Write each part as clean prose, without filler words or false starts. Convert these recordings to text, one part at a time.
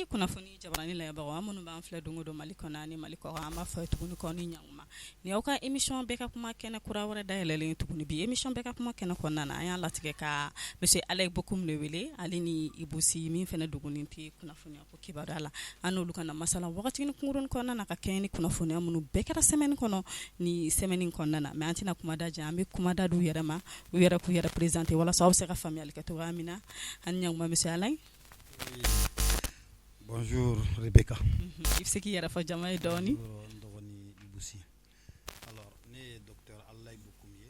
ni kunnafoni jabarani layɛbagaw an minnu b'an filɛ don o don mali kɔnɔ ani mali kɔkan an b'a fɔ tuguni kɔ ni ɲankuma ni aw ka émission bɛɛ ka kuma kɛnɛ kura wɛrɛ dayɛlɛlen tuguni bi émission bɛɛ ka kuma kɛnɛ kɔnɔna na an y'a latigɛ ka monsieur Alain Bokoum de wele ale ni Ibusi min fɛnɛ dogonen tɛ kunnafoniya ko kibaruya la an n'olu kana masala wagatinin kunkurunin kɔnɔna na ka kɛɲɛ ni kunnafoniya minnu bɛɛ kɛra semaine kɔnɔ ni semaine kɔnɔna na mais an tɛna kuma da jan an bɛ kuma da d'u yɛrɛ ma u yɛrɛ k'u yɛrɛ présenter walasa aw bɛ se ka faamuyali kɛ cogoya min na an ɲankuma monsieur Alain. Bonjour Rebecca. I bɛ se k'i yɛrɛ fɔ jama ye dɔɔni. Bonjour n dɔgɔnin Ibusi. Alors ne ye docteur Alain Bokoum ye.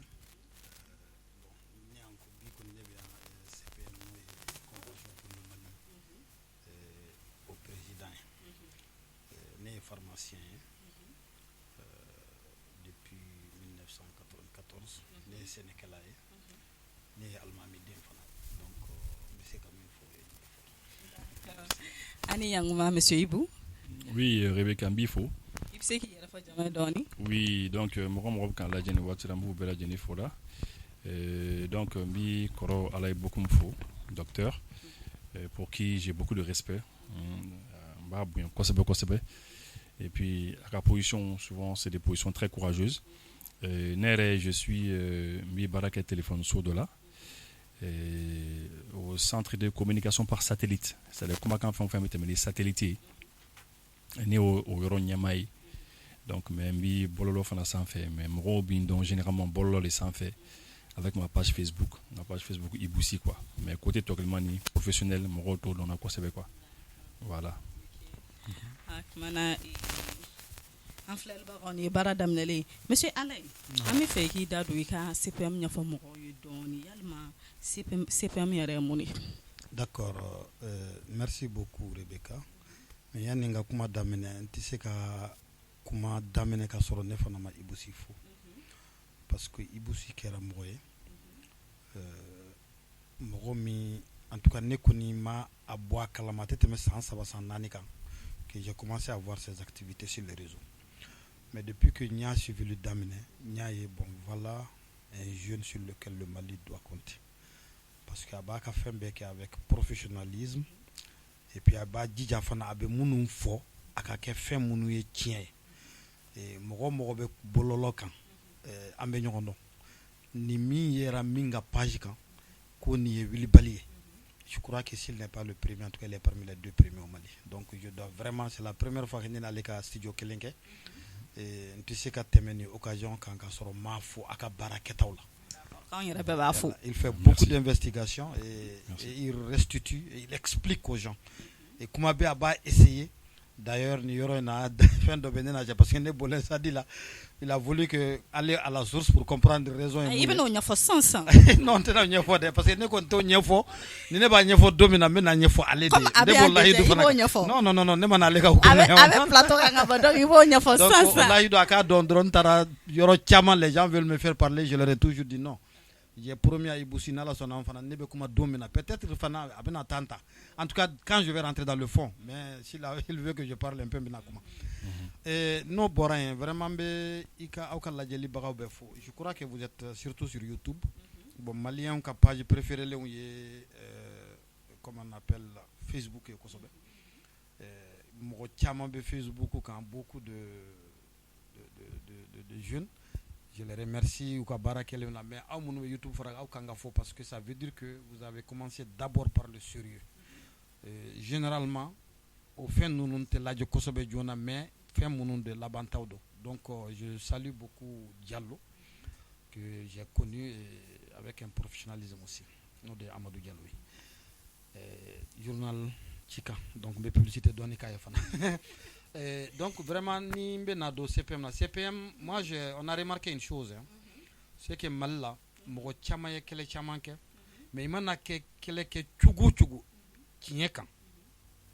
Bon ne y'an ko bi kɔni ne bɛ yan CPN n'o ye convention pour le Mali au président ye. Ne ye pharmacien ye depuis 1994 ne ye sɛnɛkɛla ye ne ye alimami den fana donc n bɛ se ka min fɔ. Ani ɲankuma monsieur Ibou. Oui, Rebecca Mbifo. I bɛ se k'i yɛrɛ fɔ jama ye dɔɔni. Oui, donc mɔgɔ bɛ k'an lajɛ nin waati la n b'u bɛɛ lajɛlen fo la. Donc n b'i kɔrɔ Alain Bokoum fo, docteur, pour qui j'ai beaucoup de respect. N b'a bonya kosɛbɛ. Et puis a ka position souvent c'est des positions très courageuses. Ne yɛrɛ je suis n bɛ baara kɛ téléphone so dɔ la. Au centre de communication par satellite, c'est-à-dire comment on fait les satellites ni au yɔrɔ ɲɛmaa ye donc mais n bɛ bɔlɔlɔ fana sanfɛ mais mɔgɔw bɛ dɔn généralement bɔlɔlɔ de sanfɛ avec ma page Facebook Ibusi quoi, mais côté tɔgɔlima ni professionnel mɔgɔw t'o dɔnna kosɛbɛ quoi, voilà. Kumana an filɛlibagaw ni baara daminɛlen monsieur Alain an bɛ fɛ k'i da don i ka CPM ɲɛfɔ mɔgɔw ye dɔɔni yalima CPM yɛrɛ ye mun ye. D'accord, merci beaucoup Rebecca. Mais yani nga kuma daminɛ n tɛ se ka kuma daminɛ ka sɔrɔ ne fana ma Ibusi fo parce que Ibusi kɛra mɔgɔ ye mɔgɔ min en tout cas ne kɔni ma a bɔ a kalama a tɛ tɛmɛ san 3 san 4 kan que j'ai commencé à voir ses activités sur les réseaux. Mais depuis que n y'a suivi le daminɛ n y'a ye bon voilà un jeune sur lequel le Mali doit compter parce que a b'a ka fɛn bɛɛ kɛ avec professionnalisme et puis a b'a jija fana a bɛ minnu fɔ a ka kɛ fɛn minnu ye tiɲɛ ye mɔgɔ bɛ bɔlɔlɔ kan an bɛ ɲɔgɔn dɔn ni min yera min ka page kan ko nin ye wilibali ye. Je crois que s'il n'est pas le premier, en tout cas il est parmi les 2 premiers au Mali. Donc je dois vraiment, c'est la première fois que je n'allais qu'à studio kelen kɛ n tɛ se ka tɛmɛ ni occasion kan ka sɔrɔ maa fo a ka baara kɛtaw la. Il fait beaucoup d'investigations et il restitue et il explique aux gens. Et kuma bɛ a b'a essayer. D'ailleurs ni yɔrɔ in na fɛn dɔ bɛ ne lajɛ parce que ne bolɛ sadi la il a voulu que aller à la source pour comprendre raison. I bɛ n'o ɲɛfɔ sisan. Non n tɛna ɲɛfɔ dɛ parce que ne kɔni t'o ɲɛfɔ ni ne b'a ɲɛfɔ don min na n bɛ na ɲɛfɔ ale de ye. Ne b'o layidu fana. Non ne ma n'ale ka hukumu na. A bɛ plateau kan ka bɔ donc i b'o ɲɛfɔ sisan. Donc layidu a k'a dɔn dɔrɔn n taara yɔrɔ caman les gens veulent me faire parler je leur ai toujours dit non. J'ai promis à Ibusi n'ala sɔnna fana ne bɛ kuma don min na peut-être fana a bɛna temps ta. En tout cas quand je vais rentrer dans le fond mais s'il veut que je parle un peu bɛna kuma. N'o bɔra yen vraiment bɛ aw ka lajɛlibagaw bɛɛ fo. Je crois que vous êtes surtout sur YouTube. Bon malien ka page préférée lenw ye comment on appelle Facebook ye kosɛbɛ. Mɔgɔ caman bɛ Facebook kan beaucoup de jeunes. Je les remercie ou ka baara kɛlen na mais aw minnu bɛ YouTube fara aw kan ka fɔ parce que ça veut dire que vous avez commencé d'abord par le sérieux. Généralement au fɛn ninnu tɛ lajɛ kosɛbɛ joona mais fɛn minnu de labantaw don. Donc je salue beaucoup Diallo que j'ai connu avec un professionnalisme aussi. N'o de Amadou Diallo ye. Journal Chika donc bɛ publicité dɔɔni k'a ye fana. Donc vraiment ni bɛ na don CPM moi on a remarqué une chose c'est que Mali la mɔgɔ caman ye kɛlɛ caman kɛ mais i mana kɛ kɛlɛ kɛ cogo cogo tiɲɛ kan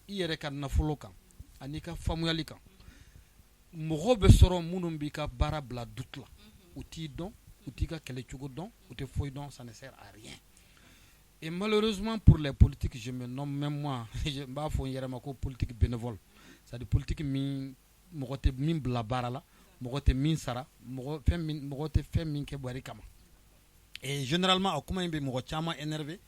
i yɛrɛ ka nafolo kan ani ka faamuyali kan mɔgɔ bɛ sɔrɔ minnu b'i ka baara bila doute la u t'i dɔn u t'i ka kɛlɛ cogo dɔn u tɛ foyi dɔn ça ne sert à rien. Et malheureusement pour les politiques je me nomme même moi n b'a fɔ n yɛrɛ ma ko politique bénévole. C'est-à-dire politique min mɔgɔ tɛ min bila baara la mɔgɔ tɛ min sara mɔgɔ tɛ fɛn min kɛ bɔrɛ kama. Et généralement a kuma in bɛ mɔgɔ caman énervé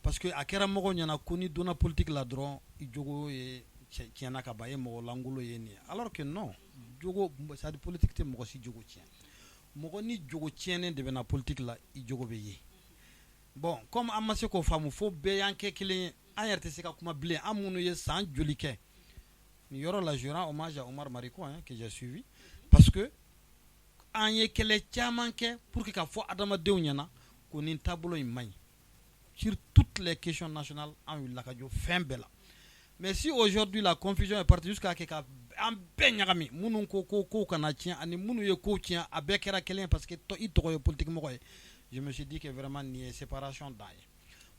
parce que a kɛra mɔgɔ ɲɛna ko ni donna politique la dɔrɔn i jogo ye tiɲɛna ka ban e mɔgɔ lankolon ye nin ye alors que non jogo c'est à dire politique tɛ mɔgɔ si jogo tiɲɛ mɔgɔ ni jogo tiɲɛnen de bɛ na politique la i jogo bɛ ye bon comme an ma se k'o faamu fo bɛɛ y'an kɛ kelen ye an yɛrɛ tɛ se ka kuma bilen an minnu ye san joli kɛ nin yɔrɔ la je rends hommage à Omar Mariko que j'ai suivi parce que an ye kɛlɛ caman kɛ pour que ka fɔ adamadenw ɲɛna ko nin taabolo in man ɲi sur toutes les questions nationales an wulila ka jɔ fɛn bɛɛ la mais si aujourd'hui la confusion est partie jusqu'à que ka an bɛɛ ɲagami minnu ko kow kana tiɲɛ ani minnu ye kow tiɲɛ a bɛɛ kɛra kelen parce que i tɔgɔ ye politique mɔgɔ ye je me suis dit que vraiment nin ye séparation dan ye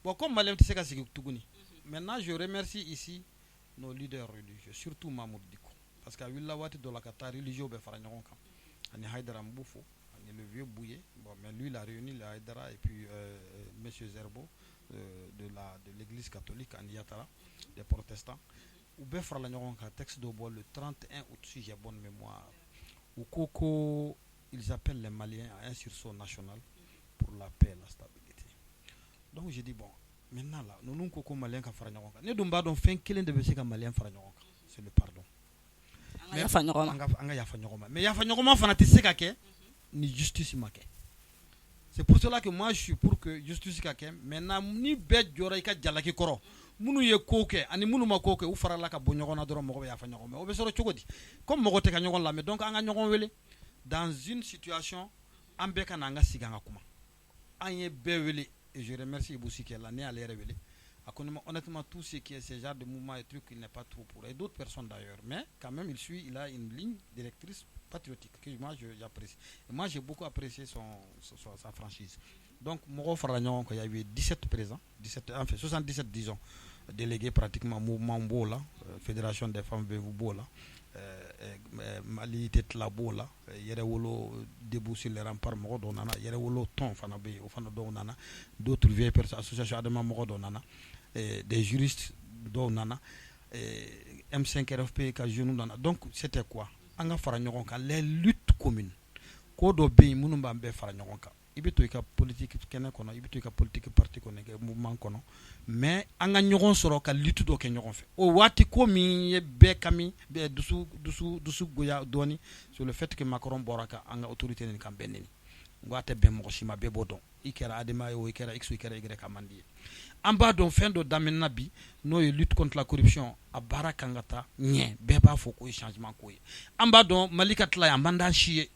bon comme malien tɛ se ka sigi tuguni maintenant je remercie ici nos leaders religieux surtout Mamoud Diko parce que a wulila waati dɔ la ka taa religieux bɛɛ fara ɲɔgɔn kan ani Haïdara Mbouffo ani le vieux Bouye bon mais lui il a réuni le Haïdara et puis monsieur Zerbo de l'église catholique en Yatara des protestants u bɛɛ farala ɲɔgɔn kan texte dɔ bɔ le 31 août si j'ai bonne mémoire u ko ils appellent les Maliens à un sursaut national pour la paix et la stabilité donc j'ai dit bon maintenant là ninnu ko Maliens ka fara ɲɔgɔn kan ne dun b'a dɔn fɛn kelen de bɛ se ka Maliens fara ɲɔgɔn kan c'est le pardon an ka yafa ɲɔgɔn ma mais yafa ɲɔgɔn ma fana tɛ se ka kɛ ni justice ma kɛ c'est pour cela que moi je suis pour que justice ka kɛ maintenant ni bɛɛ jɔra i ka jalaki kɔrɔ minnu ye ko kɛ ani minnu ma ko kɛ u farala ka bɔ ɲɔgɔn na dɔrɔn mɔgɔ bɛ yafa ɲɔgɔn ma o bɛ sɔrɔ cogo di comme mɔgɔ tɛ ka ɲɔgɔn lamɛn donc an ka ɲɔgɔn wele dans une situation an bɛɛ ka na an ka sigi an ka kuma an ye bɛɛ wele et je remercie Ibou Sikela ne y'ale yɛrɛ wele a ko ne ma honnêtement tout ce qui est ce genre de mouvement et trucs il n'est pas trop pour et d'autres personnes d'ailleurs mais quand même il a une ligne directrice patriotique que moi j'apprécie et moi j'ai beaucoup apprécié sa franchise donc mɔgɔw farala ɲɔgɔn kan il y avait 17 présents 77 disons délégués pratiquement mouvement b'o la fédération des femmes Vevu b'o la Mali Tetla b'o la Yɛrɛwolo debout sur les remparts mɔgɔ dɔw nana Yɛrɛwolo tɔn fana bɛ yen o fana dɔw nana d'autres vieilles personnes association adama mɔgɔ dɔw nana des juristes dɔw nana M5 RFP ka jeunes nana donc c'était quoi an ka fara ɲɔgɔn kan les luttes communes ko dɔ bɛ yen minnu b'an bɛɛ fara ɲɔgɔn kan i bɛ to i ka politique kɛnɛ kɔnɔ i bɛ to i ka politique parti kɔnɔ kɛ mouvement kɔnɔ mais an ka ɲɔgɔn sɔrɔ ka lutte dɔ kɛ ɲɔgɔn fɛ o waati ko min ye bɛɛ kami bɛɛ dusu goya dɔɔni sur le fait que Macron bɔra ka an ka autorité nin kan bɛɛ neni n ko a tɛ bɛn mɔgɔ si ma bɛɛ b'o dɔn i kɛra Adama ye o i kɛra X o i kɛra Y a man di ye an b'a dɔn fɛn dɔ daminɛna bi n'o ye lutte contre la corruption a baara kan ka taa ɲɛ bɛɛ b'a fɔ k'o ye changement ko ye an b'a dɔn Mali ka tila yan a man d'an si ye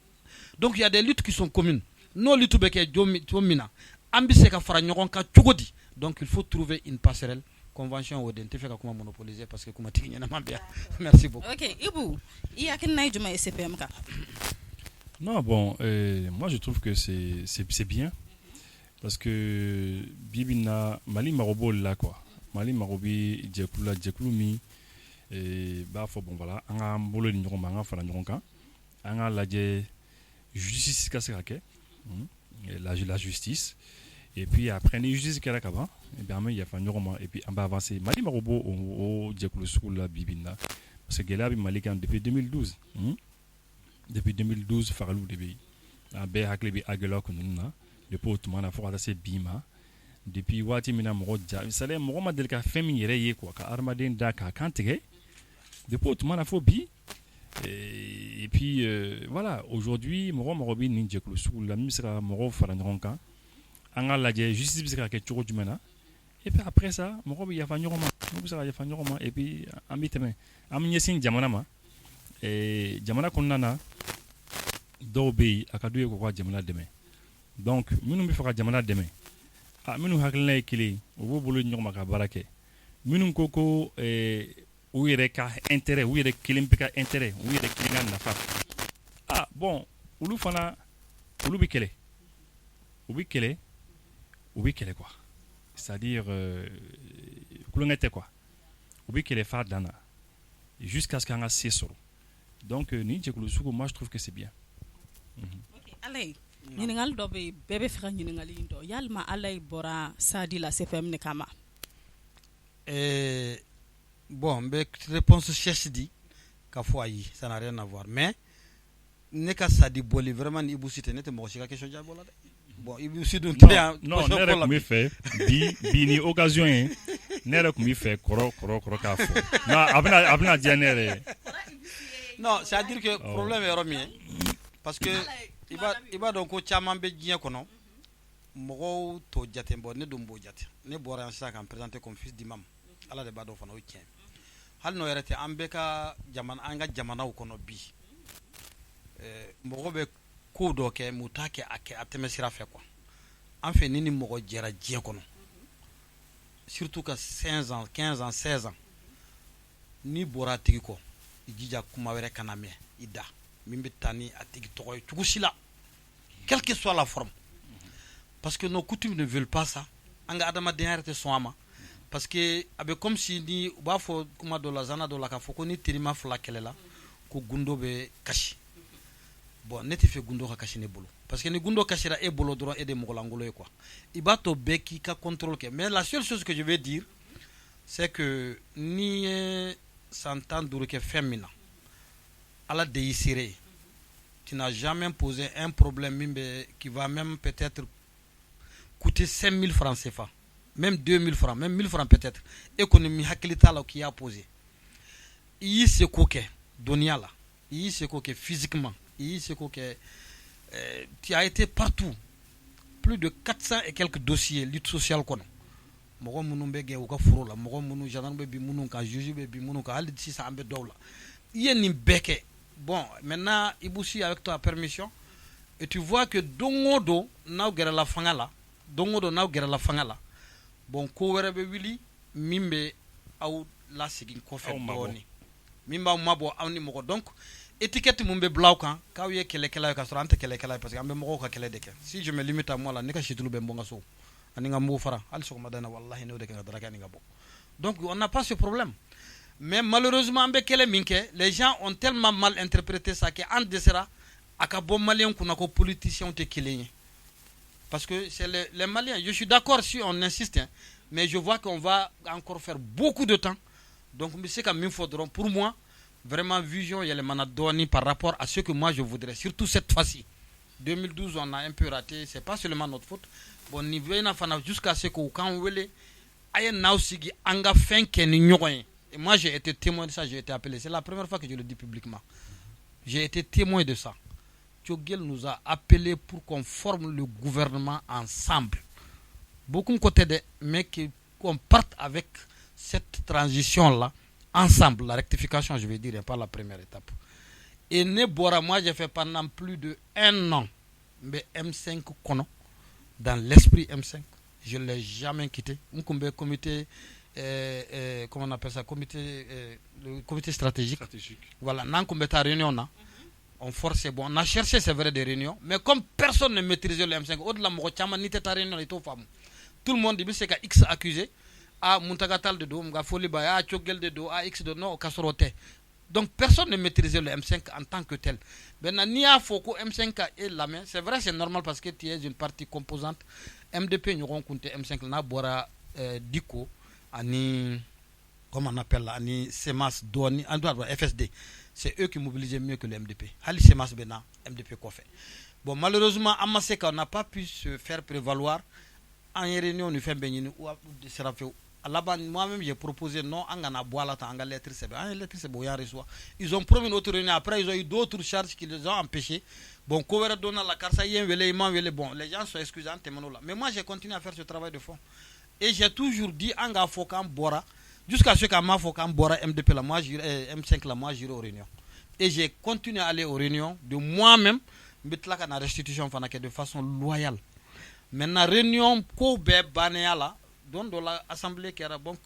donc il y a des luttes qui sont communes n'o lutte bɛ kɛ jo min na an bɛ se ka fara ɲɔgɔn kan cogo di donc il faut trouver une passerelle convention o de n tɛ fɛ ka kuma monopoliser parce que kumatigi ɲɛnama bɛ yan merci beaucoup. ok Ibou i hakilina ye jumɛn ye CPM kan. Non, bon, moi je trouve que c'est bien parce que Bibina Mali Marobo là quoi. Mali Marobi Djekulu mi bah bon voilà, on a bolo ni ñogo manga fala ñogo kan. On a la justice kasirake. La justice et puis après les justice kala kaba et bien il y a fa ñogo et puis on va avancer. Mali Marobo au Djekulu school là Bibina parce que Gela bi Mali kan depuis 2012. Depuis 2012 faralou debi be hakle bi agelo ko nuna depuis autumana fo ata se bima depuis wati mina mo ja sale mo ma del ka femi yere ye quoi ka armaden da ka kantege depuis autumana fo bi et puis voilà aujourd'hui mo bi ninje klo sou la misra mo fara nronka anga la je justice bi ka ke chogo jumena et puis après ça mo bi ya fa nyoroma mo bi ya fa nyoroma et puis ambiteme am nyesin jamana ma et jamana konnana dɔw bɛ yen a ka d'u ye k'u ka jamana dɛmɛ donc minnu bɛ fɛ ka jamana dɛmɛ minnu hakilina ye kelen u b'u bolo ɲɔgɔn ma ka baara kɛ minnu ko ko u yɛrɛ ka intérêt u yɛrɛ kelen bɛ ka intérêt u yɛrɛ kelen ka nafa bon olu fana olu bɛ kɛlɛ u bɛ kɛlɛ quoi c'est-à-dire kulonkɛ tɛ quoi u bɛ kɛlɛ f'a dan na jusqu'à ce qu'an ka se sɔrɔ donc ni jɛkulu sugu moi je trouve que c'est bien. Ok, Alaye ɲininkali dɔ bɛ yen bɛɛ bɛ fɛ ka ɲininkali in dɔn yalima Alaye bɔra Sadi la CPM ne kama. Bon n bɛ réponse sèche di ka fɔ ayi ça n'a rien à voir mais ne ka Sadi bɔli vraiment ni Ibou Cité ne tɛ mɔgɔ si ka question jaabi o la dɛ. Bon Ibou Cité dun tɛ yan. Non ne yɛrɛ tun bɛ fɛ bi ni occasion ye ne yɛrɛ kun b'i fɛ kɔrɔ k'a fɔ non a bɛna diya ne yɛrɛ ye. Non, c'est à dire que problème est remis parce que il va donc ko caman bɛ diɲɛ kɔnɔ mɔgɔw t'o jate bɔ ne dun b'o jate ne bɔra yan sisan ka n présenter comme fils d'imam ala de b'a dɔn fana o tiɲɛ hali n'o yɛrɛ tɛ an bɛ ka an ka jamanaw kɔnɔ bi mɔgɔ bɛ ko dɔ kɛ mu t'a kɛ a tɛmɛ sira fɛ quoi an fɛ ni mɔgɔ jɛra diɲɛ kɔnɔ surtout ka 15 ans 15 ans 16 ans ni bɔra a tigi kɔ i jija kuma wɛrɛ kana mɛn i da min bɛ taa ni a tigi tɔgɔ ye cogo si la quelle que soit la forme parce que nos coutumes ne veulent pas ça an ka adamadenya yɛrɛ tɛ sɔn a ma parce que a bɛ comme si ni u b'a fɔ kuma dɔ la zana dɔ la k'a fɔ ko ni terima fila kɛlɛla ko gundo bɛ kasi bon ne tɛ fɛ gundo ka kasi ne bolo parce que ni gundo kasira e bolo dɔrɔn e de mɔgɔlankolon ye quoi i b'a to bɛɛ k'i ka contrôle kɛ mais la seule chose que je vais dire c'est que ni ye san 15 kɛ fɛn min na ala de y'i sere ye tu n'as jamais posé un problème qui va même peut-être coûter 5 000 francs CFA même 2 000 francs même 1 000 francs peut-être économie hakili t'a la qui a posé i y'i seko kɛ dɔnniya la i y'i seko kɛ physiquement i y'i seko kɛ tu as été partout plus de 400 et quelques dossiers lutte sociale kɔnɔ mɔgɔ minnu bɛ gɛn u ka foro la mɔgɔ minnu gendarme bɛ bi minnu kan juge bɛ bi minnu kan hali sisan an bɛ dɔw la i ye nin bɛɛ kɛ bon maintenant Ibousi avec ta permission et tu vois que don o don n'aw gɛrɛla fanga la don o don n'aw gɛrɛla fanga la bon ko wɛrɛ bɛ wuli min bɛ aw lasegin kɔfɛ dɔɔni min b'aw mabɔ aw ni mɔgɔ donc étiquette mun bɛ bila aw kan k'aw ye kɛlɛkɛla ye k'a sɔrɔ an tɛ kɛlɛkɛla ye parce que an bɛ mɔgɔw ka kɛlɛ de kɛ si je me limite à moi là ne ka situlu bɛ n bɔ n ka so ani ka mugu fara hali sɔgɔmada in na wallahi n'o de kɛ ka daraka ni ka bɔ donc on n'a pas ce problème mais malheureusement an bɛ kɛlɛ min kɛ les gens ont tellement mal interprété ça que an dɛsɛra a ka bɔ maliyɛn kunna ko politiciens tɛ kelen ye parce que c'est les Maliens je suis d'accord si on insiste hein, mais je vois qu'on va encore faire beaucoup de temps donc n bɛ se ka min fɔ dɔrɔn pour moi vraiment vision yɛlɛmana dɔɔni par rapport à ce que moi je voudrais surtout cette fois-ci 2012 on a un peu raté c'est pas seulement notre faute bon niveau in na fana jusqu'à ce que u k'an wele a ye n'aw sigi an ka fɛn kɛ ni ɲɔgɔn ye et moi j'ai été témoin de ça j'ai été appelé c'est la première fois que je le dis publiquement j'ai été témoin de ça Tchogel nous a appelé pour qu'on forme le gouvernement ensemble beaucoup côté de mais qu'on parte avec cette transition là ensemble la rectification je vais dire pas la première étape et ne bora moi j'ai fait pendant plus de 1 an mais M5 kono dans l'esprit M5 je ne l'ai jamais quitté un comité comment on appelle ça le comité stratégique. Voilà nan kumbe ta réunion na on forçait bon on a cherché c'est vrai des réunions mais comme personne ne maîtrisait le M5 au-delà mo chama ni ta réunion ito fam tout le monde dit c'est que X accusé a Muntagatal de do mga foli ba a Tchogel de do a X de non kasorote donc personne ne maîtrisait le M5 en tant que tel maintenant ni a foko M5 est la main c'est vrai c'est normal parce que tu es une partie composante MDP nous rencontre M5 na bora diko ani comment on appelle là ani Semas Doni en droit FSD c'est eux qui mobilisaient mieux que le MDP hali Semas bena MDP quoi fait bon malheureusement Amaseka on n'a pas pu se faire prévaloir en réunion nous fait benini ou sera fait là-bas moi-même j'ai proposé non angana boala ta anga lettre c'est bien lettre c'est boya reçoit ils ont promis une autre réunion après ils ont eu d'autres charges qui les ont empêchés bon couvert donna la carte ça y est bon les gens sont excusés en témoignant là mais moi j'ai continué à faire ce travail de fond et j'ai toujours dit anga fokam bora jusqu'à ce qu'à ma fokam bora MDP la moi M5 la moi j'irai aux réunions et j'ai continué à aller aux réunions de moi-même mettre la restitution de façon loyale maintenant réunion ko be banéa là donc dans l'assemblée qui era bon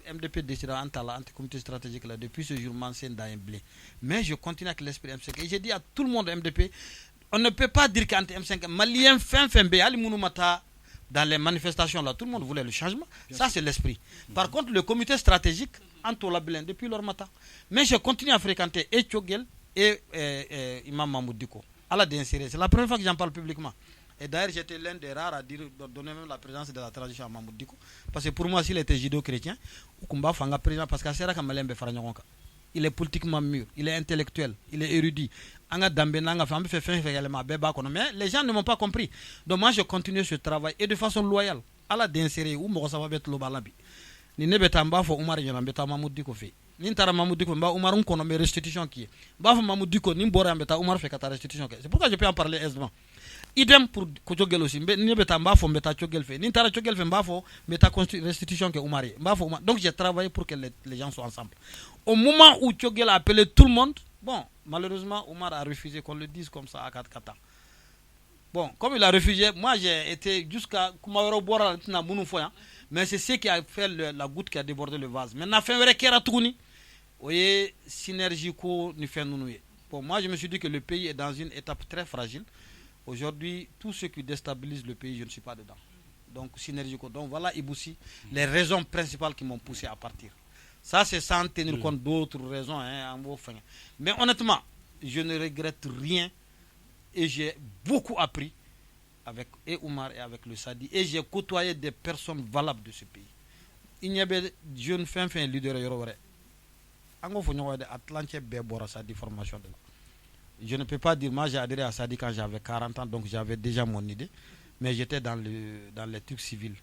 MDP décidera en talent anti-comité stratégique là depuis ce jour m'enseigne dans un blé mais je continue avec l'esprit M5 et j'ai dit à tout le monde MDP on ne peut pas dire qu'anti M5 malien fin be ali mata dans les manifestations là tout le monde voulait le changement ça c'est l'esprit par contre le comité stratégique Antola Belin depuis leur matin mais je continue à fréquenter et Tchogel et Imam Mahmoud Diko à la d'insérer c'est la première fois que j'en parle publiquement. Et d'ailleurs, j'étais l'un des rares à dire, donner même la présence de la transition à Mahmoud Diko. Parce que pour moi, s'il était judéo-chrétien, parce que il est politiquement mûr, il est intellectuel, il est érudit. Mais les gens ne m'ont pas compris. Donc moi, je continue ce travail et de façon loyale. À la d'insérer, où ça va être le balabi. ni ne beta mba fo Umar yana beta Mamoud Diko fe ni tara Mamoud Diko mba Umar kono me restitution qui mba fo Mamoud Diko ni bora beta Umar fe kata restitution c'est pourquoi je peux en parler aisément. Idem pour Kojogel aussi ni beta mba fo beta Chogel fe ni tara Chogel fe mba fo beta restitution que Umar mba fo donc j'ai travaillé pour que les gens soient ensemble. Au moment où Chogel a appelé tout le monde, bon, malheureusement Umar a refusé qu'on le dise comme ça à Kata. Bon, comme il a refusé, moi j'ai été jusqu'à Kumaoro Bora na Mounou Foya, mais c'est ce qui a fait la goutte qui a débordé le vase. Maintenant, fin vrai kera tourni, voyez synergie ko ni fait nous. Bon, moi je me suis dit que le pays est dans une étape très fragile. Aujourd'hui, tout ce qui déstabilise le pays, je ne suis pas dedans. Donc synergie ko. Donc voilà Iboussi, les raisons principales qui m'ont poussé à partir. Ça c'est sans tenir compte d'autres raisons en vos fins. Mais honnêtement, je ne regrette rien. Et j'ai beaucoup appris avec Oumar et avec le Sadi. Et j'ai côtoyé des personnes valables de ce pays. Il y avait des jeunes fin leader. Je ne peux pas dire, moi j'ai adhéré à Sadi quand j'avais 40 ans, donc j'avais déjà mon idée. Mais j'étais dans les trucs civils.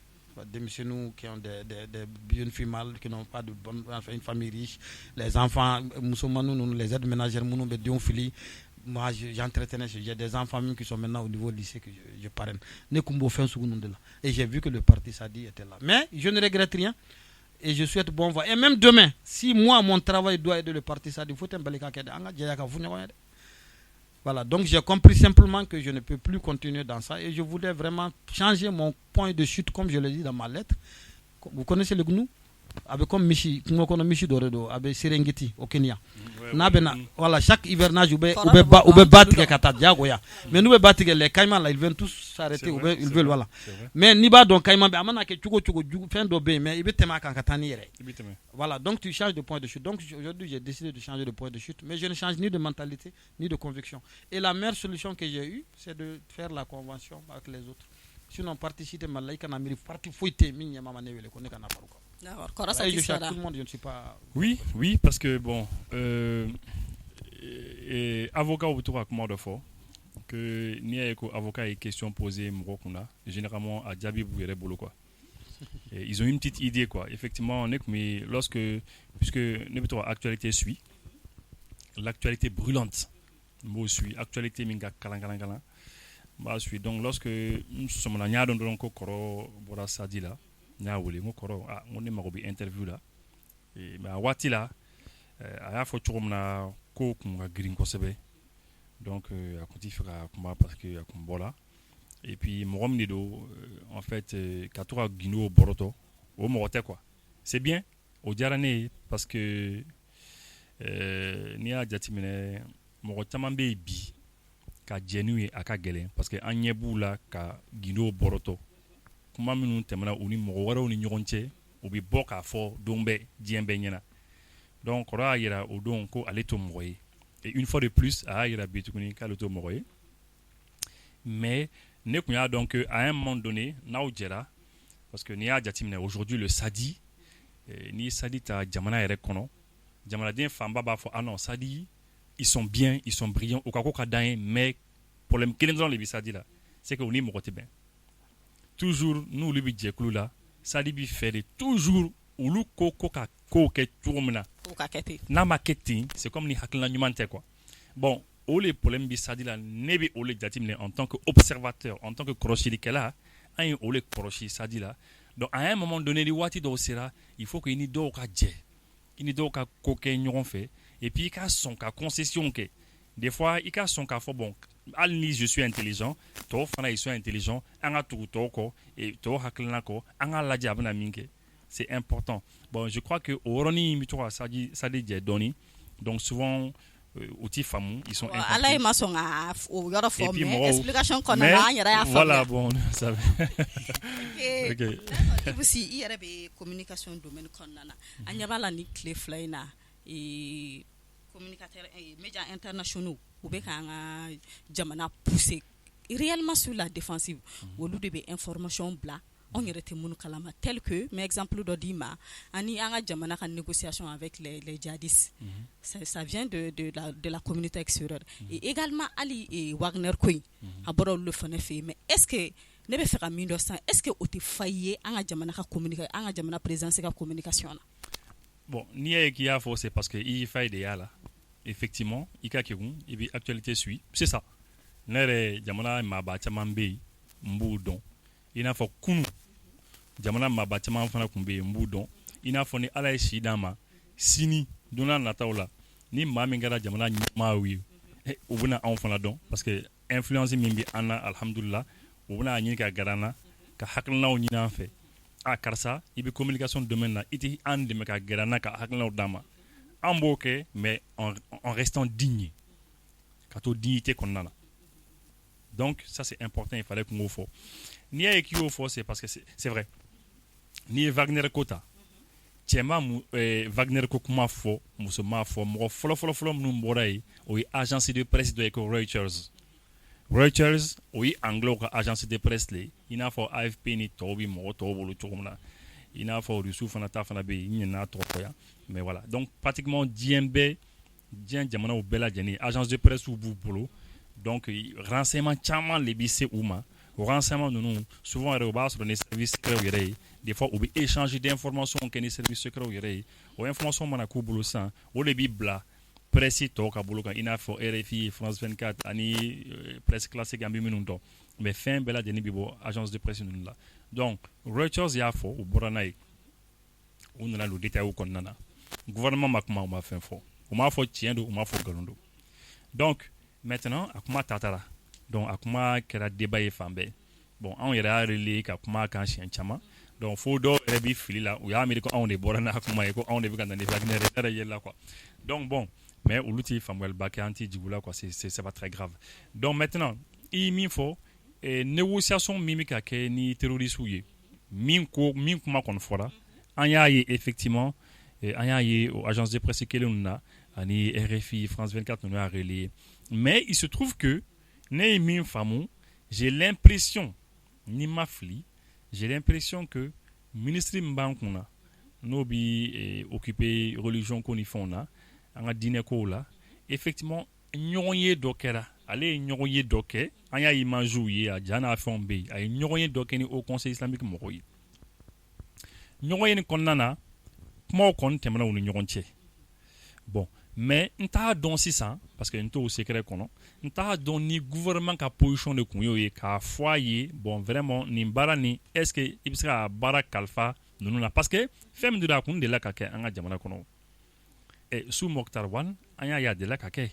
Des messieurs nous qui ont des jeunes filles mâles, qui n'ont pas de bonne, enfin, une famille riche. Les enfants, les aides ménagères, moi j'entretenais, j'ai des enfants même qui sont maintenant au niveau lycée que je parraine. Et j'ai vu que le parti Sadi était là. Mais je ne regrette rien et je souhaite bon vent. Et même demain, si moi mon travail doit aider le parti Sadi, il faut un. Voilà, donc j'ai compris simplement que je ne peux plus continuer dans ça et je voulais vraiment changer mon point de chute comme je l'ai dit dans ma lettre. Vous connaissez le GNU? Avec comme Michi Doredo, avec Serengeti au Kenya. Voilà, chaque hivernage, vous pouvez battre les Katadjagoya. Mais nous, battre les Caïmans, là, ils viennent tous s'arrêter, ils veulent, voilà. Mais Niba, donc, Caïman, fin d'obé, mais il veut te marquer en Katani. Voilà, donc tu changes de point de chute. Donc aujourd'hui, j'ai décidé de changer de point de chute, mais je ne change ni de mentalité, ni de conviction. Et la meilleure solution que j'ai eue, c'est de faire la convention avec les autres. Sinon, participer, Malaïka, Namiri, parti fouillé, Minya, Mamane, le connaît, Kanaparuka. Oui, parce que bon, avocat au tour à comment de fort que ni avocat et question posée m'rokuna généralement à Diaby Bouyere Bolo quoi. Ils ont une petite idée quoi. Effectivement, mais puisque notre actualité suit, l'actualité brûlante, moi suis actualité minga kalangala, moi suis donc lorsque nous sommes là nya donc koro bora sadi là. Nyawole ngokoro ngone magobi interview là et ma wati là aya fo chomna ko kunga green ko sebe donc a kontifera kuma parce que akumbola et puis mogom nido en fait katura gino boroto o mogote quoi c'est bien au diarane parce que ni a jatimine mogotama be bi ka jenu aka gelen parce que anyebu là ka gino boroto kuma minnu tɛmɛna u ni mɔgɔ wɛrɛw ni ɲɔgɔn cɛ u bɛ bɔ k'a fɔ don bɛɛ diɲɛ bɛɛ ɲɛna donc kɔrɔ y'a yira o don ko ale to mɔgɔ ye et une fois de plus a y'a yira bi tuguni k'ale to mɔgɔ ye mais ne kun y'a dɔn que à un moment donné n'aw jɛra parce que n'i y'a jateminɛ aujourd'hui le Sadi ni Sadi ta jamana yɛrɛ kɔnɔ jamanaden fanba b'a fɔ ah non Sadi ils sont bien ils sont brillants u ka ko ka d'an ye mais problème kelen dɔrɔn de bɛ Sadi la c'est que u ni mɔgɔ tɛ bɛn. Toujours nous le budget là Sadi bi faire toujours ulu ko ka ko ke tourmena na marketing c'est comme ni hakla nyumante quoi bon au les problèmes bi Sadi la nebi au les jatimne en tant que observateur en tant que crochili kala un au les crochi Sadi la donc à un moment donné li wati do sera il faut que ini do ka je ini do ka ko ke nyon fait et puis ka son ka concession que des fois il ka son ka fo bon alni je suis intelligent to fana ils sont intelligents anga tout ko et to haklana ko anga laji abna minke c'est important bon je crois que oroni mito Sadi doni donc souvent outil famou ils sont ala ma son a o yoro formé explication qu'on a ya voilà bon ça OK aussi il y a des communication domaine konnana anya bala ni clé flyna et communicateurs et médias internationaux ou bien quand jamana poussé réellement sur la défensive au lieu de information bla on y était mon kalama tel que mais exemple d'Odima ani anga jamana kan négociation avec les djihadistes ça vient de la communauté extérieure et également Ali et Wagner Coin abord le fait mais est-ce que ne bɛ fɛ ka min dɔ san est-ce que o tɛ fa ye an ka jamana ka an ka jamana présidence ka communication na. Bon, n'i y'a ye k'i y'a fɔ c'est parce que i fa de y'a la effectivement i ka kekun i bɛ actualité suit c'est ça ne yɛrɛ jamana maaba caman bɛ yen n b'u dɔn i n'a fɔ kunu jamana maaba caman fana tun bɛ yen n b'u dɔn i n'a fɔ ni ala ye si d'an ma sini don n'a nataw la ni maa min kɛra jamana ɲɛmaaw ye u bɛna anw fana dɔn parce que influence min bɛ an na alhamdulillah u bɛna ɲini ka gɛrɛ an na ka hakilinaw ɲini an fɛ karisa i bɛ communication domaine na i tɛ an dɛmɛ ka gɛrɛ an na ka hakilinaw d'an ma an b'o kɛ mais en restant digne ka to dignité kɔnɔna na donc ça c'est important il fallait qu'on fɔ n'i y'a ye k'i y'o fɔ c'est parce que c'est vrai n'i ye Wagner ko ta cɛma Wagner ko kuma fɔ muso m'a fɔ mɔgɔ fɔlɔ minnu bɔra yen o ye agence de presse dɔ ye ko Reuters o ye anglais ka agence de presse le i n'a fɔ AFP ni tɔw bɛ mɔgɔ tɔw bolo cogo min na i n'a fɔ Rusiw fana ta fana bɛ yen n ɲinɛna tɔgɔ fɔ yan mais voilà donc pratiquement diɲɛ jamanaw bɛɛ lajɛlen agence de presse b'u bolo donc renseignement caman de bɛ se u ma o renseignement ninnu souvent yɛrɛ o b'a sɔrɔ ni service secret yɛrɛ ye des fois u bɛ échanger d'information kɛ ni service secret yɛrɛ ye o information mana k'u bolo sisan o de bɛ bila presse tɔw ka bolo kan i n'a fɔ RFI France 24 ani presse classique an bɛ minnu dɔn mais fɛn bɛɛ lajɛlen bɛ bɔ agence de presse ninnu la donc Reuters y'a fɔ u bɔra n'a ye u nana o détail kɔnɔna na gouvernement ma kuma u ma fɛn fɔ u m'a fɔ tiɲɛ don u m'a fɔ nkalon don donc maintenant a kuma tatara donc a kuma kɛra débat ye fan bɛɛ bon anw yɛrɛ y'a relayer ka kuma kan siɲɛ caman donc fo dɔw yɛrɛ bɛ fili la u y'a miiri ko anw de bɔra n'a kuma ye ko anw de bɛ ka na ni Wagner yɛrɛ yɛlɛla quoi donc bon mais olu tɛ faamuyaliba kɛ an tɛ jigin u la quoi c'est pas très grave donc maintenant i ye min fɔ négociation min bɛ ka kɛ ni terroristes ye min kuma kɔni fɔra an y'a ye effectivement an y'a ye o agence de presse kelen ninnu na ani RFI France 24 ninnu y'a relayer mais il se trouve que ne ye min faamu j'ai l'impression ni ma fili j'ai l'impression que ministre min b'an kunna n'o bɛ occuper religion ko ni fɛnw na an ka diinɛ kow la effectivement ɲɔgɔn ye dɔ kɛra ale ye ɲɔgɔn ye dɔ kɛ an y'a imagew ye a ja n'a fɛnw bɛ yen a ye ɲɔgɔn ye dɔ kɛ ni Haut Conseil islamique mɔgɔw ye ɲɔgɔn ye nin kɔnɔna na kumaw kɔni tɛmɛna u ni ɲɔgɔn cɛ bon mais n t'a dɔn sisan parce que n t'o secret kɔnɔ n t'a dɔn ni gouvernement ka position de tun y'o ye k'a fɔ a ye bon vraiment nin baara nin est ce que i bɛ se ka baara kalifa ninnu na parce que fɛn min don a kun delila ka kɛ an ka jamana kɔnɔ sous Mokhtar Wane an y'a ye a delila ka kɛ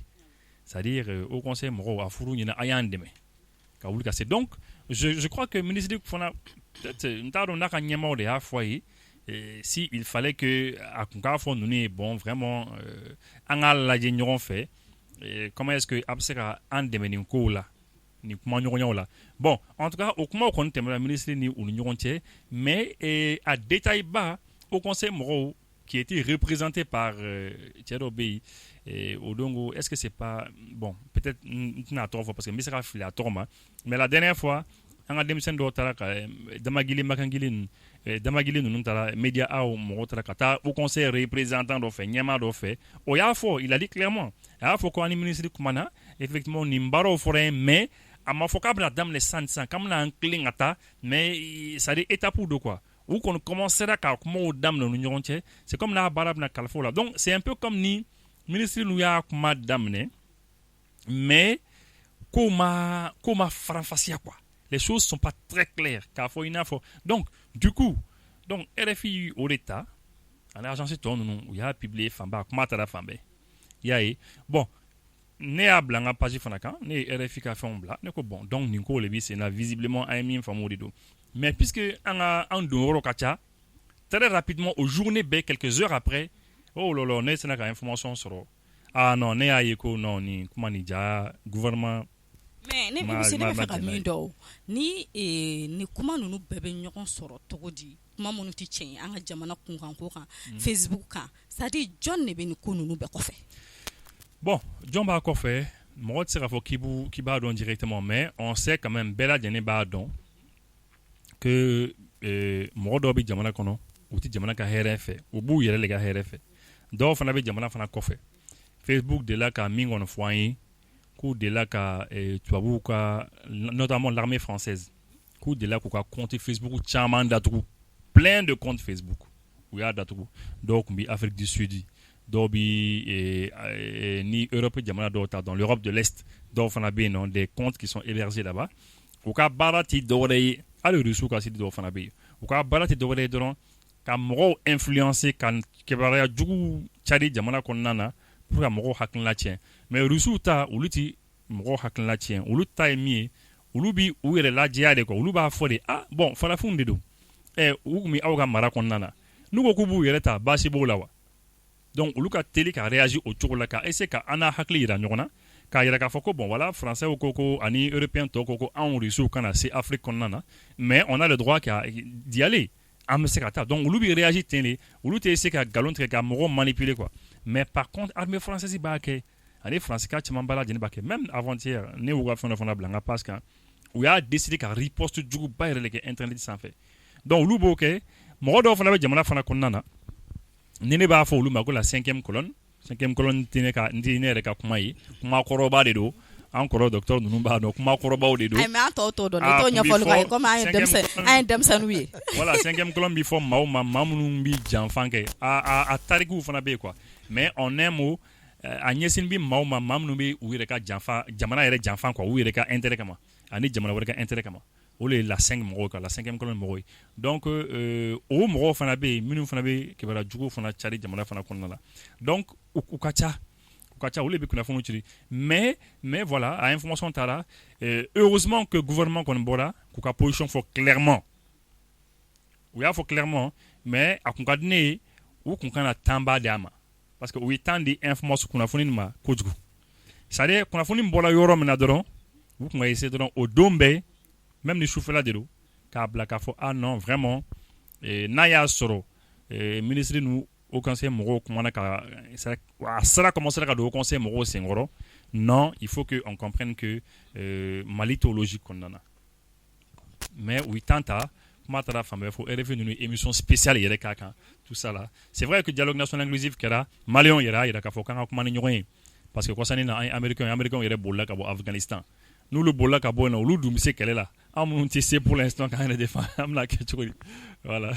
c'est-à-dire Haut Conseil mɔgɔw a furu ɲɛna a y'an dɛmɛ ka wuli ka se donc je crois que ministre fana peut-être n t'a dɔn n'a ka ɲɛmaaw de y'a fɔ a ye si il fallait que a kun k'a fɔ ninnu ye bon vraiment an k'a lajɛ ɲɔgɔn fɛ comment est-ce que a bɛ se ka an dɛmɛ nin kow la nin kuma ɲɔgɔnyaw la bon en tout cas o kumaw kɔni tɛmɛna ministre ni u ni ɲɔgɔn cɛ mais a détail ba Haut Conseil mɔgɔw qui était représenté par cɛ dɔ bɛ yen o don est-ce que c'est pas bon peut-être n tɛna a tɔgɔ fɔ parce que n bɛ se ka fili a tɔgɔ ma mais la dernière fois an ka denmisɛnnin dɔw taara ka Damagili Makangili ninnu taara média aw mɔgɔw taara ka taa Haut Conseil représentant dɔ fɛ ɲɛmaa dɔ fɛ o y'a fɔ il a dit clairement a y'a fɔ ko ani ministre kumana effectivement nin baaraw fɔra yen mais a ma fɔ k'a bɛna daminɛ sisan k'an bɛna an tilen ka taa mais c'est à dire étape don quoi u kɔni commencera ka kumaw daminɛ u ni ɲɔgɔn cɛ c'est comme n'a baara bɛna kalifa o la donc c'est un peu comme ni ministre n'u y'a kuma daminɛ mais ko ma faranfasiya quoi les choses sont pas très claires k'a fɔ i n'a fɔ donc du coup donc RFI o de ta ani agence tɔ ninnu u y'a publier fan bɛɛ a kuma taara fan bɛɛ i y'a ye bon ne y'a bila n ka page fana kan ne ye RFI ka fɛnw bila ne ko bon donc nin ko de bɛ sen na visiblement an ye min faamu o de don mais puisque an don yɔrɔ ka ca très rapidement au journée bɛɛ quelques heures après oh là là ne sera ka information sɔrɔ ah non ne y'a ye ko non nin kuma nin ja gouvernement mais ne bɛ se ne bɛ fɛ ka min dɔn ni kuma ninnu bɛɛ bɛ ɲɔgɔn sɔrɔ cogo di kuma minnu tɛ tiɲɛ an ka jamana kunkan ko kan Facebook kan c'est à dire jɔn de bɛ nin ko ninnu bɛɛ kɔfɛ bon jɔn b'a kɔfɛ mɔgɔ tɛ se k'a fɔ k'i b'a dɔn directement mais on sait quand même bɛɛ lajɛlen b'a dɔn que mɔgɔ dɔw bɛ jamana kɔnɔ u tɛ jamana ka hɛrɛ fɛ u b'u yɛrɛ de ka hɛrɛ fɛ dɔw fana bɛ jamana fana kɔfɛ Facebook de la ka min kɔni fɔ an ye k'u de la ka tubabuw ka notamment l'armée française k'u delila k'u ka compte Facebook caman datugu plein de comptes Facebook u y'a datugu dɔw tun bi Afrique du Sud dɔw bi ni Europe jamana dɔw ta dans l'Europe de l'Est dɔw fana bɛ yen nɔ des comptes qui sont hébergés là-bas u ka baara ti dɔwɛrɛ ye hali Rusiw ka site dɔw fana bɛ yen u ka baara ti dɔwɛrɛ ye dɔrɔn ka mɔgɔw influencer ka kibaruya jugu cari jamana kɔnɔna na pour ka mɔgɔw hakilina tiɲɛ mais Rusiw ta olu ti mɔgɔw hakilina tiɲɛ olu ta ye min ye olu bi u yɛrɛ lajɛya de quoi olu b'a fɔ de bon farafinw de don u tun bɛ aw ka mara kɔnɔna na n'u ko k'u b'u yɛrɛ ta baasi b'o la wa donc olu ka teli ka réagir o cogo la ka essayer ka an n'a hakili yira ɲɔgɔn na k'a yira k'a fɔ ko bon voilà français ko ani européen tɔw ko anw Rusiw kana se Afrique kɔnɔna na mais on a le droit d'y aller an bɛ se ka taa donc olu bɛ réagir ten de olu tɛ essayer ka nkalon tigɛ ka mɔgɔw manipuler quoi mais par contre armée française b'a kɛ ani France ka caman b'a lajɛlen b'a kɛ même avant-hier ne y'u ka fɛn dɔ fana bila n ka page kan u y'a décider ka riposte juguba yɛrɛ de kɛ internet sanfɛ donc olu b'o kɛ mɔgɔ dɔw fana bɛ jamana fana kɔnɔna na ni ne b'a fɔ olu ma ko la 5e colonne tɛ ne yɛrɛ ka kuma ye kuma kɔrɔba de don an kɔrɔ docteur ninnu b'a dɔn kuma kɔrɔbaw de don mais an tɔw t'o dɔn ne t'o ɲɛfɔli k'a ye comme an ye denmisɛnninw ye voilà 5e colonne bi fɔ maaw ma maa minnu bi janfan kɛ a tarikiw fana bɛ yen quoi mais en un mot a ɲɛsin bi maaw ma maa minnu bɛ u yɛrɛ ka janfa jamana yɛrɛ janfan quoi u yɛrɛ ka intérêt kama ani jamana wɛrɛ ka intérêt kama o le ye la 5 mɔgɔw quoi la 5e colonne mɔgɔw ye donc o mɔgɔw fana bɛ yen minnu fana bɛ kibaruya juguw fana cari jamana fana kɔnɔna la donc u ka ca olu de bɛ kunnafoniw ciri mais voilà a information taara heureusement que gouvernement kɔni bɔra k'u ka position fɔ clairement u y'a fɔ clairement mais a kun ka di ne ye u kun kan ka temps d'a ma parce que u ye temps di information kunnafoni ma kojugu c'est à dire kunnafoni bɔra yɔrɔ min na dɔrɔn u kun ka essayer dɔrɔn o don bɛɛ même ni sufɛla de don k'a bila k'a fɔ non vraiment n'a y'a sɔrɔ ministre nu au conseil mɔgɔw kumana ka a sera commencer ka don au conseil mɔgɔw senkɔrɔ non il faut que on comprenne que Mali théologique kɔnɔna na mais u temps ta kuma taara fan bɛɛ fɔ RFI ninnu émission spéciale yɛrɛ k'a kan tout ça là c'est vrai que dialogue national inclusif kɛra maliyɛnw yɛrɛ y'a yira k'a fɔ k'an ka kuma ni ɲɔgɔn ye parce que kɔsani na an ye américains yɛrɛ bolila ka bɔ Afghanistan n'olu bolila ka bɔ yen nɔ olu dun bɛ se kɛlɛ la an minnu tɛ se pour l'instant k'an yɛrɛ défend an bɛna kɛ cogo di voilà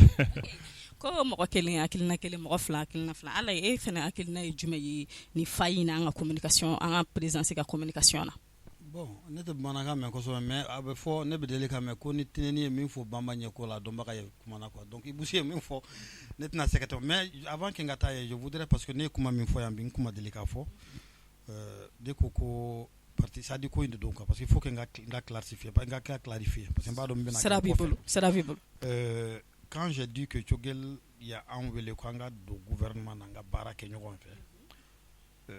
ko mɔgɔ kelen hakilina kelen mɔgɔ fila hakilina fila ala e fana hakilina ye jumɛn ye ni fa in na an ka communication an ka présidence ka communication na bon ne tɛ bamanankan mɛn kosɛbɛ mais a bɛ fɔ ne bɛ deli ka mɛn ko ni tinɛni ye min fɔ banba ɲɛko la dɔnbaga ye kuma na quoi donc Ibousi ye min fɔ ne tɛna se ka tɛmɛ mais avant que n ka taa ye je voudrais parce que ne ye kuma min fɔ yan bi n kuma deli k'a fɔ de ko parti ça dit ko in de don quoi parce qu'il faut que n ka clarifier parce que n b'a dɔn n bɛna sera b'i bolo quand j'ai dit que Choguel y a an wele ko an ka don gouvernement na an ka baara kɛ ɲɔgɔn fɛ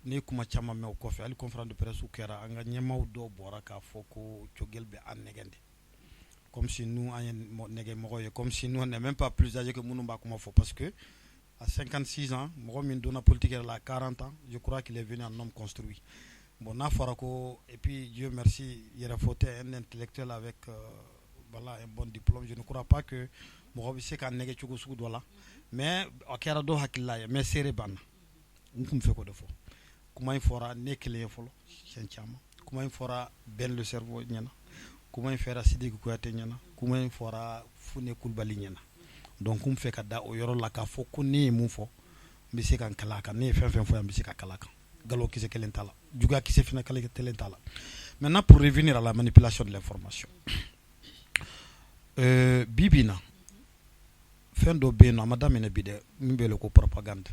ne kuma caman mɛn o kɔfɛ hali conférence de presse kɛra an ka ɲɛmaaw dɔw bɔra k'a fɔ ko Choguel bɛ an nɛgɛn de comme si nous an ye nɛgɛmɔgɔ ye comme si nous on n'est même pas plus âgé que minnu b'a kuma fɔ parce que à 56 ans mɔgɔ min donna politique yɛrɛ la à 40 ans je crois qu'il est venu en homme construit bon n'a fɔra ko et puis Dieu merci yɛrɛ fɔ tɛ un intellectuel avec voilà un bon diplôme je ne crois pas que mɔgɔ bɛ se ka nɛgɛ cogo sugu dɔ la mais a kɛra dɔw hakilila ye mais seere banna n tun fɛ k'o de fɔ kuma in fɔra ne kelen ye fɔlɔ siɲɛ caman kuma in fɔra Ben le Cerveau ɲɛna kuma in fɔra Sidiki Kuyate ɲɛna kuma in fɔra Fune Kulibali ɲɛna donc n fɛ ka da o yɔrɔ la k'a fɔ ko ne ye mun fɔ n bɛ se ka n kala a kan ne ye fɛn fɛn fɔ yan n bɛ se ka kala a kan galon kisɛ kelen t'a la juguya kisɛ fana kelen t'a la maintenant pour revenir à la manipulation de l'information bi bi in na fɛn dɔ bɛ yen nɔ a ma daminɛ bi dɛ min bɛ wele ko propagande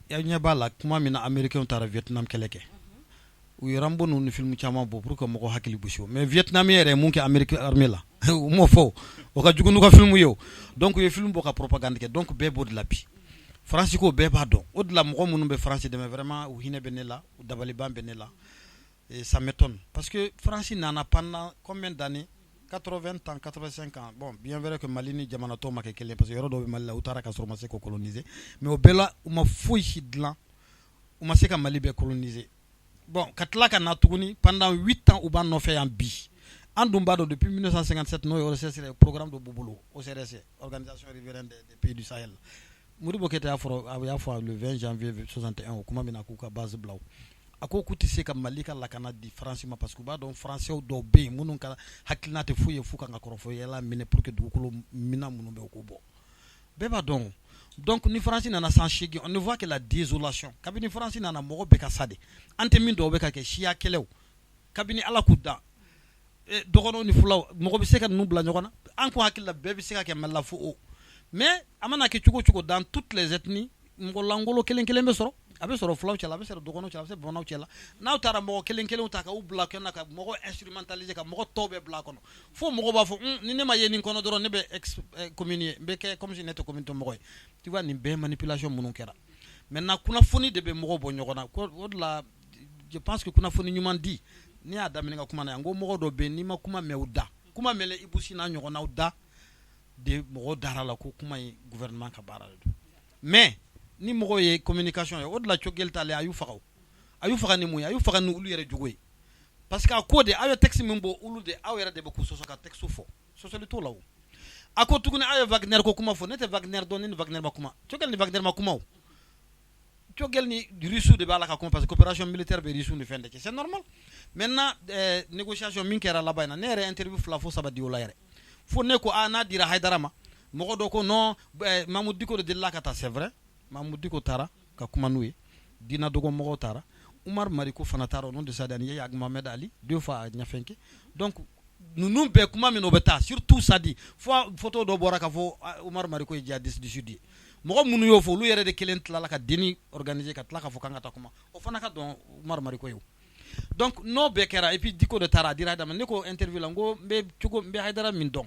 ya ɲɛ b'a la kuma min na américains taara Vietnam kɛlɛ kɛ u ye Rambo ninnu ni film caman bɔ pour que mɔgɔ hakili gosi o mais Vietnamien yɛrɛ ye mun kɛ Amérique armée la u m'o fɔ o ka jugu n'u ka film ye o donc u ye film bɔ ka propagande kɛ donc bɛɛ b'o de la bi France ko bɛɛ b'a dɔn o de la mɔgɔ minnu bɛ France dɛmɛ vraiment u hinɛ bɛ ne la u dabaliban bɛ ne la et ça m'étonne parce que France nana pendant combien d'années 80 ans 85 ans bon bien vrai que Mali ni jamana tɔw ma kɛ kelen parce que yɔrɔ dɔ bɛ Mali la u taara ka sɔrɔ u ma se k'o coloniser mais o bɛɛ la u ma foyi si dilan u ma se ka Mali bɛɛ coloniser bon ka tila ka na tuguni pendant 8 ans u b'an nɔfɛ yan bi an dun b'a dɔn depuis 1957 n'o ye OCS programme dɔ b'u bolo OCRS organisation riveraine des pays du Sahel Modibo Keïta y'a fɔ le 20 janvier 61 o kuma min na k'u ka base bila ako kuti se ka malika la kana di France ma parce que ba don français do be munun ka hakilina te fuye fuka nga korofo yela mine pour que dugukolo mina munun be ko bo beba don donc ni France nana sans chigi on ne voit que la désolation kabini France nana mogo be ka sade ante min do be ka ke shia kelew kabini ala kudda dogono ni fulaw mogo be se ka nubla nyogona an ko hakilla be be se ka ke malla fu o mais amana ke chugo dans toutes les ethnies ngolangolo kelen be soro abe soro fulaw chala abe soro dogono chala abe bonaw chala naw tara mogo kelen utaka u bla ken ka mogo instrumentaliser ka mogo tobe bla kono fo mogo ba fo ni ne ma yeni kono doro ne be communier be ke comme si neto communito mogo tu vois ni be manipulation munun kera maintenant kuna foni de be mogo bo nyogona ko odla je pense que kuna foni nyuman di ni adam ni nga kuma na ngo mogo do be ni ma kuma mewda kuma mele ibusi na nyogona uda de mogo darala ko kuma gouvernement ka barala mais ni mogo ye communication ye odla chogel tale ayu faga ni muya ayu faga ni ulu yere jugoy parce que akode ayo texte mimbo ulu de awere de beaucoup soso ka texte fo soso le to lawo ako tugune ayo Wagner ko kuma fo nete Wagner don ni Wagner makuma chogel ni Wagner makuma chogel ni Russie de bala ka kuma parce que coopération militaire be Russie ni fende c'est normal maintenant négociation min kera là-bas na nere interview fla fo sabadi wala yere fo ne ko ana dira haydarama mogo do ko non Mamoud Diko de la kata c'est vrai Mamoud Diko tara ka kuma nuye dina dogo mogo tara Umar Mariko fana tara non de Sadani ya Mohamed Ali deux fois nyafenke donc nous be kuma mino beta surtout Sadi photo do boraka fo Umar Mariko ya dis du sud mogo munu yo fo lu yere de kelen tla ka dini organiser ka tla ka fo kanga ta kuma o fana ka don Umar Mariko yo donc no be kera et puis Diko de tara dira dama ne ko interview la ngo be chugo be haydara min don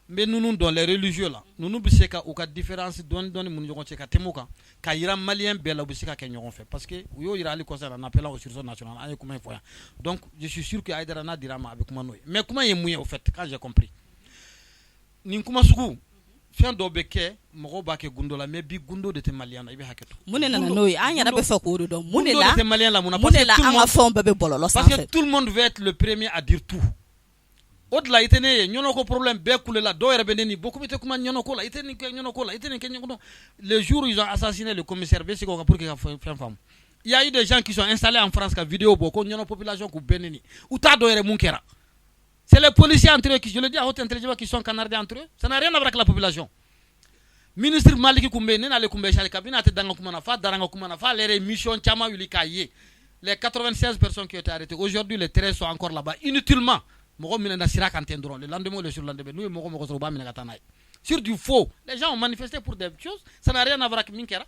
mais nous dans les religieux là nous biseka ou ka différence don mun jogon ka temuka ka yira malien bela biseka ke nyogon fait parce que yo yira ali concert en appelant au sursaut national ay kuma foya donc je suis sûr que Aïdara na dirama avec moi noy mais comment yemouye au fait quand j'ai compris nin kuma sugu fin do beke mogo ba ke gundola mais bi gundo de te malien ibe haketo munena na noy anya da be fakuru do munela de te malien la muna anga fond bebe bololo parce que tout le monde veut être le premier à dire tout odla itene nyono ko problème be kulela do yere beneni beaucoup bité kuma nyono ko la itene ke nyono ko la itene ke nyono le jour où ils ont assassiné le commissaire Bessiko pour que femme il y a eu des gens qui sont installés en France ka vidéo boko nyono population ku beneni ou ta do yere munkera c'est les policiers entre eux qui je le dis à haute intelligence qui sont canardés entre eux ça n'a rien à voir avec la population ministre Maliki Koumbe nena le Koumbe chali kabina te danga kuma na fa daranga kuma na fa les missions chama yuli kaye les 96 personnes qui ont été arrêtées aujourd'hui les 13 sont encore là-bas inutilement mogo mina na sira kanten drone le lendemain le surlendemain nous mogo so ba mina katana sur du faux les gens ont manifesté pour des choses ça n'a rien à voir avec minkera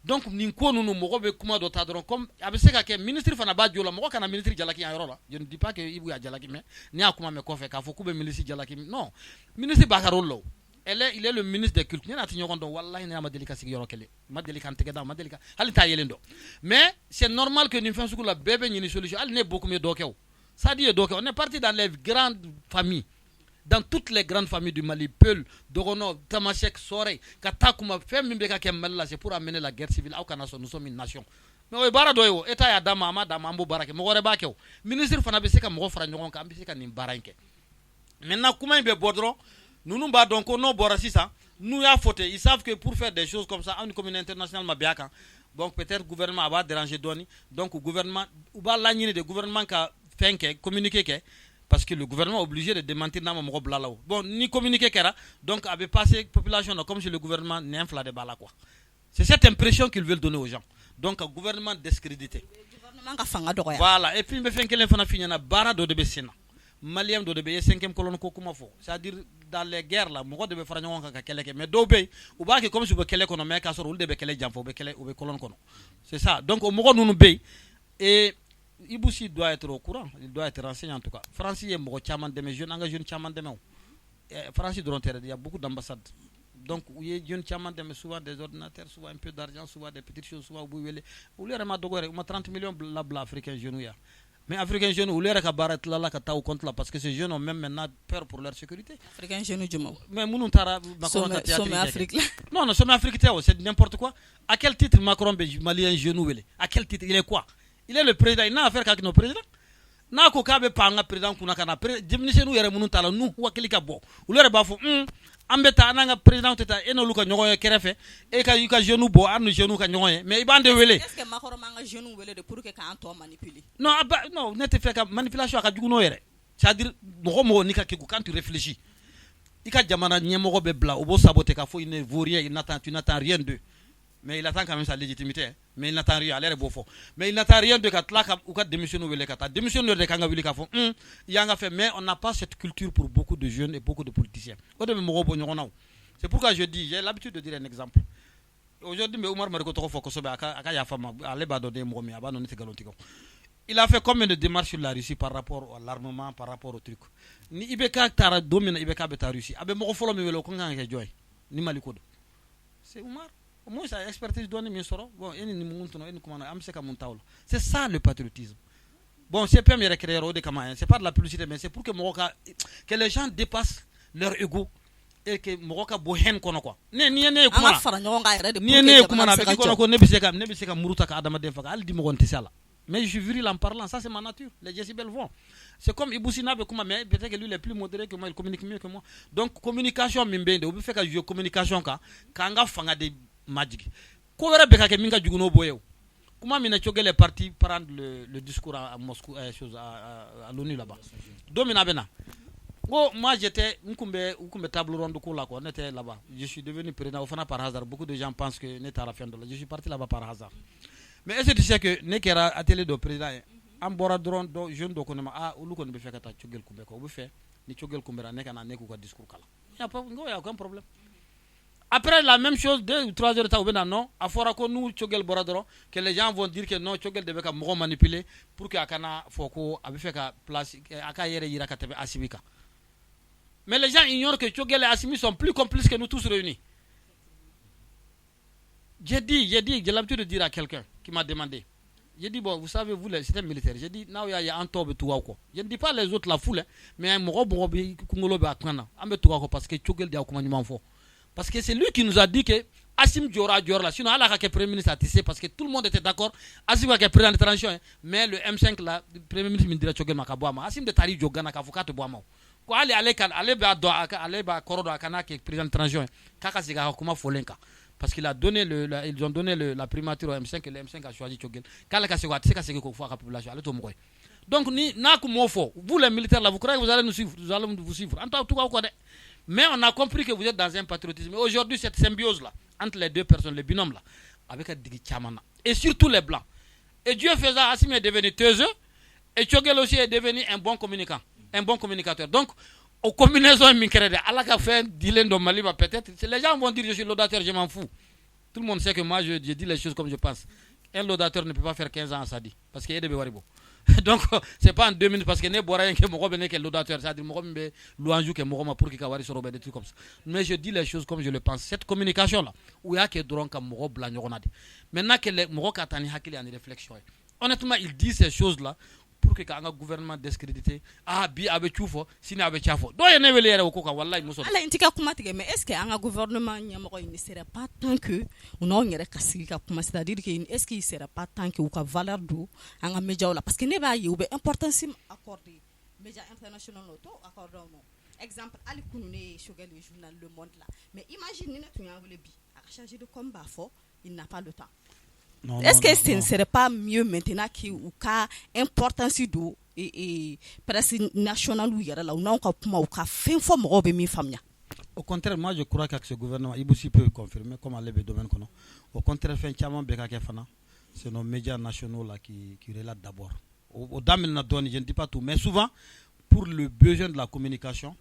donc ninko nous mogo be kuma do ta drone comme abiseka ke ministre fana ba diola mogo kana ministre jalaki en yorola je ne dis pas que ibu ya jalaki mais ni akuma me ko fe ka fo kube ministre jalaki non ministre bakarolo il est le ministre des cultes na tinyo kondo wallahi na ma delika sig yoro kele ma delika antege da ma delika halita yelendo mais c'est normal que ni fansuku la bébé ni solution al ne beaucoup mieux do kew ça dit donc on est parti dans les grandes familles dans toutes les grandes familles du Mali Peul Dorono Tamashek Sore Katakuma Fembeka Kemala c'est pour amener la guerre civile au Canada nous sommes une nation mais o bara doyo eta ya dama ambo barake mo gore bakeo ministre fana beseka mo fara nyon ka ambiseka ni baranke maintenant comment il be bordron nous ba donc no bora sisa nous ya faute ils savent que pour faire des choses comme ça une communauté internationale mabiaka donc peut-être gouvernement va déranger doni donc gouvernement ou ba lagnine de gouvernement ka communiquer parce que le gouvernement est obligé de démentir dans mon blala bon ni communiquer kera donc avait passé population comme si le gouvernement n'infla de bala quoi c'est cette impression qu'ils veulent donner aux gens donc un gouvernement discrédité voilà et puis me fait que l'infana finina bara do de besina malien do de be 5e colonne ko kuma fo c'est-à-dire dans les guerres là mo de be fara nyon ka keleke mais do be ou ba ke comme si be kele kono mais ka so de be kele jamfo be kele ou be colonne kono c'est ça donc mo nous be et Iboussi doit être au courant, il doit être renseigné en tout cas. France est beaucoup de jeunes engagés, France il y a beaucoup d'ambassades. Donc il y a jeunes qui souvent des ordinateurs, souvent un peu d'argent, souvent des petites choses, souvent où il y a 30 millions de africains jeunes. Mais africains jeunes, où il y a là contre là parce que ces jeunes ont même maintenant peur pour leur sécurité. Africains jeunes du monde. Mais nous tara Macron Afrique. Non, sommet Afrique c'est n'importe quoi. À quel titre Macron malien jeune à quel titre il est quoi? Il est le président, il n'a affaire qu'avec nos présidents. N'a qu'au cas de panga président kuna kana président nous yere munun tala nous wakili ka bo. Ou le ba fo ambeta ananga président teta enolu ka nyogo kerefe e ka yuka genou bo anu genou ka nyogo mais ibande wele est-ce que makoro manga genou wele de pour que kan to manipuler non non nete fait ka manipulation ka juguno yere c'est-à-dire mo ni ka kiku quand tu réfléchis ika jamana nyemogo be bla obo saboter ka fo il ne vaut rien tu n'attends rien d'eux. Mais il attend quand même sa légitimité. Mais il n'attend rien. L'air est beau fort. Mais il n'attend rien de Katlaka ou Kat démissionner ou les Kata. Démissionner de Kanga Wili Kafon. Yanga fait. Mais on n'a pas cette culture pour beaucoup de jeunes et beaucoup de politiciens. C'est pourquoi je dis, j'ai l'habitude de dire un exemple. Aujourd'hui, mais Omar Marikoto Fokosobe Aka Yafama, Aleba Dode Momi, Abanon Tegalotigo. Il a fait combien de démarches sur la Russie par rapport à l'armement, par rapport au truc. Ni Ibeka Tara domine Ibeka Beta Russie. Abe Morofolo Mewelo Konga Joy. Ni Malikodo. C'est Omar. Moi, ça expertise donne mes sorts. Bon, c'est ça le patriotisme. Bon, c'est pas mes créer c'est pas de la publicité, mais c'est pour que les gens dépassent leur ego et que Moroka bohen kono quoi. Ne mais je viril en parlant, ça c'est ma nature. Les décibels vont. C'est comme Iboussina, mais peut-être que lui il est plus modéré que moi, il communique mieux que moi. Donc communication mimbende, vous faites que communication kanga fanga de magic. Kowera beka ke minga juguno boyo. Comment mina chogué les partis prendre le discours à Moscou à l'ONU là-bas. Domina bena. Oh, moi j'étais une table ronde là quoi, on était là-bas. Je suis devenu président au Fana par hasard. Beaucoup de gens pensent que n'était à la fin de là. Je suis parti là-bas par hasard. Mais est-ce que tu sais que Nekera atelier de président en bora drone do jeune do konema ulu kon be fekata chogel kumbe ko bu fe ni chogel kumbera nekana neku ko discours kala. Il y a aucun problème. Après la même chose 2 ou 3 heures de temps non à fora ko nous chogel boradoro que les gens vont dire que non chogel devait ka mo manipuler pour que akana foko abi feka place aka yere yira ka tebe asibika. Mais les gens ignorent que chogel et asimi sont plus complices que nous tous réunis. J'ai l'habitude de dire à quelqu'un qui m'a demandé. J'ai dit, bon, vous savez, vous, les systèmes militaires, j'ai dit, now il y a un tobe tout quoi. Je ne dis pas les autres la foule, mais un morobi kungolobe atana, ambe tout parce que chogel dia commandement fort. Parce que c'est lui qui nous a dit que Assim Diora là, sinon Allah qui est premier ministre à tisser parce que tout le monde était d'accord. Assim qui est président de transition, mais le M5 là, le premier ministre me dirait chogel makabouama. Assim de Tari Jogana kafuka te boama. Ko aller ba korodo akana qui est président de transition. Kaka siga kuma folenka. Parce qu'ils ont donné la primature au M5 et le M5 a choisi Tchogel. Donc, vous les militaires là, vous croyez que vous allez nous suivre, vous allez vous suivre. Mais on a compris que vous êtes dans un patriotisme. Et aujourd'hui, cette symbiose là, entre les deux personnes, les binômes là, avec Digi Chamana, et surtout les blancs. Et Dieu faisait, Assim est devenu taiseux, et Tchogel aussi est devenu un bon communicant, un bon communicateur. Donc, aux combinaisons mincrèdes, Allah a fait Dylan de Mali, peut-être. Les gens vont dire je suis laudateur, je m'en fous. Tout le monde sait que moi je dis les choses comme je pense. Un laudateur ne peut pas faire 15 ans à Sadi, parce qu'il y a des béwaribo. Donc, c'est pas en 2 minutes, parce qu'il n'y a pas que mon est laudateur, c'est-à-dire mon louanjou que mon pour qu'il y ait des trucs comme ça. Mais je dis les choses comme je le pense. Cette communication-là, où il y a que drôle comme mon blanc, maintenant que les Morok Atani Hakili en réflexion. Honnêtement, il dit ces choses-là. Pour que le gouvernement discrédité bi abe chufo sina abe chafo do yene wele yere ko ka wallahi muso ala intika kuma tige mais est-ce que un gouvernement nyamako il ne serait pas tant que on yere kasili ka kuma c'est-à-dire que est-ce qu'il serait pas tant que ou ka valeur do anga média là parce que ne ba yube importance accordé média international to accordé non exemple ali kunune shogal le journal Le Monde là mais imagine ne tu yawle bi a chargé de combat fort il n'a pas le temps. Non, est-ce que ce ne serait pas mieux maintenant qu'il y a une importance et presse nationale où il y a là où on a fait une forme de famille. Au contraire, moi je crois qu'avec ce gouvernement, il peut confirmer comme à l'ébé domaine. Au contraire, c'est nos médias nationaux là qui relatent d'abord. Au dame je ne dis pas tout, mais souvent pour le besoin de la communication,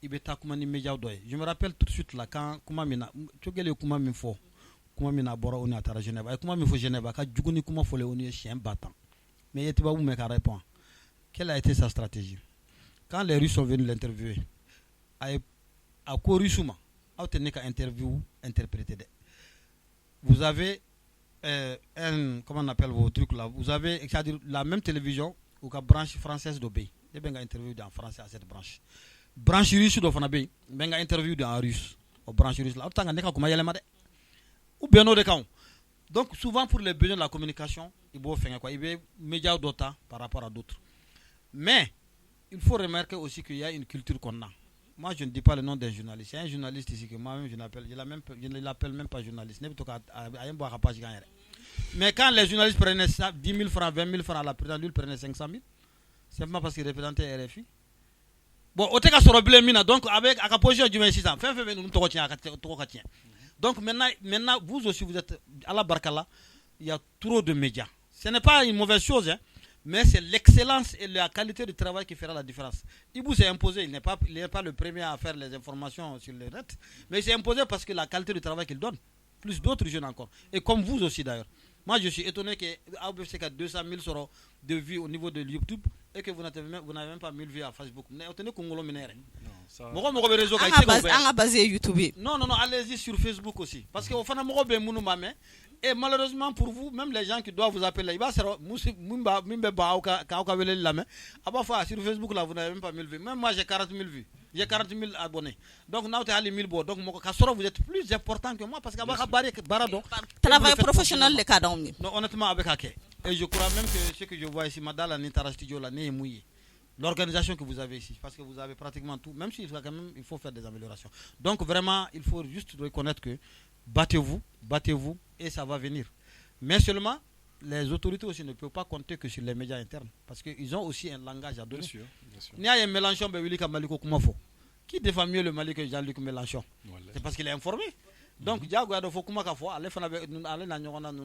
il y a des médias. Je me rappelle tout de suite là quand kuma mina bora on atara Genève kuma mi fo Genève ka juguni kuma fo le on est chien battant mais yeti ba me ka répond quelle a été sa stratégie quand les Russes sont venus l'interviewer à ko rusuma a tenu ka interview interprété vous avez comment on appelle vos trucs là vous avez c'est-à-dire la même télévision ou ka branche française d'obey de benga interview en français à cette branche russe do fana be benga interview en russe au branche russe là tanga ne ka kuma yele ma de ou bien de camp. Donc souvent pour les besoins de la communication, il faut faire quoi, il y a médias d'autres par rapport à d'autres. Mais il faut remarquer aussi qu'il y a une culture qu'on a. moi je ne dis pas le nom d'un journaliste. Il y a un journaliste ici que moi-même je ne l'appelle même pas journaliste. Mais quand les journalistes prenaient 10 000 francs, 20 000 francs à la présidence, lui il prenait 500 000. Simplement parce qu'il représentait RFI. Bon, au cas sur le donc avec à position du 26 ans, donc maintenant vous aussi vous êtes à la Barkala, il y a trop de médias. Ce n'est pas une mauvaise chose, hein, mais c'est l'excellence et la qualité du travail qui fera la différence. Ibou s'est imposé, il n'est pas le premier à faire les informations sur le net, mais il s'est imposé parce que la qualité du travail qu'il donne, plus d'autres jeunes encore, et comme vous aussi d'ailleurs. Moi, je suis étonné que AOBFC a 200 000 euros de vues au niveau de YouTube et que vous n'avez même pas 1000 vues à Facebook. Vous n'êtes étonné qu'on le mène. Non, allez-y sur Facebook aussi. Parce que au fond, et malheureusement pour vous, même les gens qui doivent vous appeler, sur Facebook, là, vous n'avez même pas 1000 vues. Même moi, j'ai 40 000 vues. J'ai 40 000 abonnés. Donc, vous êtes plus important que moi parce que travail professionnel, les cas d'homme. Non, honnêtement, avec Ake. Et je crois même que ce que je vois ici, Madala Nitara Studio, là, n'est mouillé. L'organisation que vous avez ici, parce que vous avez pratiquement tout, même s'il il faut faire des améliorations. Donc, vraiment, il faut juste reconnaître que battez-vous, et ça va venir. Mais seulement, les autorités aussi ne peuvent pas compter que sur les médias internes, parce qu'ils ont aussi un langage à donner. Bien sûr. Il y a un Mélenchon, qui défend mieux le Mali que Jean-Luc Mélenchon. C'est parce qu'il est informé. Donc,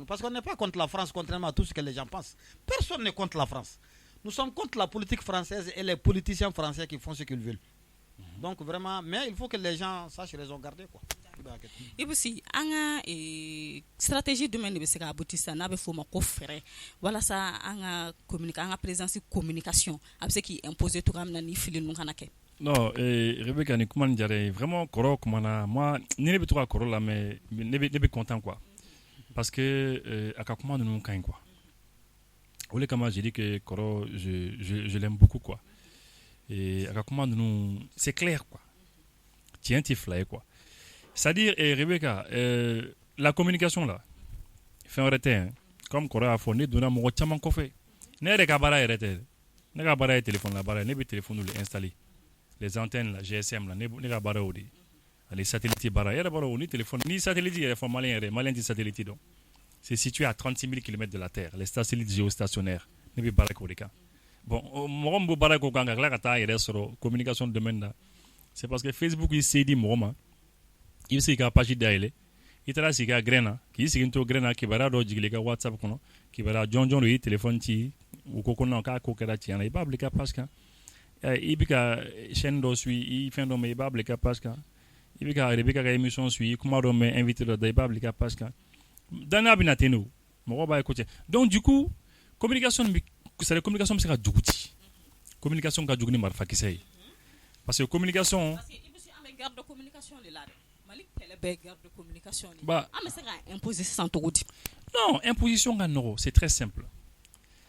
parce qu'on n'est pas contre la France, contrairement à tout ce que les gens pensent. Personne n'est contre la France. Nous sommes contre la politique française et les politiciens français qui font ce qu'ils veulent. Donc, vraiment, mais il faut que les gens sachent raison garder, quoi. Et aussi, anga stratégie de mener se ka aboutir n'a be foma ko frère voilà ça anga présence communication abse qui imposer tout ramna ni filin mun kana ke. Non, Rebecca ni comment dire vraiment koro comment moi ne be trop koro là mais ne be content quoi. Parce que aka comment nous kan quoi. Ole comment j'ai dit que koro je l'aime beaucoup quoi. Et aka comment nous c'est clair quoi. Tiens tu fly quoi. C'est-à-dire, Rebecca, la communication là, fait un retard, comme Kora a fourni, nous avons un peu ne regabara arrêté, ne regabara téléphone là, bara, ne be téléphone nous installer, les antennes là, GSM là, ne regabara odi, les satellites bara, il y a bara ni téléphone, ni satellite, il y a des malin des satellites donc, c'est situé à 36 000 km de la Terre, les satellites géostationnaires, ne be bara korika. Bon, moi on bara kokanga là kata il reste sur communication de domaine là, c'est parce que Facebook il s'est dit moi il s'est capacité d'aller il t'a dit que grena qui s'est into grena qui va do jigile ka WhatsApp kono qui va John le téléphone ti ou kokona ka ko kera ti ana ibable ka parce que ibika chaîne do suit il fait do me ibable ka parce que ibika Rebecca ka émission suit comment do me invité do ibable ka parce que dana binatenu mo ba écouter donc du coup communication c'est la communication c'est ka djuguti communication ka djuguni marfa kisay parce que communication garde de communication là. Garde de communication. Bah, mais c'est imposer sans tout. Non, imposition c'est très simple.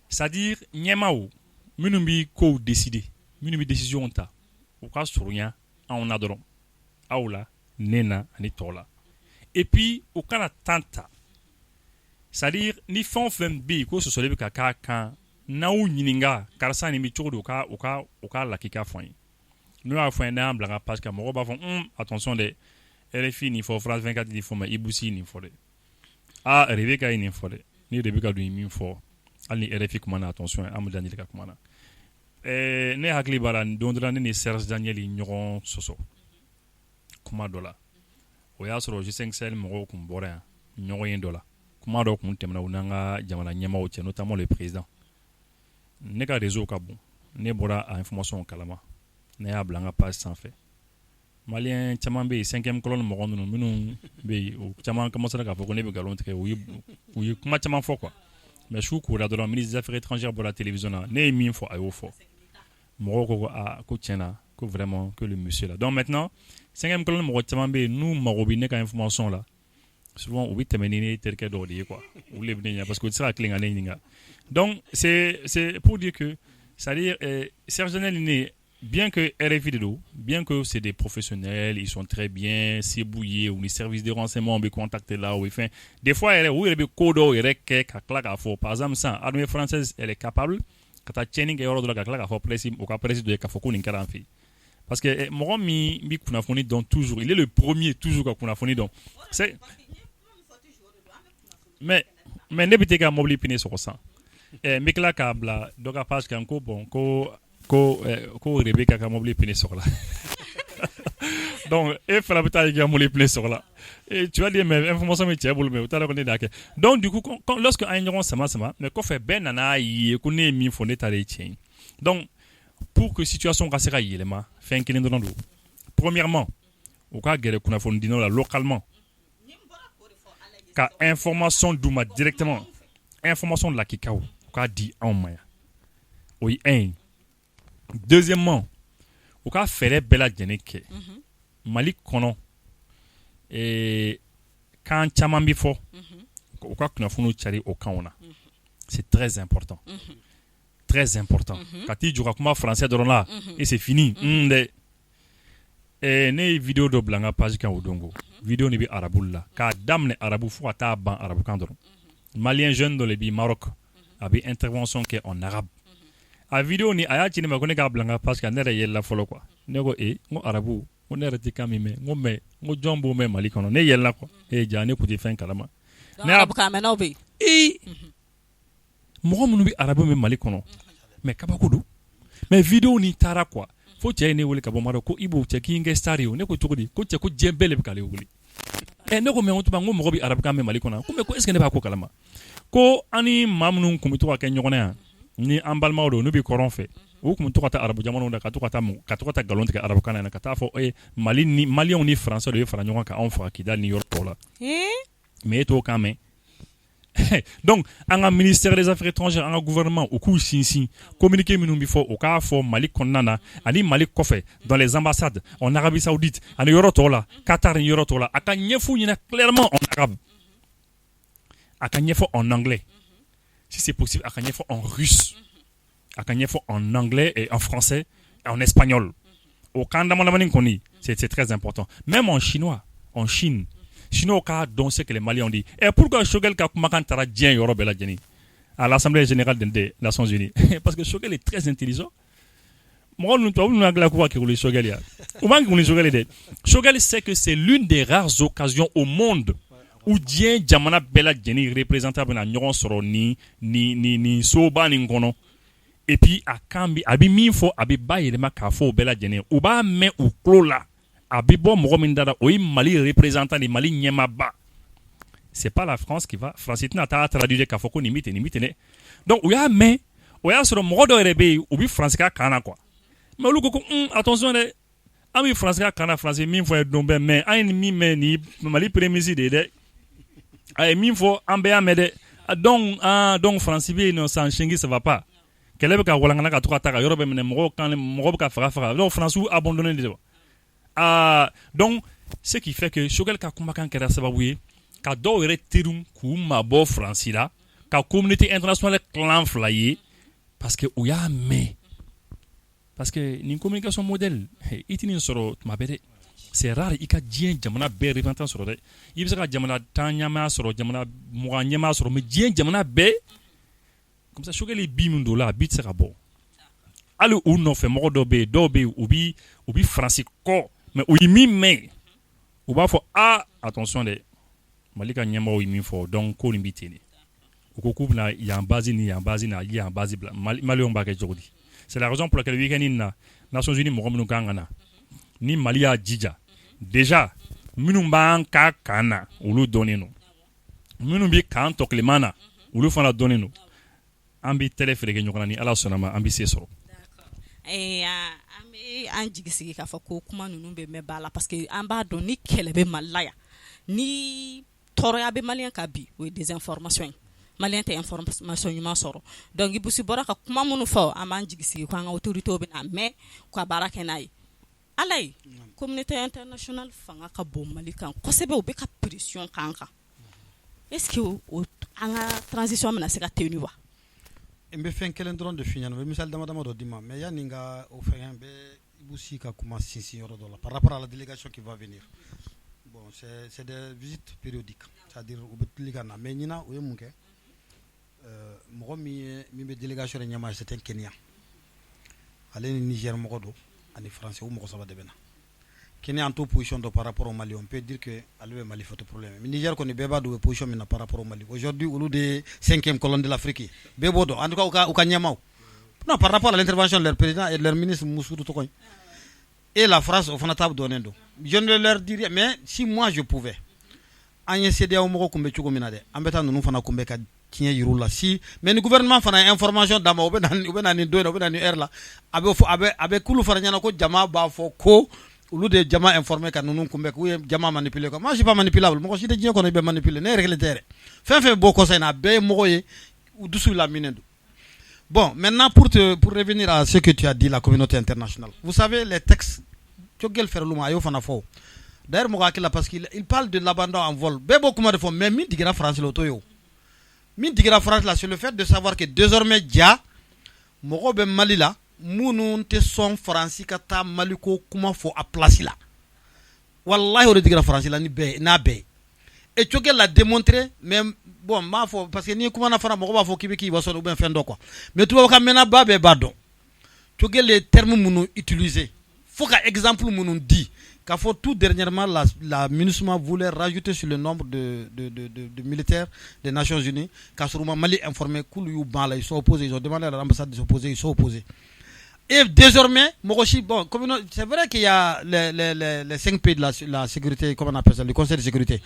C'est-à-dire nyemao, minumbi ko décider, minumbi décision ta. Au cas sur rien, on a dron. Aula, nena, ni tola. Et puis au cas la tanta. C'est-à-dire ni fon bi ko so solebi kaka kan na ou nyininga karsa ni mi chodo ka la kika foin. Nous avons fait un amble parce que mo ba fon attention de RFI ni for France 24 ni for ma ibusi ni for Rebecca ni for ni Rebecca du mi for ali RFI kuma na attention am Daniel ka kuma na ne hakli bara dondra ni Serge Daniel nyoron soso kuma dola o ya soro G5 sel mo ko mbora nyoron dola kuma do kun temna unanga jamana nyama o notamment le président ne ka réseau ka bon ne bora a information kalama ne ya blanga page sans fait malien chaman be 5e colonne mo gondu minnu be o chaman commencer ka foko ne be galon tike oui kuma chaman fo quoi mais chou ko la de la ministre des affaires étrangères pour la télévision ne mi fo ayo fo mo ko ko tiena ko vraiment que le monsieur là donc maintenant 5e colonne mo chaman be nous marobi ne ka information là souvent oui temenini tel que dodi quoi ou le bnia parce que ça clinga ninga donc c'est pour dire que c'est-à-dire Serge Daniel bien que RFI de l'eau, bien que c'est des professionnels, ils sont très bien, c'est bouillé, ou les services de renseignement, on peut contacter là, ou enfin, des fois, elle est codo, elle est par exemple, ça, l'armée française, elle est capable, quand tu as training et ordre de la claque, au cas précis de Kafoko, une caramfi. parce que mɔgɔ min bi kunnafoni dɔn toujours il est le premier toujours ka kunnafoni dɔn c'est mais ne bɛ te ka mobili pine sɔgɔ san n bɛ tila k'a bila dɔ ka page kan ko bon ko Rebecca ka mobili pine sɔgɔ la donc e fana bɛ taa i ka mobili pine sɔgɔ la et tu vas dire mais information min cɛ bolo mais u t'a dɔn ko ne de y'a kɛ donc du coup lorsque an ye ɲɔgɔn sama mais kɔfɛ bɛɛ nana ye ko ne ye min fɔ ne ta de ye tiɲɛ ye donc pour que situation ka se ka yɛlɛma fɛn kelen dɔrɔn don premièrement u ka gɛrɛ kunnafoni dinaw la localement ka information d'u ma directement information de la kikaw u k'a di anw ma yan o ye un ye deuxièmement u ka fɛɛrɛ bɛɛ lajɛlen kɛ Mali kɔnɔ kan caman bi fɔ u ka kunnafoniw cari o kanw na c'est très important très important ka t'i jɔ ka kuma français dɔrɔn la et c'est fini dɛ ne ye vidéo dɔ bila n ka page kan o don ko vidéo ni bɛ arabu la k'a daminɛ arabu fo ka taa ban arabukan dɔrɔn malien jeune dɔ le bi Maroc a bɛ intervention kɛ en arabe a vidéo ni a y'a ci ne ma ko ne k'a bila n ka page kan ne yɛrɛ yɛlɛla fɔlɔ quoi ne ko n ko arabu ko ne yɛrɛ tɛ kan min mɛn n ko mais n ko jɔn b'o mɛn Mali kɔnɔ ne yɛlɛla quoi ja ne kun tɛ fɛn kalama ne arabukan mɛnnaw bɛ yen mɔgɔ minnu bɛ arabu mɛn Mali kɔnɔ mais kabako don mais vidéo ni taara quoi fo cɛ ye ne wele ka bɔ Maroc ko i b'o cɛ k'i kɛ star ye o ne ko cogo di ko cɛ ko diɲɛ bɛɛ de bɛ k'ale wele ne ko mais n ko tuma n ko mɔgɔ bɛ arabukan mɛn Mali kɔnɔ ko mais ko est ce que ne b'a ko kalama ko an ni maa minnu kun bɛ to ka kɛ ɲɔgɔn na yan ni an balimaw don n'u bɛ kɔrɔn fɛ u kun bɛ to ka taa arabu jamanaw la ka to ka taa nkalon tigɛ arabukan na ka taa fɔ Mali ni maliyɛnw ni français de bɛ fara ɲɔgɔn kan anw faga Kidali ni yɔrɔ tɔw la mais e t'o kan mɛn donc an ka ministère des affaires étrangères an ka gouvernement u k'u sinsin communiqué minnu bɛ fɔ u k'a fɔ Mali kɔnɔna na ani Mali kɔfɛ dans les ambassades en Arabie Saoudite ani yɔrɔ tɔw la Qatar ni yɔrɔ tɔw la a ka ɲɛfɔ ɲɛna clairement en arabe a ka ɲɛfɔ en anglais si c'est possible a ka ɲɛfɔ en russe a ka ɲɛfɔ en anglais et en français et en espagnol o kan damadamanin kɔni c'est très important même en chinois en Chine Chinois ka dɔn ce que les Maliens dit et pourquoi Choguel ka kumakan taara diɲɛ yɔrɔ bɛɛ lajɛlen à l'Assemblée générale des Nations Unies parce que Choguel est très intelligent mɔgɔ ninnu tubabu ninnu hakilila k'u ka kɛ wuli Choguel ya u b'an kɛ wuli Choguel dɛ Choguel sait que c'est l'une des rares occasions au monde où diɲɛ jamana bɛɛ lajɛlen représentant bɛna ɲɔgɔn sɔrɔ ni soba nin kɔnɔ et puis a kan bi a bɛ min fɔ a bɛ bayɛlɛma k'a fɔ o bɛɛ lajɛlen u b'a mɛn u tulo la a bɛ bɔ mɔgɔ min dara o ye Mali représentant de Mali ɲɛmaaba c'est pas la France qui va France tɛna taa traduire k'a fɔ ko nin bɛ ten dɛ donc u y'a mɛn o y'a sɔrɔ mɔgɔ dɔw yɛrɛ bɛ yen u bɛ France ka kan na quoi mais olu ko attention dɛ an bɛ France ka kan na France min fɔ ye don bɛɛ mais an ye min mɛn nin Mali premier ministre de ye dɛ a ye min fɔ an bɛɛ y'a mɛn dɛ donc France bɛ yen nɔ san 5 ça va pas kɛlɛ bɛ ka walankana ka to ka taa ka yɔrɔ bɛ minɛ mɔgɔ bɛ ka faga donc France abandonné de donc ce qui fait que Choguel ka kumakan kɛra sababu ye ka dɔw yɛrɛ teriw k'u mabɔ France la ka communauté internationale clan fila ye parce que u y'a mɛn parce que nin communication modèle i tɛ nin sɔrɔ tuma bɛɛ dɛ c'est rare i ka diɲɛ jamana bɛɛ représentant sɔrɔ dɛ i bɛ se ka jamana 10 ɲɛmaa sɔrɔ jamana 20 ɲɛmaa sɔrɔ mais diɲɛ jamana bɛɛ comme ça Choguel ye bi min don la a bi tɛ se ka bɔ hali u nɔfɛ mɔgɔ dɔw bɛ yen u bi France kɔ mais u ye min mɛn u b'a fɔ attention dɛ Mali ka ɲɛmɔgɔw ye min fɔ donc ko nin bɛ ten de u ko k'u bɛna yan base ni yan base na yan base bila Maliyɛnw b'a kɛ cogo di c'est la raison pour laquelle week-end in na Nations Unies mɔgɔ minnu kan ka na ni Mali y'a jija déjà minnu b'an ka kan na olu dɔnnen don minnu bɛ kan tɔkiliman na olu fana dɔnnen don an bɛ tɛlɛ feere kɛ ɲɔgɔn na ni Ala sɔnna ma an bɛ se sɔrɔ. An bɛ an jigi sigi k'a fɔ ko kuma ninnu bɛ mɛn ba la parce que an b'a dɔn ni kɛlɛ bɛ Mali la yan ni tɔɔrɔya bɛ Maliyɛn kan bi o ye désinformation ye Maliyɛn tɛ information ɲuman sɔrɔ donc Ibusi bɔra ka kuma minnu fɔ an b'an jigi sigi ko an ka autorités bɛ na mɛn k'u ka baara kɛ n'a ye ala ye communauté internationale fanga ka bon Mali kan kosɛbɛ u bɛ ka pression k'an kan est-ce que an ka transition bɛna se ka tenir wa. n bɛ fɛn kelen dɔrɔn de f'i ɲɛna n bɛ misali damadama dɔ d'i ma mais yanni n ka o fɛn n bɛ Ibusi ka kuma sinsin yɔrɔ dɔ la par rapport à la délégation qui va venir bon c'est des visites périodiques c'est-à-dire u bɛ tili ka na mais ɲinan o ye mun kɛ mɔgɔ min bɛ délégation yɛrɛ ɲɛmaa c'est un Kenyan ale ni Niger mɔgɔ don ani français ou moko saba debena kene en toute position par rapport au Mali on peut dire que alwe Mali faut problème mais Niger ko ni beba do position mina par rapport au Mali aujourd'hui au lieu de 5e colonne de l'Afrique bebo do en tout cas au kanyamau non par rapport à l'intervention de leur président et de leur ministre Moussou Tokoy et la France au fanata donendo je ne leur dirais mais si moi je pouvais anye CEDEAO moko kumbe chuko minade ambeta nunu fana kumbe ka tiɲɛ yir'u la si mais ni gouvernement fana ye information d'a ma u bɛ na nin don in na u bɛ na nin heure la a bɛ kulu fana ɲɛna ko jama b'a fɔ ko olu de ye jama informé ka ninnu kunbɛn k'u ye jama manipuler quoi moi je suis pas manipulable mɔgɔ si tɛ diɲɛ kɔnɔ i bɛ manipuler ne yɛrɛ kelen tɛ yɛrɛ fɛn fɛn b'o kɔsa in na a bɛɛ ye mɔgɔ ye u dusu laminen don. Bon, maintenant pour revenir à ce que tu as dit, la communauté internationale. Vous savez, les textes, d'ailleurs, parce qu'il parle de l'abandon en vol. Mais min digira France l'auto. Min digira France là, c'est le fait de savoir que désormais, dia, moro ben Mali là, mounou te son France kata maliko kuma fo a place là. Wallahi, on digira France là, ni be, na be. Et Tchogel l'a démontré, même bon, ma faut parce que ni comment na fara moko ba fo kibi ki ba so ou bien fendo quoi. Mais tu vois mena ba be badon. Tchogel les termes mounou utilisés. Faut qu'un exemple mounou dit qu'il faut tout dernièrement la MINUSMA voulait rajouter sur le nombre de militaires des Nations Unies. Car sur Mali informé Koulou ban là ils sont opposés, ils ont demandé à l'ambassade de s'opposer, ils sont opposés. Et désormais, Morochi, bon, c'est vrai qu'il y a les 5 pays de la sécurité, comment on appelle ça, le Conseil de sécurité.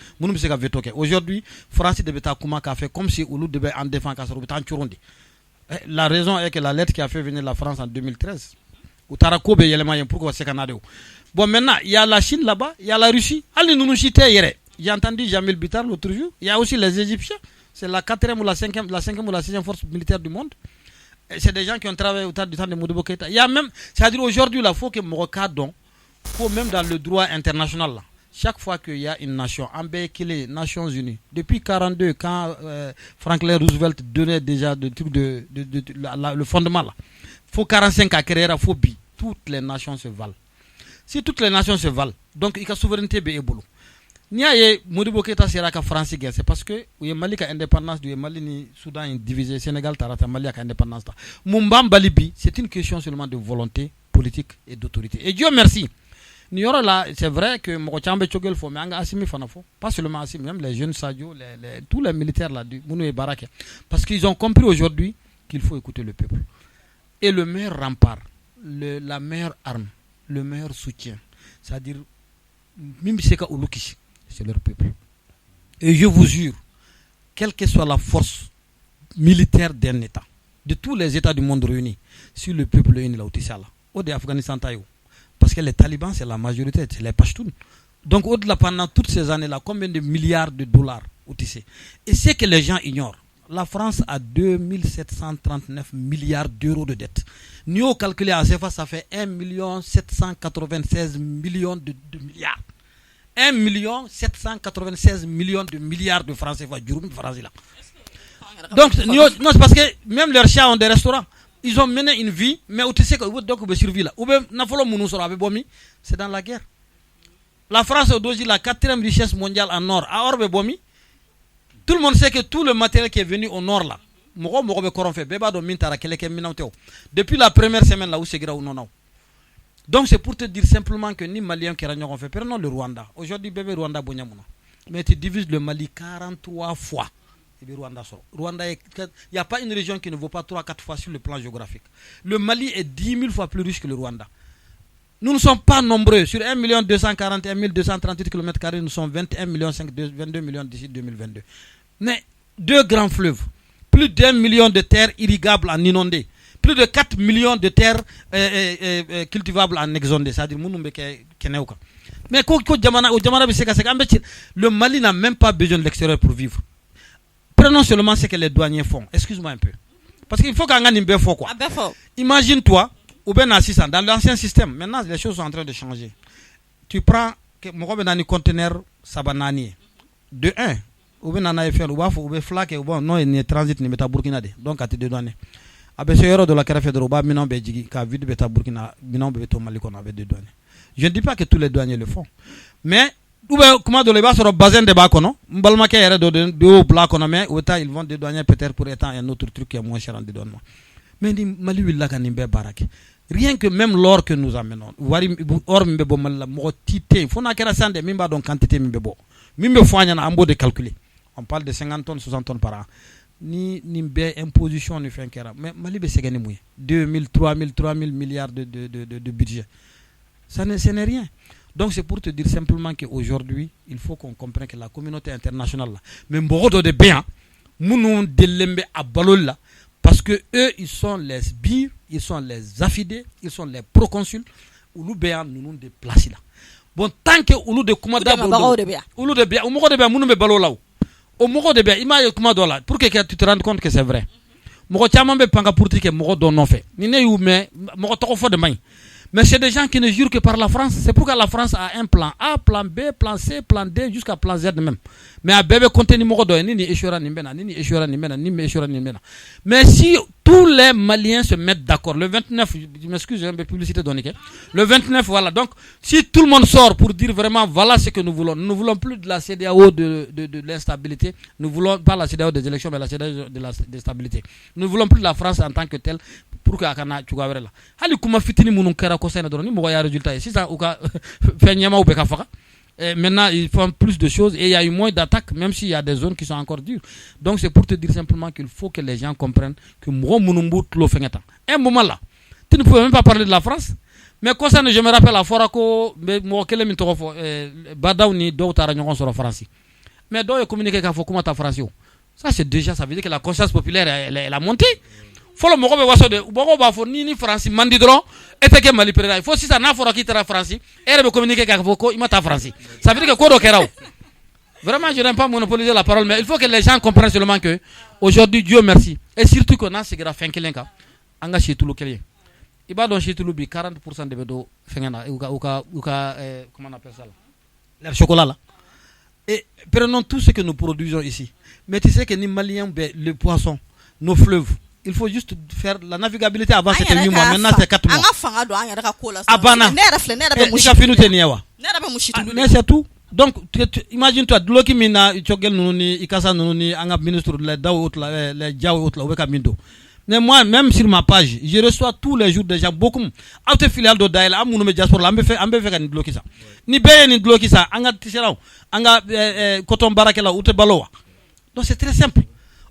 Aujourd'hui, France devait a fait comme si Oulu devait en défendre Churundi. La raison est que la lettre qui a fait venir la France en 2013, Utarakobe y a les moyens pour c'est Canada. Bon, maintenant, il y a la Chine là-bas, il y a la Russie. Allez, nous hier. J'ai entendu Jamil Bitar l'autre jour. Il y a aussi les Égyptiens. C'est la 4e ou la 5e ou la 6e force militaire du monde. C'est des gens qui ont travaillé au temps du temps de Modibo Keïta. Il y a même, c'est-à-dire aujourd'hui, il faut que Morocco, faut même dans le droit international, là, chaque fois qu'il y a une nation, en les Nations Unies, depuis 1942, quand Franklin Roosevelt donnait déjà le fondement, là, faut 45 à créer, faut bi, toutes les nations se valent. Si toutes les nations se valent, donc il y a souveraineté et boulot. Nia ye Modibo Keïta sera ka France guerre, c'est parce que où Mali ka indépendance du Mali ni Soudan est divisé, Sénégal tarata Mali ka indépendance ta. Mumbam Balibi, c'est une question seulement de volonté politique et d'autorité. Et Dieu merci. Niora là, c'est vrai que Mokochambe Tchogel faut mais anga Assimi fanafo, pas seulement Assimi, même les jeunes Sadio, tous les militaires là du Mounou et Baraka, parce qu'ils ont compris aujourd'hui qu'il faut écouter le peuple. Et le meilleur rempart, la meilleure arme, le meilleur soutien, c'est-à-dire Mimbiseka Ulukishi, c'est leur peuple. Et je vous jure, quelle que soit la force militaire d'un État, de tous les États du monde réunis, si le peuple est uni là, au de Afghanistan, parce que les talibans, c'est la majorité, c'est les Pashtuns. Donc, au-delà, pendant toutes ces années-là, combien de milliards de dollars et c'est que les gens ignorent. La France a 2739 milliards d'euros de dettes. Nous, calculé à CFA, ça fait 1 796 millions de milliards. 1 796 millions de milliards de francs CFA. Donc, non, c'est parce que même leurs chats ont des restaurants. Ils ont mené une vie, mais où tu sais que donc on survit là. C'est dans la guerre. La France est la 4e richesse mondiale en or. À Orbe Bomi, tout le monde sait que tout le matériel qui est venu au nord là, depuis la première semaine là où c'est grave non. Donc c'est pour te dire simplement que ni Maliens qui ont fait, prenons le Rwanda. Aujourd'hui bébé Rwanda Bonyamuna. Mais tu divises le Mali 43 fois. Rwanda, il n'y a pas une région qui ne vaut pas 3-4 fois sur le plan géographique. Le Mali est 10 000 fois plus riche que le Rwanda. Nous ne sommes pas nombreux. Sur 1 241 238 km², nous sommes 21 22 millions d'ici 2022. Mais 2 grands fleuves, plus d'1 million de terres irrigables en inondées, plus de 4 millions de terres cultivables en exondées. C'est-à-dire, mais le Mali n'a même pas besoin de l'extérieur pour vivre. Prenons seulement ce que les douaniers font. Excuse-moi un peu. Parce qu'il faut qu'on gagne un faux quoi. Imagine-toi, dans l'ancien système, maintenant les choses sont en train de changer. Tu prends un conteneur sabanani. De 1, ou bien un flaque, ou bien non, transit, ni meta Burkina. Donc, à te douaner. Avec ce héros de la carrière de Roba, Minon Béjigi, qui a vu de Beta Burkina, Minon Béto Mali qu'on avait deux douanes. Je ne dis pas que tous les douaniers le font. Mais, comment de l'ébat sur le bassin de Bakono, Mbalmake est de haut plat qu'on a mis, ou ils vont dédouaner peut-être pour étant un autre truc qui est moins cher en dédouanement. mais ni Mali willa kan nimbe barake. Rien que même l'or que nous amenons, wari or mbe bo mal mo tité, fona kera sande mimba don quantité mbe bo. Mimbe foanya na ambo de calculer. On parle de 50 tonnes, 60 tonnes par an. Ni be imposition ni fin kera. Mais Mali be segani mouye. 2000, 3000 milliards de budget. Ce n'est rien. Donc c'est pour te dire simplement qu'aujourd'hui, il faut qu'on comprenne que la communauté internationale, même beaucoup de bien, nous de à Balola, parce que eux, ils sont les sbires, ils sont les affidés, ils sont les proconsuls, ou nous béans, nous nous déplacons là. Bon, tant que nous de Koumada, nous de bien, nous me balola. Au Moro de bien, il m'a Koumada pour que tu te rendes compte que c'est vrai. Moro Tiamambe Panga pour dire que Moro don non fait. Ni ne ou mais Moro Toko de main. Mais c'est des gens qui ne jurent que par la France. C'est pourquoi la France a un plan A, plan B, plan C, plan D, jusqu'à plan Z même. Mais à bébé contenu numéro 2, ni échouera ni mena, ni échouera ni mena, ni échouera ni mena. Mais si tous les Maliens se mettent d'accord, le 29, je m'excuse, j'ai un peu de publicité donnée. Le 29, voilà. Donc, si tout le monde sort pour dire vraiment, voilà ce que nous voulons. Nous ne voulons plus de la CEDEAO de l'instabilité. Nous ne voulons pas la CEDEAO des élections, mais la CEDEAO de la stabilité. Nous ne voulons plus de la France en tant que telle. Pour que akana tugawere la hali kuma fitini munun kera ko sene don ni mo ya résultat ici ça ou ka fenyama ou beka faka maintenant ils font plus de choses et il y a eu moins d'attaques même s'il y a des zones qui sont encore dures. Donc c'est pour te dire simplement qu'il faut que les gens comprennent que mo munumbu lo fengeta un moment là tu ne pouvais même pas parler de la France mais quoi ça je me rappelle la fois ko mo kele min to fo badaw ni do tara ñon sur France mais do communiquer ka fo kuma ta France ça c'est déjà ça veut dire que la conscience populaire elle a monté. Faut le moko be waso de boko ba fo ni France mandi dron et que Mali président il faut si ça na fora qui tera France et re communiquer ka foko imata France ça veut dire que ko do keraw vraiment je n'aime pas monopoliser la parole mais il faut que les gens comprennent seulement que aujourd'hui Dieu merci et surtout qu'on a sigira fenkelenka anga chitulu kelien iba don chitulu bi 40% de bedo fengana uka comment on appelle ça là le chocolat là et prenons tout ce que nous produisons ici mais tu sais que ni Maliens le poisson nos fleuves. Il faut juste faire la navigabilité avant c'était 8 mois maintenant c'est 4 mois. Abana. Mais c'est tout. Donc imagine toi de l'oki mina chogel nuni ikasa nuni anga ministre de daw la les jaw la weka mindo. Mais moi même sur ma page, je reçois tous les jours des gens beaucoup autre filiale de Daïla amuno me diaspora ambe fait kan bloquer ça. Ni beye ni bloquer ça anga tisheraw anga coton barakela outé balowa. Donc c'est très simple.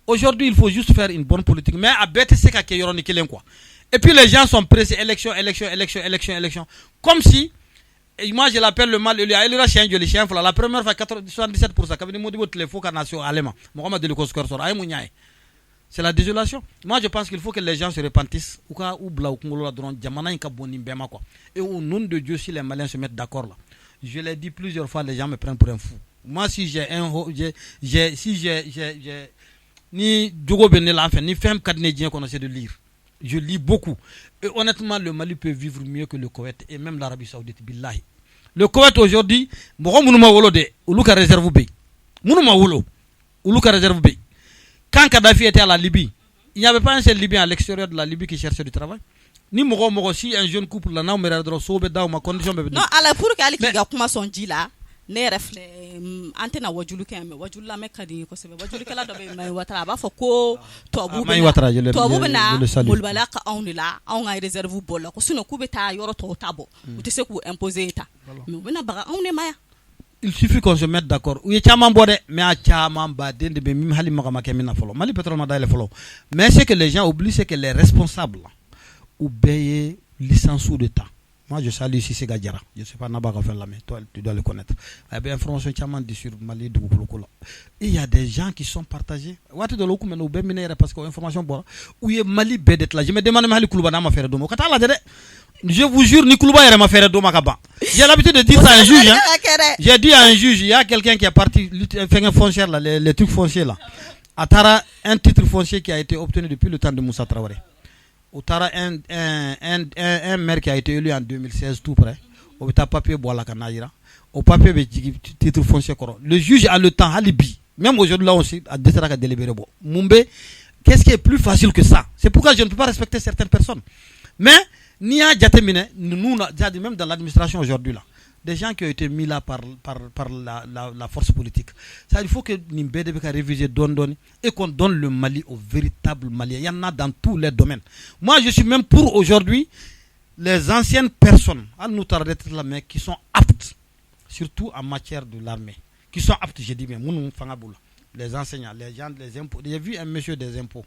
Aujourd'hui, il faut juste faire une bonne politique. Mais à bête, c'est qu'à qu'il y a quoi. Et puis les gens sont pressés, élection. Comme si, et moi je l'appelle le mal, il y a le chien, le chien, la première fois 77%, quand il m'a dit les faux nation allemand, c'est la désolation. Moi je pense qu'il faut que les gens se repentissent. Et au nom de Dieu, si les Maliens se mettent d'accord là, je l'ai dit plusieurs fois, les gens me prennent pour un fou. Moi si j'ai ni Djogo Benel enfin ni femme canadien qu'on essaie de lire. Je lis beaucoup. Et honnêtement, le Mali peut vivre mieux que le Koweït et même l'Arabie Saoudite. Billahi. Le Koweït aujourd'hui, quand Kadhafi était à la Libye, il n'y avait pas un seul Libyen à l'extérieur de la Libye qui cherchait du travail. Ni Moro si un jeune couple là, non, ma condition. Non, alors pour que son dit là. Ne refle antena wajulu keme wajulu la mekadi ko sebe wajulu kala do be may watara ba fo ko tobu na mulbala ka onila on ay réserve bolo ko sino kubeta yoro to tabo uti se ku imposer ta mais bena ba on ne maya il suffit qu'on se mette d'accord ou chama mbode mais a chama ba dende be mim hali makama kemina folo Mali pétrole ma dale folo mais c'est que les gens oublient c'est que les responsables obéissent licence de temps. Moi, je salue ici Gadjara. Je ne sais pas Nabaka faire la main. Toi, tu dois le connaître. Il y a bien information sur Mali de Bouloukoula. Et il y a des gens qui sont partagés. Ouate de l'oku meno be minere parce que information bon. Où est Mali bedet là. Je me demande Mali Koulouba na ma faire domo. Kata la dede. Je vous jure ni Koulouba yere ma faire domo kaba. J'ai l'habitude de dire ça à un juge. J'ai dit à un juge, il y a quelqu'un qui est parti faire un foncier là, les trucs fonciers là. Atara un titre foncier qui a été obtenu depuis le temps de Moussa Traoré. Outara un maire qui a été élu en 2016 tout près au papier boala kanayira au papier titre foncier koro le juge a le temps alibi même aujourd'hui là aussi à décider à délibérer bon Mumbe qu'est-ce qui est plus facile que ça c'est pourquoi je ne peux pas respecter certaines personnes mais ni a jatemine nous même dans l'administration aujourd'hui là des gens qui ont été mis là par la force politique. Ça, il faut que Nimbede réviser donne et qu'on donne le Mali aux véritables Maliens. Il y en a dans tous les domaines. Moi, je suis même pour aujourd'hui les anciennes personnes, mais qui sont aptes, surtout en matière de l'armée, qui sont aptes, je dis bien, les enseignants, les gens, les impôts. J'ai vu un monsieur des impôts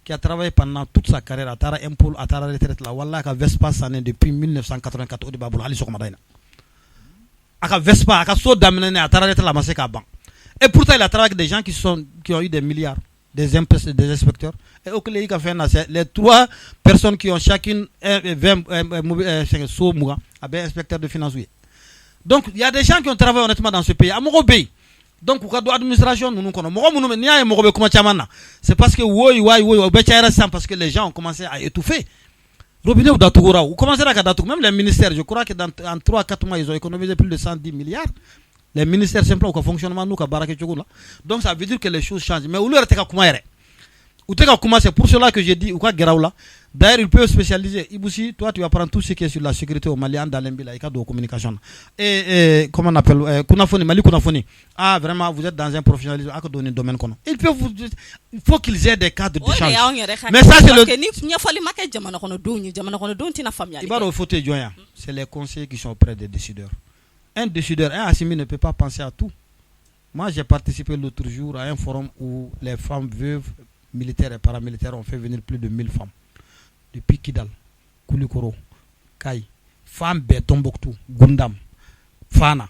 qui a travaillé pendant toute sa carrière à Tara Impôts, à Tara Retraite, là, Wallah, à Vespa, ça n'est depuis 1984 au Baboula, Ali Sokomadaina. À Vespa, à So Damene, à Tara Retraite, la Maseka Ban. Et pourtant, il a travaillé avec des gens qui ont eu des milliards, des inspecteurs. Et au Kéléi, les 3 personnes qui ont chacune 20 inspecteurs de finances. Donc, il y a des gens qui ont travaillé honnêtement dans ce pays. À Morobé. Donc, l'administration, c'est parce que parce que les gens ont commencé à étouffer. Robinet ou Datoura, ou commencez à Datour, même les ministères, je crois que dans 3-4 mois, ils ont économisé plus de 110 milliards. Les ministères simplement au fonctionnement, nous, donc ça veut dire que les choses changent. Mais où c'est pour cela que j'ai dit, d'ailleurs, il peut spécialiser. Iboussi, toi, tu vas prendre tout ce qui est sur la sécurité au Mali, dans l'Embila, et de communication. Et comment on appelle, Kunafoni, Mali Kunafoni. Ah, vraiment, vous êtes dans un professionnalisme, à donner un domaine qu'on a. Il faut qu'ils aient des cadres d'échange. Mais ça, c'est le. C'est les conseillers qui sont auprès des décideurs. Un décideur, un Assimi ne peut pas penser à tout. Moi, j'ai participé l'autre jour à un forum où les femmes veuves, militaires et paramilitaires ont fait venir plus de 1000 femmes. Depuis Kidal, Koulikoro, Kai, Femmes Tombouctou, Gundam, Fana.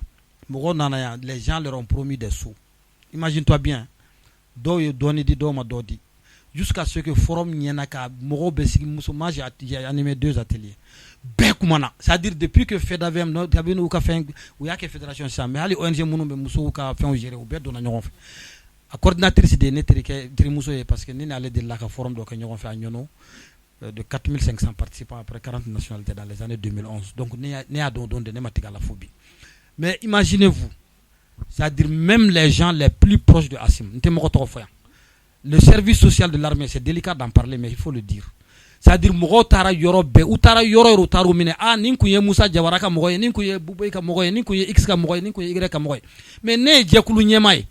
Les gens leur ont promis des sous. Imagine-toi bien. Jusqu'à ce que Forum Nyenaka, Moro Bessigi Moussoma, j'ai animé 2 ateliers. Bekoumana, c'est-à-dire depuis que FEDAVM, ou y a que Fédération ça, mais les ONG Mounou Moussou ka fait au gérer au bed de la a coordinatrice de Netrike Trimousso parce que nous allons de la forum de Kenyon fait à Nyono de 4500 participants après 40 nationalités dans les années 2011. Donc nous avons donné des matériaux à la phobie. Mais imaginez-vous, c'est-à-dire même les gens les plus proches de Assim, le service social de l'armée, c'est délicat d'en parler, mais il faut le dire. C'est-à-dire mogo tara yoro be utara yoro taro mine ninku ye Moussa Jawara ka mogo ninku ye Boubé ka mogo ninku ye X ka mogo ninku ye Y ka mogo mais ne jekulu nyemai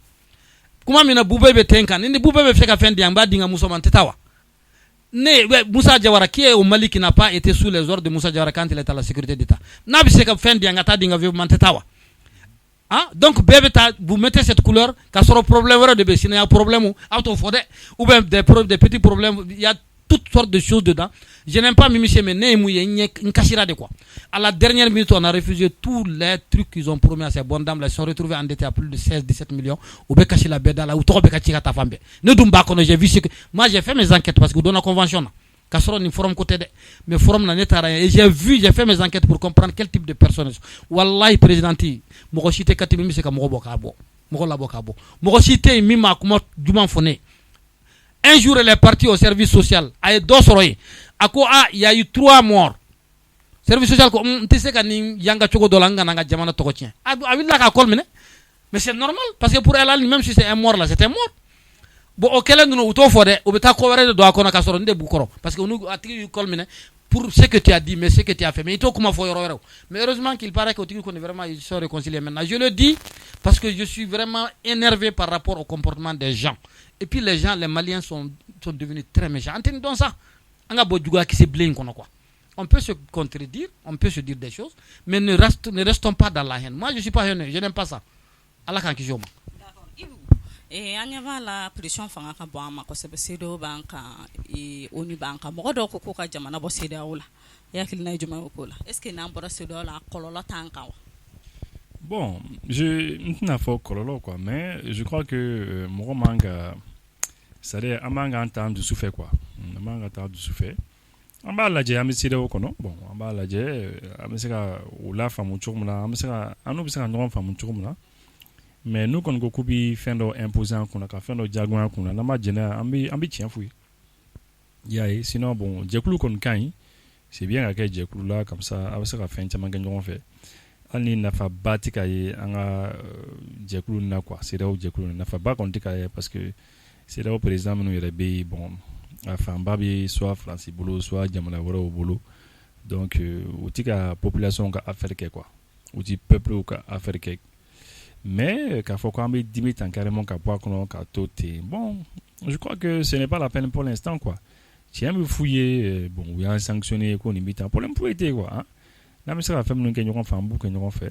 kuma mina Boubé be tenka ni Boubé be feka fendi amba dinga Moussa Mantetawa ne Moussa Jawara qui est au Mali qui n'a pas été sous les ordres de Moussa Jawara quand il était à la sécurité d'État na bi seka fendi anga ta dinga ve Mantetawa donc bébé vous mettez cette couleur quand sur problème de besine un problème ou bien des petits problèmes il y a toutes sortes de choses dedans. Je n'aime pas Mimi Chemene, une cachira de quoi. À la dernière minute, on a refusé tous les trucs qu'ils ont promis à ces bonnes dames. Elles sont retrouvées endettées à plus de 16-17 millions. Ou bien caché la bête là, ou trop kachira ta femme. Ne dumba qu'on j'ai vu ce que. Moi, j'ai fait mes enquêtes parce que vous donnez la convention. Kasoro ni forum côté de. Mais forum n'a pas rien. Et j'ai fait mes enquêtes pour comprendre quel type de personnes. Wallahi, présidenti. Mogoshite Katimi, c'est comme Mogobokabo. Mogolabokabo. Mogoshite, Mima, Kumot, Duman Foné. Un jour, elle est partie au service social. Il y a eu 3 morts. Service social, tu sais que Yanga Chogo Dolanga n'a jamais tocotien. Mais c'est normal, parce que pour elle, même si c'est un mort là, c'est un mort. Bon, ok, là, nous avons fait, on peut couvrir de doigts qu'on a cassé de Boukoro. Parce que nous avons pour ce que tu as dit, mais ce que tu as fait. Mais il faut comment faut. Mais heureusement qu'il paraît qu'on est vraiment, ils sont réconciliés maintenant. Je le dis parce que je suis vraiment énervé par rapport au comportement des gens. Et puis les gens, les Maliens sont devenus très méchants. Entendons ça. On peut se contredire, on peut se dire des choses, mais ne restons pas dans la haine. Moi, je ne suis pas haineux, je n'aime pas ça. Allah kan kijoma. Et anya la pression fanga ka bo ama ko sebe sedo banka e oni banka mo do ko ka jamana bo sedo wala yakil na juma ko la est ce que na mbora sedo la kololo tanka wa. Bon, je n'ai pas kololo quoi, mais je crois que mon manga ça est un manga en temps de souffler quoi. Un manga en temps de souffler. On va la dire amisi de okono. Bon, on va la dire amisi ka oula famu chumla, amisi ka anu bisa ka famu chumla. Mais nous quand go kubi fendo imposant qu'on a ka fendo jagwan qu'on a na ma jena ambi tien fouille. Yae sinon bon, jekulu kon kan c'est bien avec jekulu là comme ça avec ça ka fin chama ganyon fait. Ani nafa batika ye anga jekulu na quoi, c'est là où jekulu nafa ba kon tika parce que c'est là où président nous yere bon enfin babi soit Francis Bolo soit Jamana Wara au Bolo donc outika population ka affaire quoi ou du peuple ou africain. Mais k'a fɔ k'an bɛ dimi tan carrément ka bɔ a kɔnɔ ka to ten bon je crois que ce n'est pas la peine pour l'instant quoi tiɲɛ bɛ f'u ye bon u y'an sanctionné ko nin bɛ tan problème foyi tɛ yen quoi hein n'an bɛ se ka fɛn minnu kɛ ɲɔgɔn fɛ an b'u kɛ ɲɔgɔn fɛ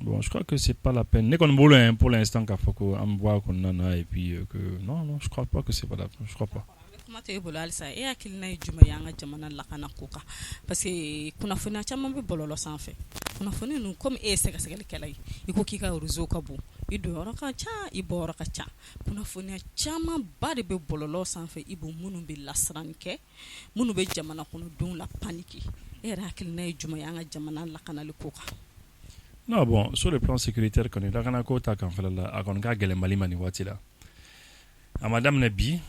bon je crois que c'est pas la peine ne kɔni bolo hein pour l'instant k'a fɔ ko an bɛ bɔ a kɔnɔna na et puis que non je crois pas que c'est pas la peine je crois pas. Kuma tɛ e bolo halisa e hakilina ye jumɛn ye an ka jamana lakana ko kan parce que kunnafoniya caman bɛ bɔlɔlɔ sanfɛ kunnafoni ninnu comme e ye sɛgɛsɛgɛlikɛla ye i ko k'i ka réseau ka bon i don yɔrɔ ka ca i bɔ yɔrɔ ka ca kunnafoniya caman ba de bɛ bɔlɔlɔ sanfɛ i b'o minnu bɛ lasirani kɛ minnu bɛ jamana kɔnɔdenw la paniquer e yɛrɛ hakilina ye jumɛn ye an ka jamana lakanali ko kan. Non bon sur le plan sécuritaire kɔni lakana ko ta kan fɛnɛ la a kɔni ka gɛlɛn Mali ma nin waati la a ma daminɛ bi.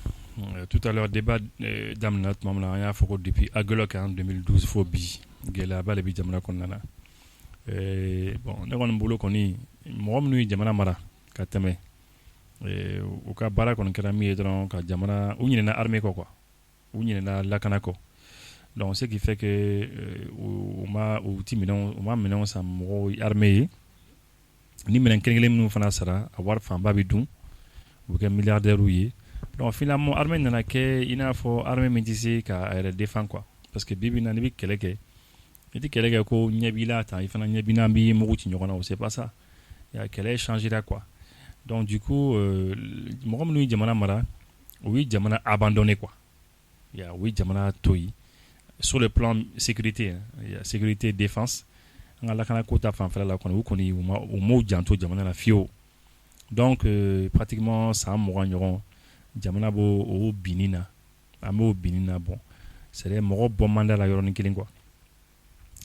Tout à l'heure débat daminɛ tuma min na an y'a fɔ ko depuis Agolok en 2012 fo bi gɛlɛyaba de bɛ jamana kɔnɔna na bon ne kɔni bolo kɔni mɔgɔ minnu ye jamana mara ka tɛmɛ u ka baara kɔni kɛra min ye dɔrɔn ka jamana u ɲinɛna armée kɔ quoi u ɲinɛna lakana kɔ donc ce qui fait que u ma minɛnw san mɔgɔw armée ye ni minɛn kelen-kelen minnu fana sara a wari fanba bɛ dun u bɛ kɛ milliardaires ye. Donc finalement armée nana kɛ i n'a fɔ armée min tɛ se k'a yɛrɛ défend quoi parce que bi bi in na n'i bɛ kɛlɛ kɛ i tɛ kɛlɛ kɛ ko ɲɛ b'i la tan i fana ɲɛ b'i na b'i mugu ci ɲɔgɔn na c'est pas ça kɛlɛ changera quoi donc du coup mɔgɔ minnu ye jamana mara u ye jamana abandonné quoi u ye jamana to yen sur le plan sécurité sécurité défense an ka lakana ko ta fanfɛla la kɔni u kɔni u m'u janto jamana la fiyewu donc pratiquement san 20 ɲɔgɔn jamana b'o o binni na an b'o binni na bon c'est à dire mɔgɔ bɔ man da la yɔrɔnin kelen quoi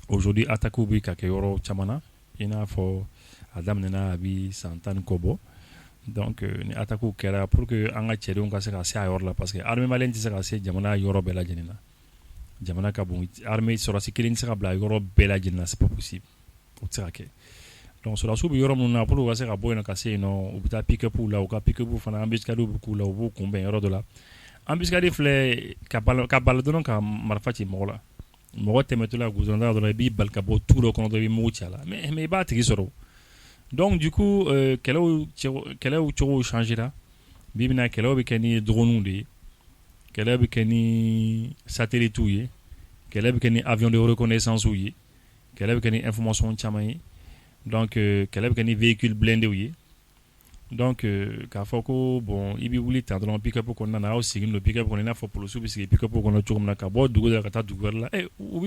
aujourd'hui attaque bɛ ka kɛ yɔrɔ caman na i n'a fɔ a daminɛna a bɛ san 10 kɔ bɔ donc ni attaque kɛra pour que an ka cɛdenw ka se ka se a yɔrɔ la parce que armée malienne tɛ se ka se jamana yɔrɔ bɛɛ lajɛlen na jamana ka bon armée sɔrɔsi kelen tɛ se ka bila yɔrɔ bɛɛ lajɛlen na c'est pas possible o tɛ se ka kɛ donc sɔrɔsiw bɛ yɔrɔ minnu na pour que u ka se ka bɔ yen ka se yen nɔ u bɛ taa pick-up la u ka pick-up fana embuscade bɛ k'u la u b'u kunbɛn yɔrɔ dɔ la embuscade filɛ ka bala dɔrɔn ka marifa ci mɔgɔ la mɔgɔ tɛmɛtɔla goudron da dɔrɔn i b'i bali ka bɔ tu dɔ kɔnɔ dɔrɔn i bɛ mugu ci a la mais i b'a tigi sɔrɔ donc du coup kɛlɛw cogow changera bi bina kɛlɛw bɛ kɛ ni drones de ye kɛlɛ bɛ kɛ ni satellite ye kɛlɛ bɛ kɛ ni avion de reconnaissance ye kɛlɛ bɛ kɛ ni information caman ye donc kɛlɛ bɛ kɛ ni véhicule blindé ye donc k'a fɔ ko bon i bɛ wuli tan dɔrɔn pick-up kɔnɔna na aw sigilen don pick-up kɔnɔ i n'a fɔ policiw bɛ sigi pick-up kɔnɔ cogo min na ka bɔ dugu dɔ la ka taa dugu wɛrɛ la u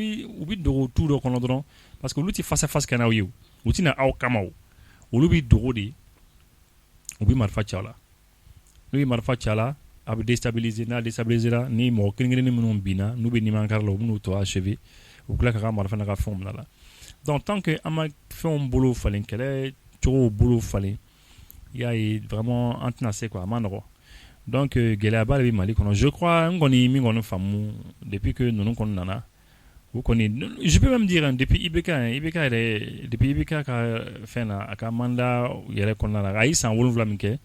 bɛ dogo tu dɔ kɔnɔ dɔrɔn parce que olu tɛ face à face kɛ n'aw ye u tɛna aw kama o olu bɛ dogo de u bɛ marifa ci aw la n'u ye marifa ci a la a bɛ déstabiliser n'a déstabilisera ni mɔgɔ kelen-kelennin minnu binna n'u bɛ nimankari la u bɛn'u tɔ achever u tila ka marifa n'a ka fɛnw bila la donc tant que an ma fɛnw bolo falen kɛlɛ cogow bolo falen il y a vraiment an tɛna se quoi a ma nɔgɔ donc gɛlɛyaba de bɛ Mali kɔnɔ je crois n kɔni min kɔni faamu depuis que ninnu kɔni nana u kɔni je peux même dire depuis IBK yɛrɛ depuis IBK ka fɛn na a ka mandat yɛrɛ kɔnɔna na a ye san 7 min kɛ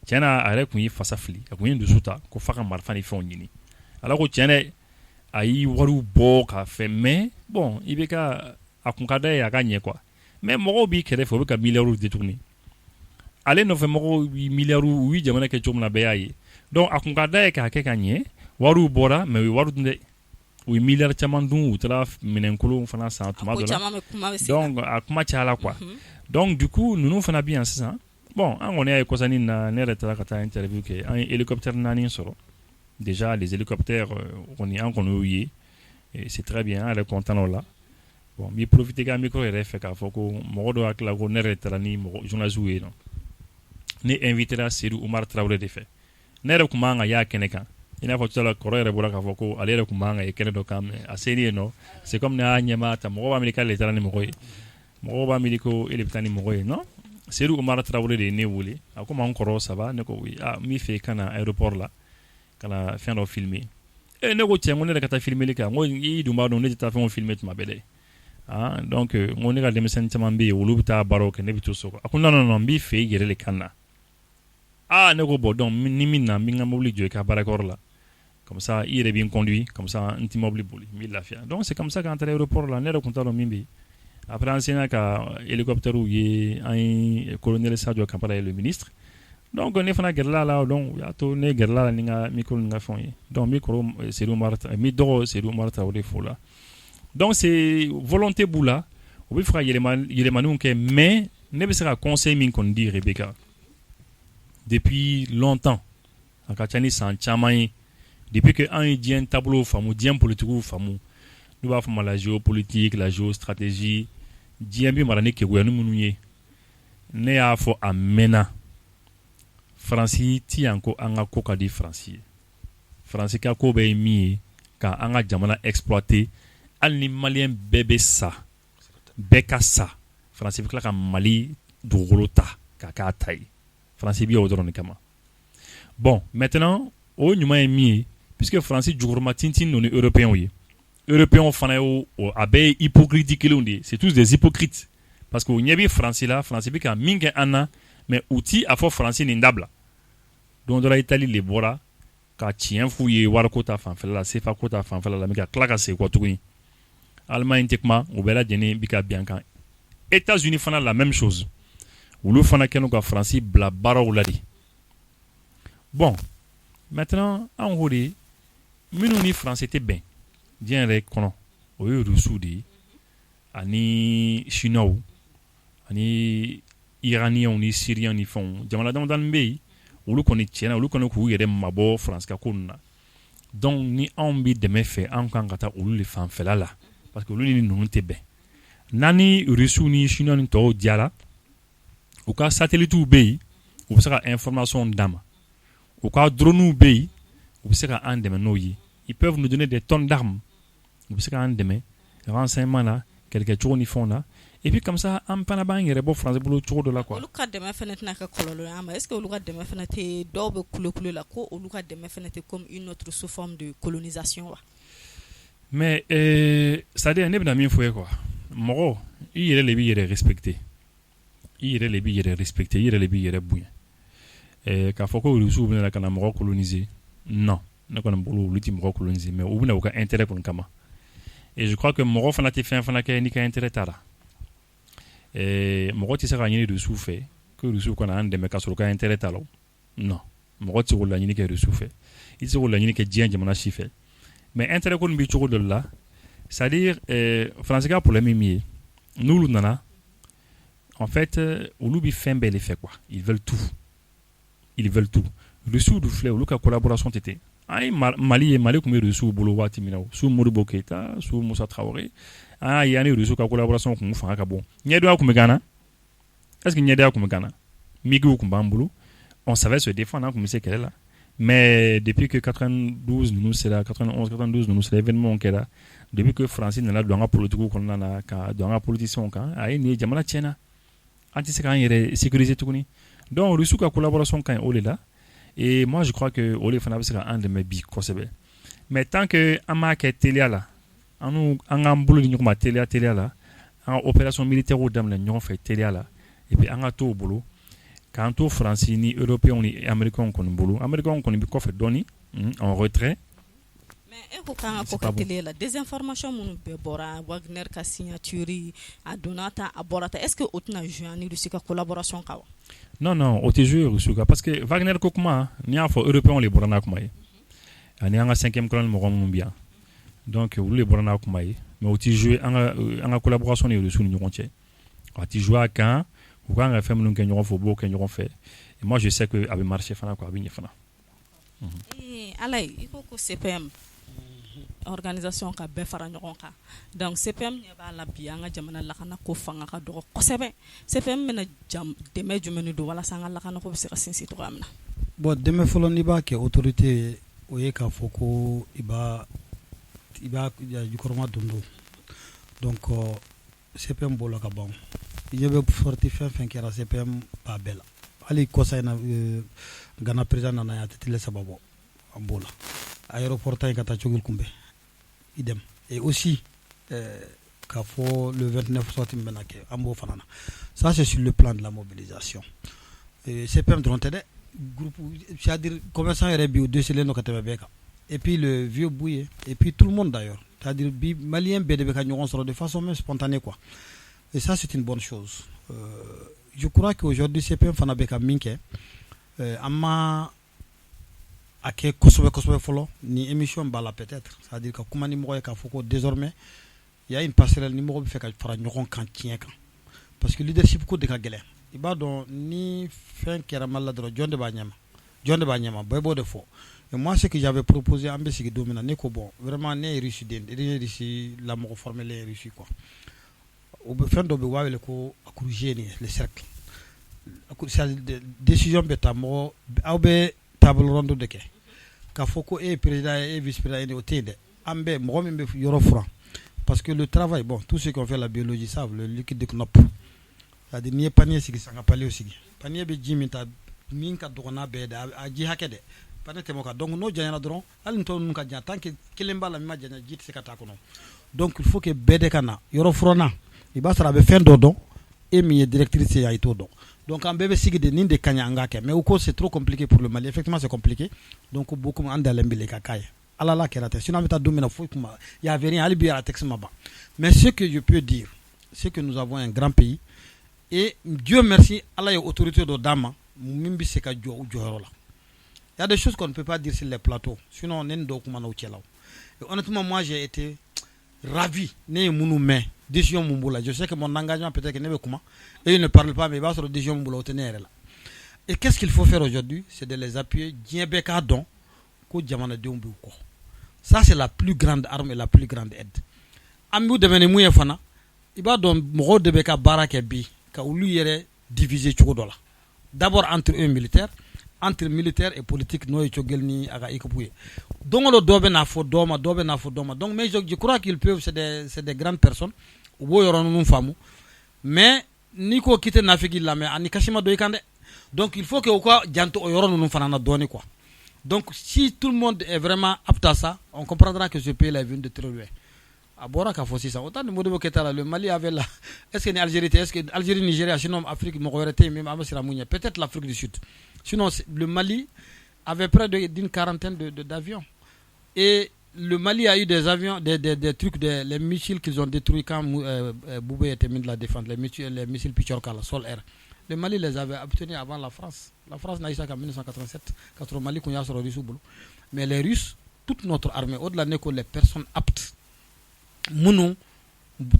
tiɲɛ na a yɛrɛ tun ye fasa fili a tun ye dusu ta ko f'a ka marifa ni fɛnw ɲini ala ko tiɲɛ dɛ a y'i wariw bɔ ka fɛn mais bon IBK a kun ka d'a ye a ka ɲɛ quoi mais mɔgɔw b'i kɛrɛfɛ u bɛ ka miliyariw di tuguni ale nɔfɛ mɔgɔw bɛ miliyariw u ye jamana kɛ cogo min na bɛɛ y'a ye donc a kun ka d'a ye k'a kɛ ka ɲɛ wariw bɔra mais u ye wari dun dɛ u ye miliyari caman dun u taara minɛnkolon fana san tuma dɔ la donc a kuma cayala quoi donc du coup ninnu fana bɛ yan sisan bon an kɔni y'a ye kɔsannin na ne yɛrɛ taara ka taa interview kɛ an ye hélicoptère 4 sɔrɔ déjà les hélicoptères kɔni an kɔni y'u ye c'est très bien an yɛrɛ content o la bon n bɛ profiter ka micro yɛrɛ fɛ k'a fɔ ko mɔgɔ dɔw hakili la ko ne yɛrɛ taara ni mɔgɔ journalistes ye nɔ ne invitera Seydou Oumar Traoré de fɛ ne yɛrɛ tun b'an ka y'a kɛnɛ kan i n'a fɔ tout à l'heure kɔrɔ yɛrɛ bɔra k'a fɔ ko ale yɛrɛ tun b'an ka ye kɛnɛ dɔ kan mais a seli yen nɔ c'est comme ne y'a ɲɛmaa ta mɔgɔw b'a miiri k'ale taara ni mɔgɔ ye mɔgɔw b'a miiri ko ele bɛ taa ni mɔgɔ ye non Seydou Oumar Traoré de ye ne wele a ko n kɔrɔ ça va ne ko oui n b'i fɛ ka na aéroport la ka na fɛn dɔ filmer ne ko tiɲɛ ko ne yɛrɛ ka taa filmeli kɛ n ko i dun b'a dɔn ne tɛ taa fɛnw filmer tuma bɛɛ dɛ donc n ko ne ka denmisɛnnin caman bɛ yen olu bɛ taa baaraw kɛ ne bɛ to so a ko non n b'i fɛ i yɛrɛ de kan na ne ko bon donc ni min na n bɛ n ka mobili jɔ i ka baarakɛyɔrɔ la comme ça i yɛrɛ b'i conduit comme ça n tɛ mobili boli n b'i lafiya donc c'est comme ça qu'an taara aéroport la ne yɛrɛ tun t'a dɔn min bɛ yen après enseignant ka hélicoptère ou ye un colonel Sadio Kampala est le ministre. Donc on est fana gerla là donc ya to ne gerla ni nga micro nga fon yi. Donc micro c'est du marta mi do c'est du marta o de fola. Donc c'est volonté boula. On peut faire yélemanu ke mais ne be sera conseil min kon di Rebecca. Depuis longtemps en Kachani san chamai depuis que un dien tableau famu dien politique famu nous va faire la géopolitique la géostratégie dien bi marani ke gouvernement munye ne ya fo amena Franci ti anko anga ko ka di Franci ka ko be mi ka anga jamana exploiter al ni malien bébé sa beka sa Franci bi ka Mali dugolota ka tai Franci bi o drone kama bon maintenant o nyuma mi puisque Franci jugurma tintin non européen oui européen fana o abe hypocrite kilundi c'est tous des hypocrites parce que nyebi Franci là Franci bi ka minga ana mais outil a fo Franci ni ndabla donc de la Italie les bora ka tien fouiller war kota fanfela la sefa kota fanfela la mika klaka se quoi tout ni Allemagne tekma o bela jeni bika bianka États-Unis fana la même chose ou le fana keno ka Franci bla bara ou ladi bon maintenant en hori minu ni français était bien bien rek kono o rusu di ani chinois ani iranien ni syrien ni font jamana dan be olu koni tiena olu koni ku yere mabo france ka kunna donc ni on bi de me fait en kan kata olu le fan fela la parce que olu ni non te ben nani rusu ni chinois ni to diala o ka satellite u be o sera information dama au cas drone bay ou sera en demain noyi ils peuvent nous donner des tonnes d'armes ou sera en demain renseignement là quelques jours ni font là et puis comme ça en panaba ngere bo français bulu tour de la quoi lu ka demain fenêtre na ka kololo ama est-ce que lu ka demain fenêtre dobe couleur la ko ou lu ka demain fenêtre comme une autre sous forme de colonisation wa mais ça dit ne bna mi foué quoi moro il est les bi respecté il est les bi respecté il est les bi bouin ka foko rusu bena la kana moko coloniser non ne kana bolo luti moko coloniser mais ou bena aucun intérêt pour kama et je crois que moko fana ti fin fana ka ni ka intérêt tara moko ti sera ni rusu fait que rusu kana ande me ka so ka intérêt talo non moko ti wala ni ka rusu fait il se wala ni ka dien jamana chife mais intérêt ko bi choko de là c'est-à-dire français ka problème mi nous nana en fait ou bi fin bel effet quoi ils veulent tout. Le sous du fleur, le collaboration était. Aïe, Mali comme le sous boulot wati minao, sous Modibo Keita, sous Moussa Traoré. Ah, il y a une collaboration comme Fanga Kabo. Nyedwa comme Ghana. Est-ce que Nyedwa comme Ghana? Migu comme Bamboulou. On savait se défendre comme c'est qu'elle est là. Mais depuis que 92, nous c'est là, 91, 92, nous c'est l'événement qu'elle a. Depuis que Francine n'a pas de politique qu'on a, dans la politicien qu'on a, il y a Jamala Tiena. Anti-sécurité, sécurité tout ni. Donc, le la collaboration quand on est là, et moi je crois que on sera un de mes bics. Mais tant que on télé là, on a un boulot de télé là, en opération militaire ou dame la fait télé là, et puis on a tout au boulot. Quand tout français ni européen ni américain qu'on boulot, américain qu'on est fait donner en retrait. Mais quand on télé la désinformation mon bora Wagner ka signature à Donata à Borata est-ce que otna joani de cette collaboration kawa non au joué parce que Wagner kokuma ni a fo européen les borana kuma ani anga 5e colonne mo ngom bien donc ou les borana kuma mais au joué anga collaboration ni reçu ni ngonche ati jouer quand ou quand on fait mon kenyon fo bo kenyon fait et moi je sais que avait marché fana quoi bi fana alay iko ko CPM organisation ka be fara ɲɔgɔn kan donc CPM ɲɛ b'a la bi an ka jamana lakana ko fanga ka dɔgɔ kosɛbɛ CPM bɛna dɛmɛ jumɛn don walasa an ka lakana ko bɛ se ka sinsin cogoya min na bon dɛmɛ fɔlɔ n'i b'a kɛ autorité o ye k'a fɔ ko i b'a jukɔrɔma don donc CPM b'o la ka ban i ɲɛ bɛ sorti fɛn fɛn kɛra CPM b'a bɛɛ la hali kɔsa in na Ghana président nana yan a tɛ tile saba bɔ an b'o la aéroport ta in ka taa cogo kunbɛn idem et aussi k'a fɔ le 29 sorti min bɛna kɛ an b'o fana na ça c'est sur le plan de la mobilisation CPM dɔrɔn tɛ dɛ groupe c'est-à-dire commerçant yɛrɛ bi o décelé no ka tɛmɛ bɛɛ kan et puis le vieux Bouye et puis tout le monde d'ailleurs c'est-à-dire bi malien bɛɛ de bɛ ka ɲɔgɔn sɔrɔ de façon même spontanée quoi Et ça, c'est une bonne chose. Je crois qu'aujourd'hui, CPM Fanabeka Minke, Amma Ake Kosobe Folo, ni émission Bala peut-être. C'est-à-dire que Koumani Mouye Kafoko, désormais, il y a une passerelle numéro qui fait que fera Nyoron Kantien. Parce que le leadership coûte de Kagele. Il va donc ni fin qui a mal là, John de Banyama, Bobo de Faux. Et moi, ce que j'avais proposé à Mbessi Domina, n'est bon, vraiment, n'est riche l'amour formé, les riches, quoi. Au fin de Bewa, le co accroché, les cercles. La décision bêta, moi, Aube, table ronde de quai. Kafoko est président et vice-président au TD. Ambe, moi, même, Yorofran. Parce que le travail, bon, tous ceux qui ont fait la biologie savent, le liquide de knop. C'est-à-dire, n'y a pas ni ce qui s'en a parlé aussi. Panier de Jimmy, minka dogona bede a ji hakede panete moka donc no janyana dron alin to nunka jan tant que kelemba la ma janya jit se kata kono donc il faut que bede kana yoro frona iba sara be fin dodon et mi directrice ya ito don donc en bébé sigi de ninde kanya ngake mais au cause c'est trop compliqué pour le Mali effectivement c'est compliqué donc beaucoup andale mbele kakaye ala la kerate sinon meta domina fo kuma ya avait rien alibi à texte maba mais ce que je peux dire c'est que nous avons un grand pays et Dieu merci Allah est autorité de dama. Il y a des choses qu'on ne peut pas dire sur les plateaux. Sinon, on est document. Honnêtement, moi, j'ai été ravi. Je sais que mon engagement peut-être que et il ne parle pas, mais il va sur le et qu'est-ce qu'il faut faire aujourd'hui? C'est de les appuyer. Ça, c'est la plus grande arme et la plus grande aide. Amou de Menemouye Fana, il va donc mourir de Beka Barakebi, car lui, il est divisé. D'abord entre eux militaires et politiques noy chogelni aga ikopouye donc le dobe na fo doma donc mais je crois qu'ils peuvent c'est des grandes personnes ou yoron nous famu mais niko kite nafigi la mais ani kashima do ikande donc il faut que quoi janto yoron nous fanana donner quoi donc si tout le monde est vraiment apte à ça on comprendra que ce pays là vient de très loin. Abora ka fossi ça autant de Modibo Ketala le Mali avait là est-ce que l'Algérie est-ce que Algérie Nigeria sinon Afrique Mogoreté même Amsira Mounia peut-être l'Afrique du Sud sinon le Mali avait près d'une quarantaine d'avions et le Mali a eu des avions des trucs les missiles qu'ils ont détruits quand Boubé était mis de la défense les missiles Pichorka la sol air le Mali les avait obtenus avant la France n'a eu ça qu'en 1987 quand le Mali qu'on y a sur le boulot mais les Russes toute notre armée au-delà de les personnes aptes Mounou,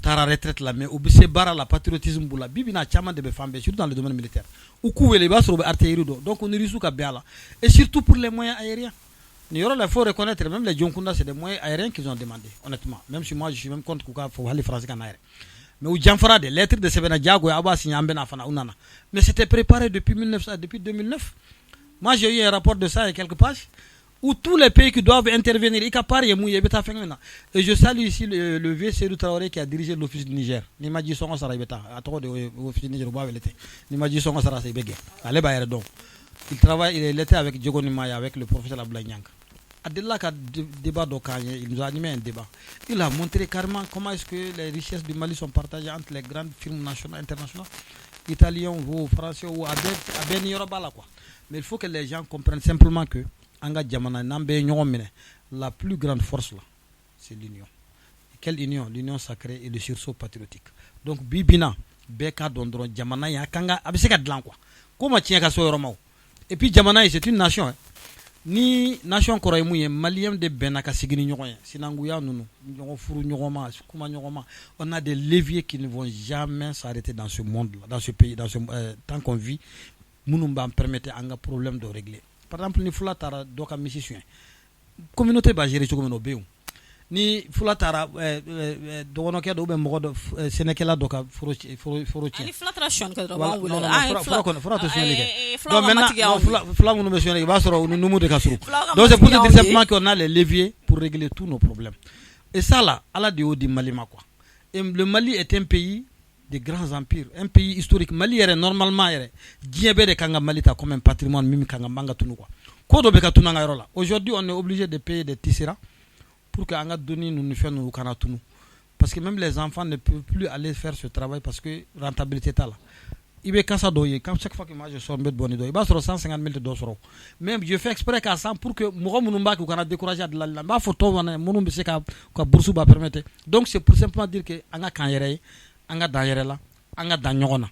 tara retraite la mais obise bara la patriotisme boula bibina chama de femmes surtout dans le domaine militaire ou couver les bases artillerie donc on est ka biala et surtout pour les moyens aériens il faut reconnaître même les Djonkunda c'est des moyens aériens qu'ils ont demandé honnêtement même si moi je suis même contre kuka faut aller français can aérien mais au Jamfara des lettres de Sebena Diago aba signambena fana unana mais c'était préparé depuis 2009 moi j'ai eu un rapport de ça et quelques pages où tous les pays qui doivent intervenir, et je salue ici le vieux Seydou Traoré qui a dirigé l'office du Niger. Il m'a dit son il travaille, il était avec Diogo Nimaya, avec le professeur Ablaïnyang. Adela a débat d'Okanye, il nous a animé un débat. Il a montré carrément comment est-ce que les richesses du Mali sont partagées entre les grandes firmes nationales, internationales, italiens ou français ou à Beni Yorobala quoi. Mais il faut que les gens comprennent simplement que la plus grande force là, c'est l'union. Quelle union? L'union sacrée et le sursaut patriotique. Donc Bibina, Beka Dondron, Djamana, Yakanga, Abiseka Dlan quoi. Comment tient qu'à Soyoromao? Et puis Djamana, c'est une nation. Hein. Ni nation Koraïmouye, Malien de Benaka Sigini Nyoyen, Sinangouya, Nounou, Furu Nyoroma, Kuma Nyoroma. On a des leviers qui ne vont jamais s'arrêter dans ce monde-là, dans ce pays, tant qu'on vit. Mounumba permettait un problème de régler. Par exemple, ni fula tara doka mission communauté ba gérer comme no bew ni fula tara dono ke do be mo do senekela doka furo ali flatration ka do ba fura to seneke donc maintenant fula mo no seneke ba soro no mo de kasuru donc c'est pour dire simplement qu'on a les leviers pour régler tous nos problèmes et ça là ala de odi malima quoi et le Mali est un pays des grands empires, un pays historique. Mali est normalement Diabé Kanga Malita comme un patrimoine mimi Kanga Manga Tunukwa. Kodo Beka Tunanga Rola. Aujourd'hui, on est obligé de payer des tisseras pour que Anga Doni nous fasse nous Kanatunu. Parce que même les enfants ne peuvent plus aller faire ce travail parce que rentabilité est là. Il veut qu'à ça doyer. Quand chaque fois que moi je sors de bonne il va sur 150 000 $. Même je fais exprès qu'à 100 pour que Moura Mounumba qui a découragé de la ma photo Mounumba c'est qu'à Boursou va permettre. Donc c'est pour simplement dire que Anga Kanyere anga danyerela anga danyogona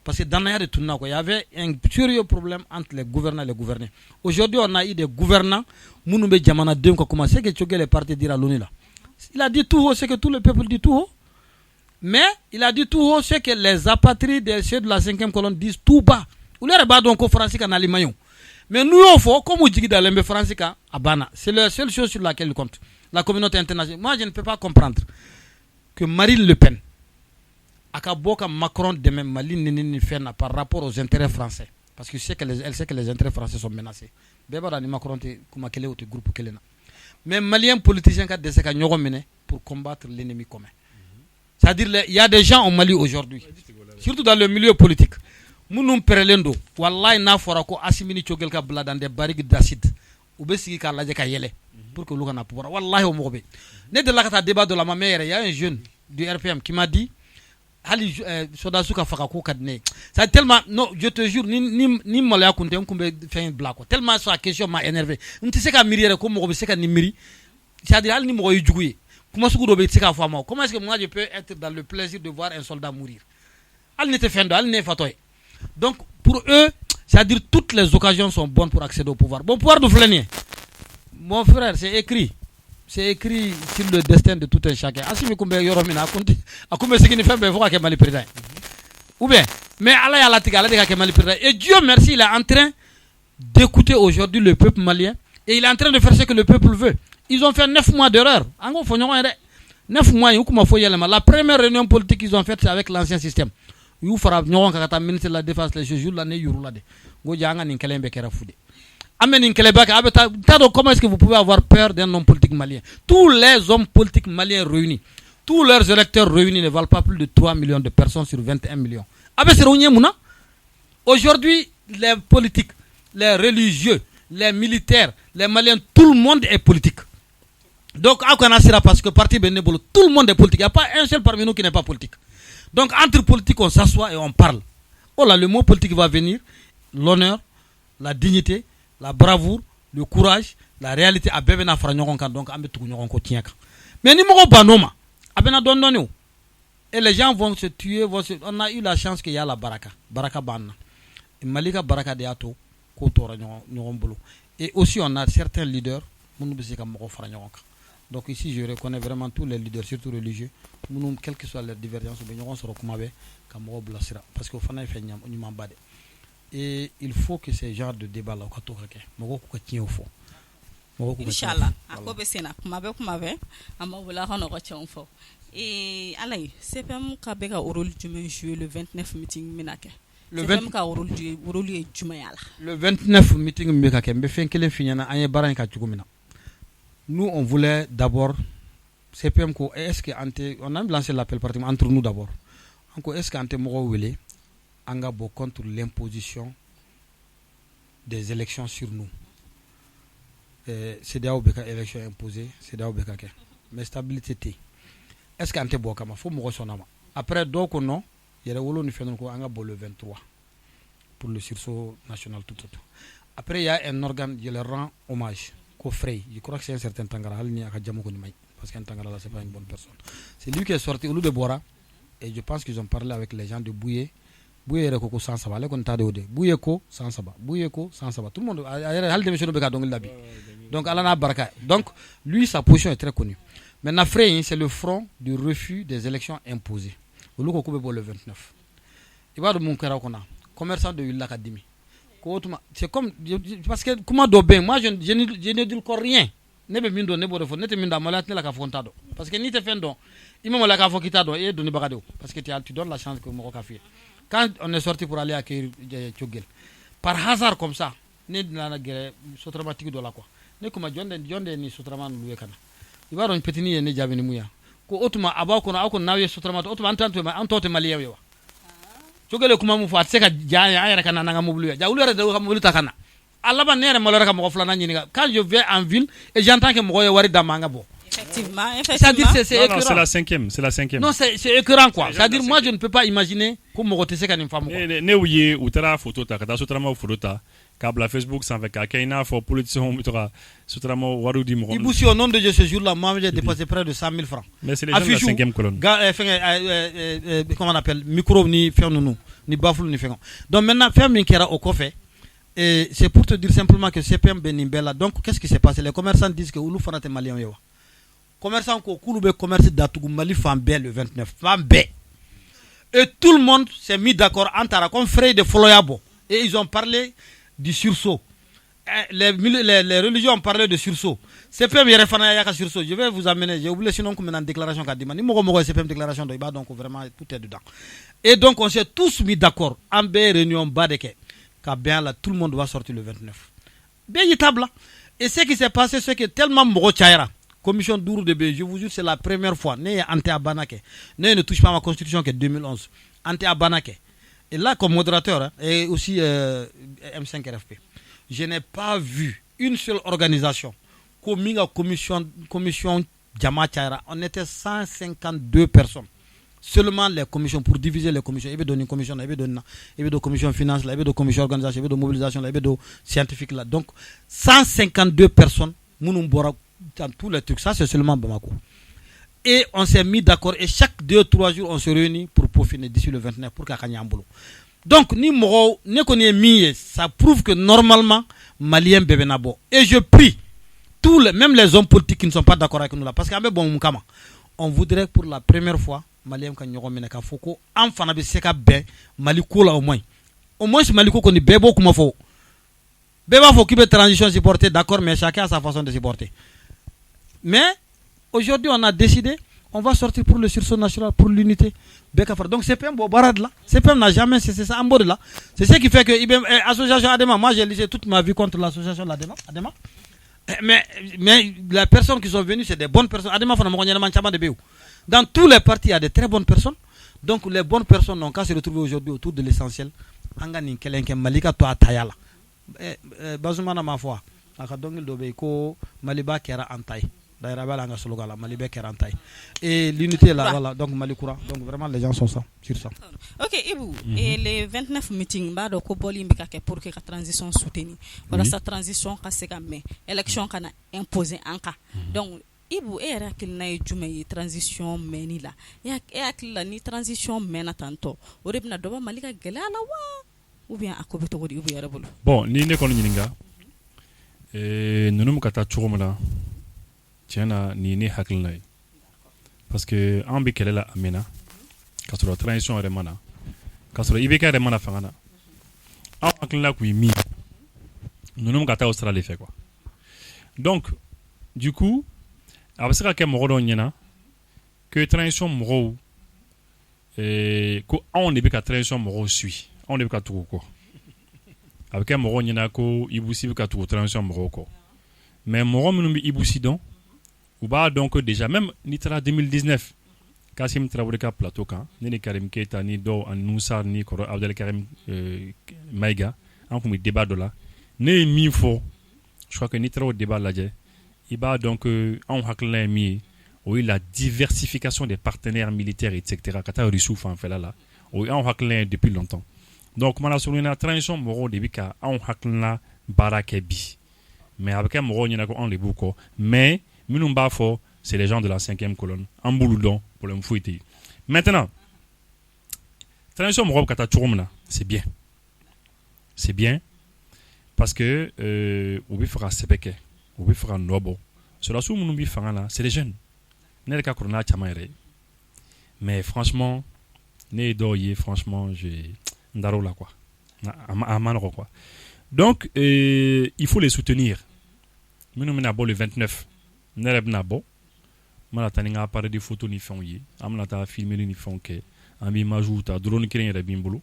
parce que danaya de tunna quoi, il y avait un sérieux problème entre les gouvernants et les gouvernés. Aujourd'hui on a eu des gouvernants munumbe jamana dem ko commencé que Tchogel est parti dire à l'ONU là. Il a dit tout haut, c'est que tout le peuple dit tout haut. Mais il a dit tout haut, c'est que les apatrides, ceux de la 5e colonne disent tout bas. Ou les rebats donc au français qu'en alimayon. Mais nous on faut comme on dit dans le français abana, c'est la seule chose sur laquelle il compte. La communauté internationale. Moi je ne peux pas comprendre que Marine Le Pen Akaboka Macron de même Mali nini fait par rapport aux intérêts français parce que elle sait que les intérêts français sont menacés. Beba ni Macron te kuma kele ou te groupe kelena. Mais Maliens politiciens qui décès ka nyogo mené pour combattre l'ennemi commun. C'est-à-dire il y a des gens au Mali aujourd'hui, surtout dans le milieu politique. Munum perelendo wallahi na fora ko asimini Tchogel ka bla dans des barriques d'acide ou be sigi ka laje ka yele pour que luka na pouvoir wallahi o mobe. Ne de la kata débat de la mamère, il y a un jeune du RPM qui m'a dit hali sodasuka faka ko kadne ça tellement non je te jure ni molaya kunte kumbe fin bla ko tellement sa question m'a énervé nti se ka miri ko mo be se ka ni miri c'est-à-dire hali ni mo yujuguye kuma suku do be se ka fama comment est-ce que moi je peux être dans le plaisir de voir un soldat mourir hali n'était fin do hali ne fatoy donc pour eux c'est-à-dire toutes les occasions sont bonnes pour accéder au pouvoir bon pouvoir de flâner mon frère c'est écrit sur le destin de tout un chacun. Asimi kumbe yoromina akunti akume sikini fembe foka ke Mali président. Ou bien mais Allah ya latika ala ke Mali président et Dieu merci il est en train d'écouter aujourd'hui le peuple malien et il est en train de faire ce que le peuple veut. Ils ont fait 9 mois d'erreur. Ango fonyo 9 mois yukuma fo yelema. La première réunion politique qu'ils ont faite c'est avec l'ancien système. Yu fara nyogon kata ministre de la défense les jours l'année yurulade. Go janga nin kelembe kera fude. Comment est-ce que vous pouvez avoir peur d'un homme politique malien? Tous les hommes politiques maliens réunis, tous leurs électeurs réunis ne valent pas plus de 3 millions de personnes sur 21 millions. Aujourd'hui, les politiques, les religieux, les militaires, les Maliens, tout le monde est politique. Donc, parce que parti bénévole, tout le monde est politique. Il n'y a pas un seul parmi nous qui n'est pas politique. Donc, entre politiques, on s'assoit et on parle. Oh là, le mot politique va venir, l'honneur, la dignité, la bravoure, le courage, la réalité a bébé fara ñogon kan donc ambe tugu ñogon ko tieka mais ni moko banoma abena don donné et les gens vont se tuer on a eu la chance qu'il y a la baraka banna malika baraka de ato ko tora ñogon bolo et aussi on a certains leaders munu bisi kam moko fara ñogon donc ici je reconnais vraiment tous les leaders surtout religieux munu quelle que soit leur divergence be ñogon soro kuma be kam moko blasira parce que fana fe ñam ñu mambade. Et il faut que ces genres de débat là Inch'Allah akobe sena kumabe amabula hono ko chonfo et alay CPM ka beka rôle du jouer le 29 meeting minake le 20 ka rôle du jumayala le 29 meeting minake mbe fenkele finyana anye baran ka tugumina nous on voulait d'abord CPM ko est-ce que on a lancé l'appel pratiquement entre nous d'abord encore est-ce que ante mo wele Angabo contre l'imposition des élections sur nous. C'est d'ailleurs une élection imposée, c'est d'ailleurs une mais stabilité. Est-ce qu'un tébo kama faut me ressonner. Après donc non, il y a le fait donc angabo le 23 pour le sursaut national tout. Après il y a un organe, je le rends hommage, Kofrey. Je crois que c'est un certain Tangara, parce qu'un Tangara là c'est pas une bonne personne. C'est lui qui est sorti au lieu de Bora et je pense qu'ils ont parlé avec les gens de Bouye. Bouye ko sans saba le kon tade ode bouye ko sans saba tout le monde hal de monsieur be ka dong labi donc alana baraka donc lui sa position est très connue maintenant Frey c'est le front du refus des élections imposées au loko ko be le 29 il va de mon kara kona commerçant de l'académie c'est comme parce que comment do ben moi je ne dis rien ne be mindo ne bo defo ne te minda malat ne la ka fontado parce que ni te fendo imamo la ka fokitado et doni bagado parce que tu donnes la chance que mo ka fi. Quand on est sorti pour aller accueillir Tchogel, par hasard comme ça, ne na gere sotramatique do la quoi. Ne kuma jonde ni sotraman luwe kana. Iba ron petini ne jabe ni muya. Ko otuma aba ko na ko nawe sotramat otuma antote maliya wewa. Tchogel kuma mu fa seka jaaya ayara kana nga mobulu ja ulere de xam mobulu takana. Allah ba nere malora ka mo flana ni quand je vais en ville et j'entends que mo wari damanga bo. Effectivement. C'est non, c'est la cinquième. Non, c'est écœurant quoi. C'est-à-dire moi je ne peux pas imaginer comment roter c'est qu'une femme. Ne ouye utara photo ta kata sotrama photo ta Kabla Facebook sans avec Kaina for politicien mutra sutramo waru di mo. Iboussi au nom de Dieu ce jour-là, moi j'ai dépassé près de 100 000 francs. Mais c'est les gens de la 5e colonne. Comment on appelle micro ni faire nous ni bafou ni faire. Donc maintenant faire minkera au café. Et c'est pour te dire simplement que CPM Benimbela. Donc qu'est-ce qui s'est passé? Les commerçants disent que Oulu fanate malien yewa. Commerçants ko Kouloube commerce d'Atougou Mali Fambe le 29 Fambe. Et tout le monde s'est mis d'accord entre comme frère de Foloyabo et ils ont parlé du sursaut. Les religions ont parlé de sursaut. CPM Yerefana Yaka sursaut. Je vais vous amener, j'ai oublié sinon comme une déclaration qu'a dit. Ni Mogo CPM déclaration de Iba, donc vraiment tout est dedans. Et donc on s'est tous mis d'accord. En B réunion Badeke. Car bien là, tout le monde va sortir le 29. Bien y table. Et ce qui s'est passé, c'est que tellement Mogo Tchaïra, commission d'Ourou de B, je vous jure, c'est la première fois. Né Ante Abanake. Né ne touche pas à ma constitution que 2011. Ante Abanake. Et là, comme modérateur, et aussi M5RFP, je n'ai pas vu une seule organisation comme la commission Djama Tchaïra. On était 152 personnes. Seulement les commissions, pour diviser les commissions. Il y avait une commission, il y avait une commission finance, il y avait une commission organisation, il y avait une mobilisation, il y avait une scientifique là. Donc, 152 personnes, dans tous les trucs. Ça, c'est seulement Bamako. Et on s'est mis d'accord et chaque 2-3 jours on se réunit pour peaufiner d'ici le 29 pour Kakanyambolo. Donc ni moro ne connaît mi, ça prouve que normalement Malien bebenabo. Et je prie tous les, même les hommes politiques qui ne sont pas d'accord avec nous là parce qu'avec bon mukama, on voudrait pour la première fois Malien kan nyoko meneka foko enfana be seka ben Maliko là au moins Maliko koni bebo kuma fo. Beba faut qu'il be transition supporter d'accord mais chacun a sa façon de supporter. Mais aujourd'hui, on a décidé, on va sortir pour le sursaut national, pour l'unité. Donc, CPM Bobarad là, CPM n'a jamais cessé ça en bord là. C'est ce qui fait que l'association Adema, moi j'ai lutté toute ma vie contre l'association Adema. Mais les personnes qui sont venues, c'est des bonnes personnes. Adema, dans tous les partis, il y a de très bonnes personnes. Donc, les bonnes personnes n'ont qu'à se retrouver aujourd'hui autour de l'essentiel. Angani Kelenke Malika to Atayala. Bazumana ma foi. Akadongil Dobeiko, Maliba Kera Antai. Et l'unité là, voilà, donc Malikoura. Donc vraiment les gens sont ça, sur ça. Ok, Ibou, et les 29 meetings, bah, donc, pour que la transition soutenue. Voilà, sa transition, c'est comme élection qu'on a imposé en cas. Donc, Ibou, et qu'il n'a eu une transition meni là. Et qu'il a une transition mena tanto. Ou bien, d'abord, Malika Gelala, ou bien à Kobeto, ou bien à Rebolo. Bon, ni ne connaît n'inga. Et nous nous kata churumla. Tiens, ni ne hakilnai. Parce que en bi kelela amena. Quand la transition est remana. Quand le ibeka remana fangana. En hakilna kui mi. Nous nous kata Australie fait quoi. Donc, du coup, avec ce que moro nyena que transition moro ko on ne be ka transition moro suit. On ne be ka tout quoi. Avec un moro nyena ko ibusi be ka tout transition moro ko. Mais moro minu bi ibusi donc ou bah donc déjà même nitra 2019 Kassim Traoré ka plateau kan ni Karim Keita ni do an Moussa ni Koro Abdel Karim Maïga en comme débat de là né mi fo je crois que nitra au débat là il va donc en haklan mi oui la diversification des partenaires militaires etc. kata Rissouf en fait là oui en haklan depuis longtemps donc mala sur une transition moro début ka en haklan barakebi mais avec un moro nyana ko en les beaucoup mais Minumba fo, c'est les gens de la 5e colonne. En bouloudon, pour le mfouiti. Maintenant, transition Morob Kata Churumna, c'est bien. C'est bien. Parce que, Oubi fera Sepeke, Oubi fera Nobo. Cela sous Mounoubi fera là, c'est les jeunes. Nelka Korona Chamaire. Mais franchement, Nédoye, franchement, j'ai. Ndaro là quoi. Amanro quoi. Donc, il faut les soutenir. Minoumina le 29. Nereb nabo mala taninga appareil de photo ni fon yi amna ta filmer ni fon ke ambi majuta drone kiren yere bimbulu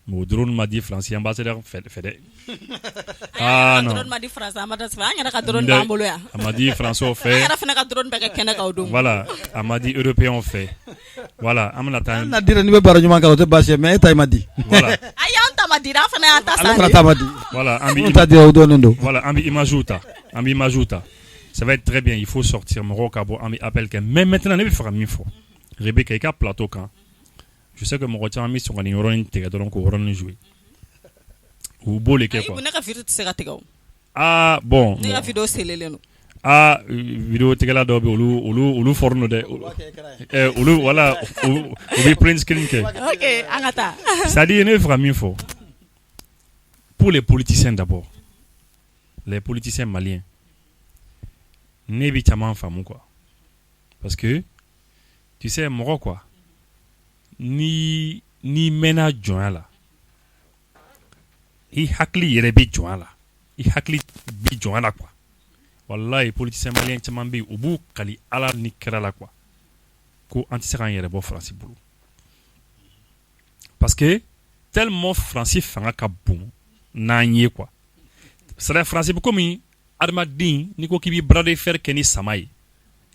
mo drone ma di France ambassadeur fede ah non drone ma di France ambassadeur fa ngara ka drone bambulu ya amadi France o fait ngara fena ka drone be kena ka odum voilà amadi européen on fait voilà amna ta na dire ni be baraju man kalote basse mais tay madi voilà ayan ta madi da fena ta sa voilà ambi ta dire odondo voilà ambi majuta ça va être très bien, il faut sortir mon cabo ami appel que mais maintenant il fera mieux fort. Rebecca est plateau quand je sais que mon retien ami sur un neuron intégral donc on jouer. ou bolé quoi. Ne ka vidéo tse ka tigao. Ah bon. Ne ka vidéo selele no. Ah vidéo tegala do be olu forno de. Olu voilà ou be print screen ke. OK, angata. Ça dit ne fera mieux fort. Pour les politiciens d'abord. Les politiciens maliens. Ne bi chama famu quoi. Parce que tu sais moro quoi. Ni mena joint là. I hakli yere bi joint là. I hakli bi joint là quoi. Wallahi politiciens maliens chaman bi ubu kali ala ni kera là quoi. Ko anti seran yere bo France bulu. Parce que tellement français fanga ka bon nanye quoi. Sera français comme armadin ni ko kibi bras de fer keni samay.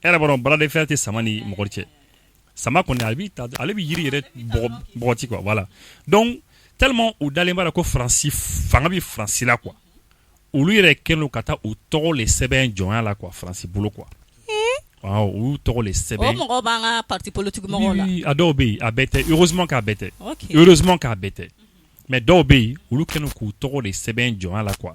Era boron bras de fer te samani mogorche. Sama qu'on est allé yiri yere boti quoi voilà. Donc tellement ou dalemba la ko français fanga bi français là quoi. Ou lui yere keno kata ou toro les seben joint là quoi français boulot quoi. Wow, ou toro les seben. O mo banga parti politique mo là. Oui, adobe abete heureusement qu'a bete. OK. Heureusement qu'a bete. Mais dobe ou lu keno ko toro les seben joint là quoi.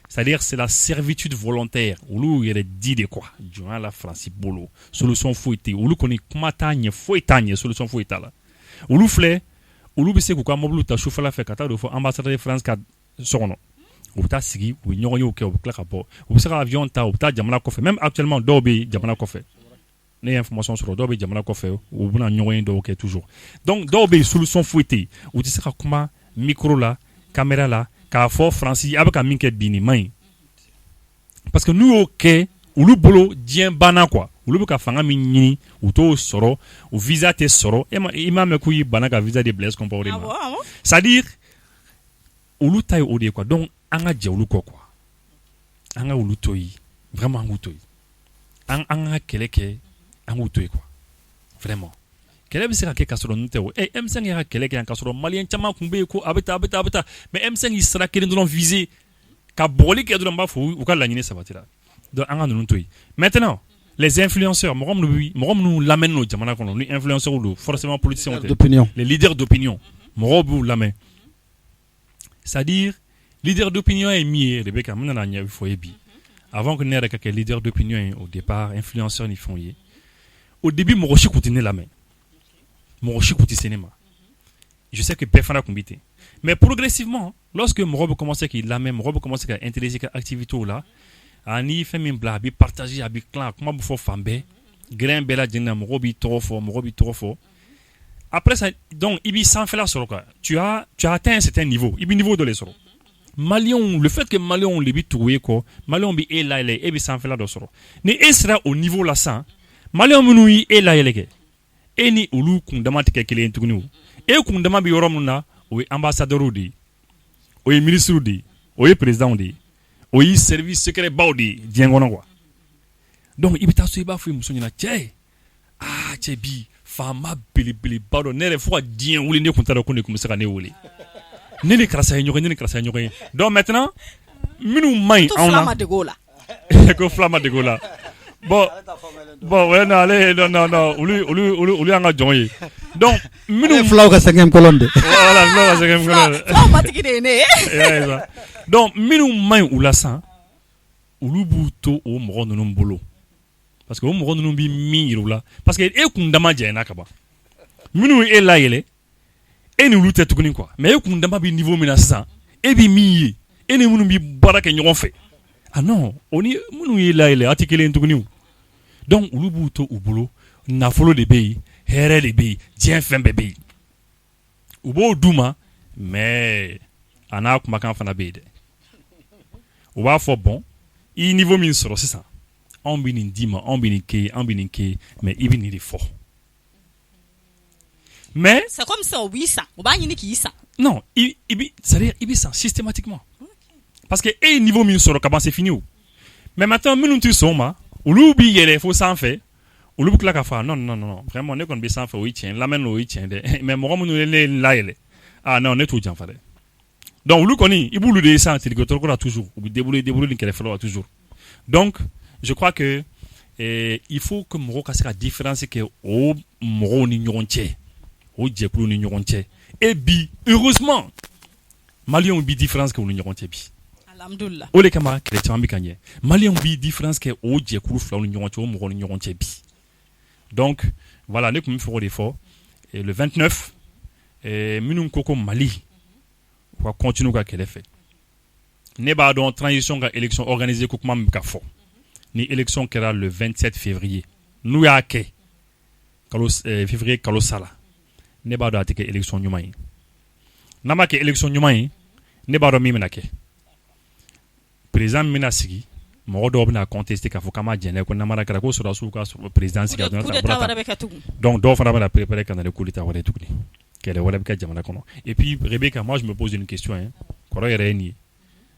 C'est-à-dire c'est la servitude volontaire. Ou il y a dit de quoi. Joint la France bolo. Solution fouettée. Ou lu comment tagne fouettagne solution fouetta là. Ou lu flé. Ou lu bise quoi mobile ta chauffe la fait kata de fois ambassadeur de France ka sono. Ou ta sigi ou nyoyo yo ke ou klaka po. Ou sera avion ta ou ta jamana ko fait. Même actuellement dobe jamana ko fait. Les informations sur dobe jamana ko fait ou buna nyoyo do ke toujours. Donc dobe solution fouettée. Ou tu sera comment micro là, caméra là. Ka fo Francis avec un minke bini mai parce que nous OK ou le bolo dien bana quoi ou le ka fanga minini ou to soro ou visa te soro e ma me kuyi bana ka visa de Blaise Compaoré c'est à dire ou lu tay o de quoi donc anga jewlu ko quoi anga ou lu toyi vraiment anga toyi anga keleke anga toyi quoi vraiment kele bi se ka ke kasoro nte o M5 ya kele ke kasoro malien chama kumbe ko abeta mais M5 il sera kele ndon visé ka boli ke ndon ba fo ou ka lanyine sabatira donc anga non toyi maintenant les influenceurs morom nous l'amène no jamana kono ni influenceurs ou forcément politiciens d'opinion les leaders d'opinion morom l'amène c'est-à-dire leader d'opinion est mieux Rebecca mena nya fo yebi avant que n'era que leader d'opinion au départ influenceurs ni font yé au début moroshi continue la main Moroshi Kouti cinéma. Je sais que personne n'a combité. Mais progressivement, lorsque Morobe commençait qu'il la même, Morobe commençait à intéresser cette activité là, ani fait même blague, partager avec clan, comment vous faut fambe, grain bella djena, Morobi trop fort. Après ça, donc ibi sans faire la soro quoi. Tu as atteint un certain niveau, ibi niveau de les soro. Malion, le fait que Malion les bi trouvé quoi, Malion bi est là et bi sans faire la de soro. Ne sera au niveau là ça, Malion menoui est là et eni ulu kundama tike kele ntugunu e kundama bi yorom na o ambassadeur di o ministre di o président di o service secret baudi diengono quoi donc ibita so iba fu muso nyina che che bi fama bili bado nere fo dien wuli ne kuntara ko ne kumsaka ne wuli ne krasa nyoge donc maintenant minu mai on de gola ko flama de gola bon ouais non olu anga jonye donc minu flaw ka 5e colonne voilà flaw ka 5e colonne flaw matiki ne donc minu mai ulasa ulu buto o mo no mbolo parce que o mo no bi mirula parce que e kundama je na kaba minu e la yele e ni ulu tetukuni quoi mais e kundama bi niveau mina ça e bi mi e ni minu bi baraka nyon fait ah non oni minu e la yele atikele ntukuni donc ulubu to ubulu nafolo de beyi here de beyi dien fen bebe ubo duma mais ana kuma kan fana be de o ba fo bon i niveau min soro c'est ça on bini dima on bini ke mais i bini de fort mais c'est comme ça oui ça o ba yini ki ça non c'est-à-dire il ça systématiquement parce que et niveau min soro kaban c'est fini mais maintenant minun tu soma ulu bi yele fo sans fait ulu bukla ka fa non vraiment ne kon bi sans fait oui tient la men oui tient de mais mo mo le la yele ah non ne tout jan fa de donc ulu koni ibulu de ça c'est que torko toujours ou débrouiller ni kele fa toujours donc je crois que il faut que mo ka sera différence que o mo ni nyonche o jekulu ni nyonche et bi heureusement Maliens bi différence que l'union bi alhamdulillah o le kama chrétien bi kanye Maliens bi différence que o je kulu fla l'union o mo l'union bi donc voilà ne comme faut l'effort et le 29 minun koko Mali va continuer ka kele fait ne ba don transition ga élection organisée ko kuma ka fo ni élection kera le 27 février nous ya ke kalo février kalo sala ne ba do atike élection nyuma yi nama ke élection nyuma yi ne ba do mi menake président mina sigi mo do bina contester ka fo kama jene ko namara kala ko sura su ka président sigi donc do fana bana préparer kana le coup d'état wala tukuni kele wala bika jamana kono et puis Rebecca moi je me pose une question hein koro yere ni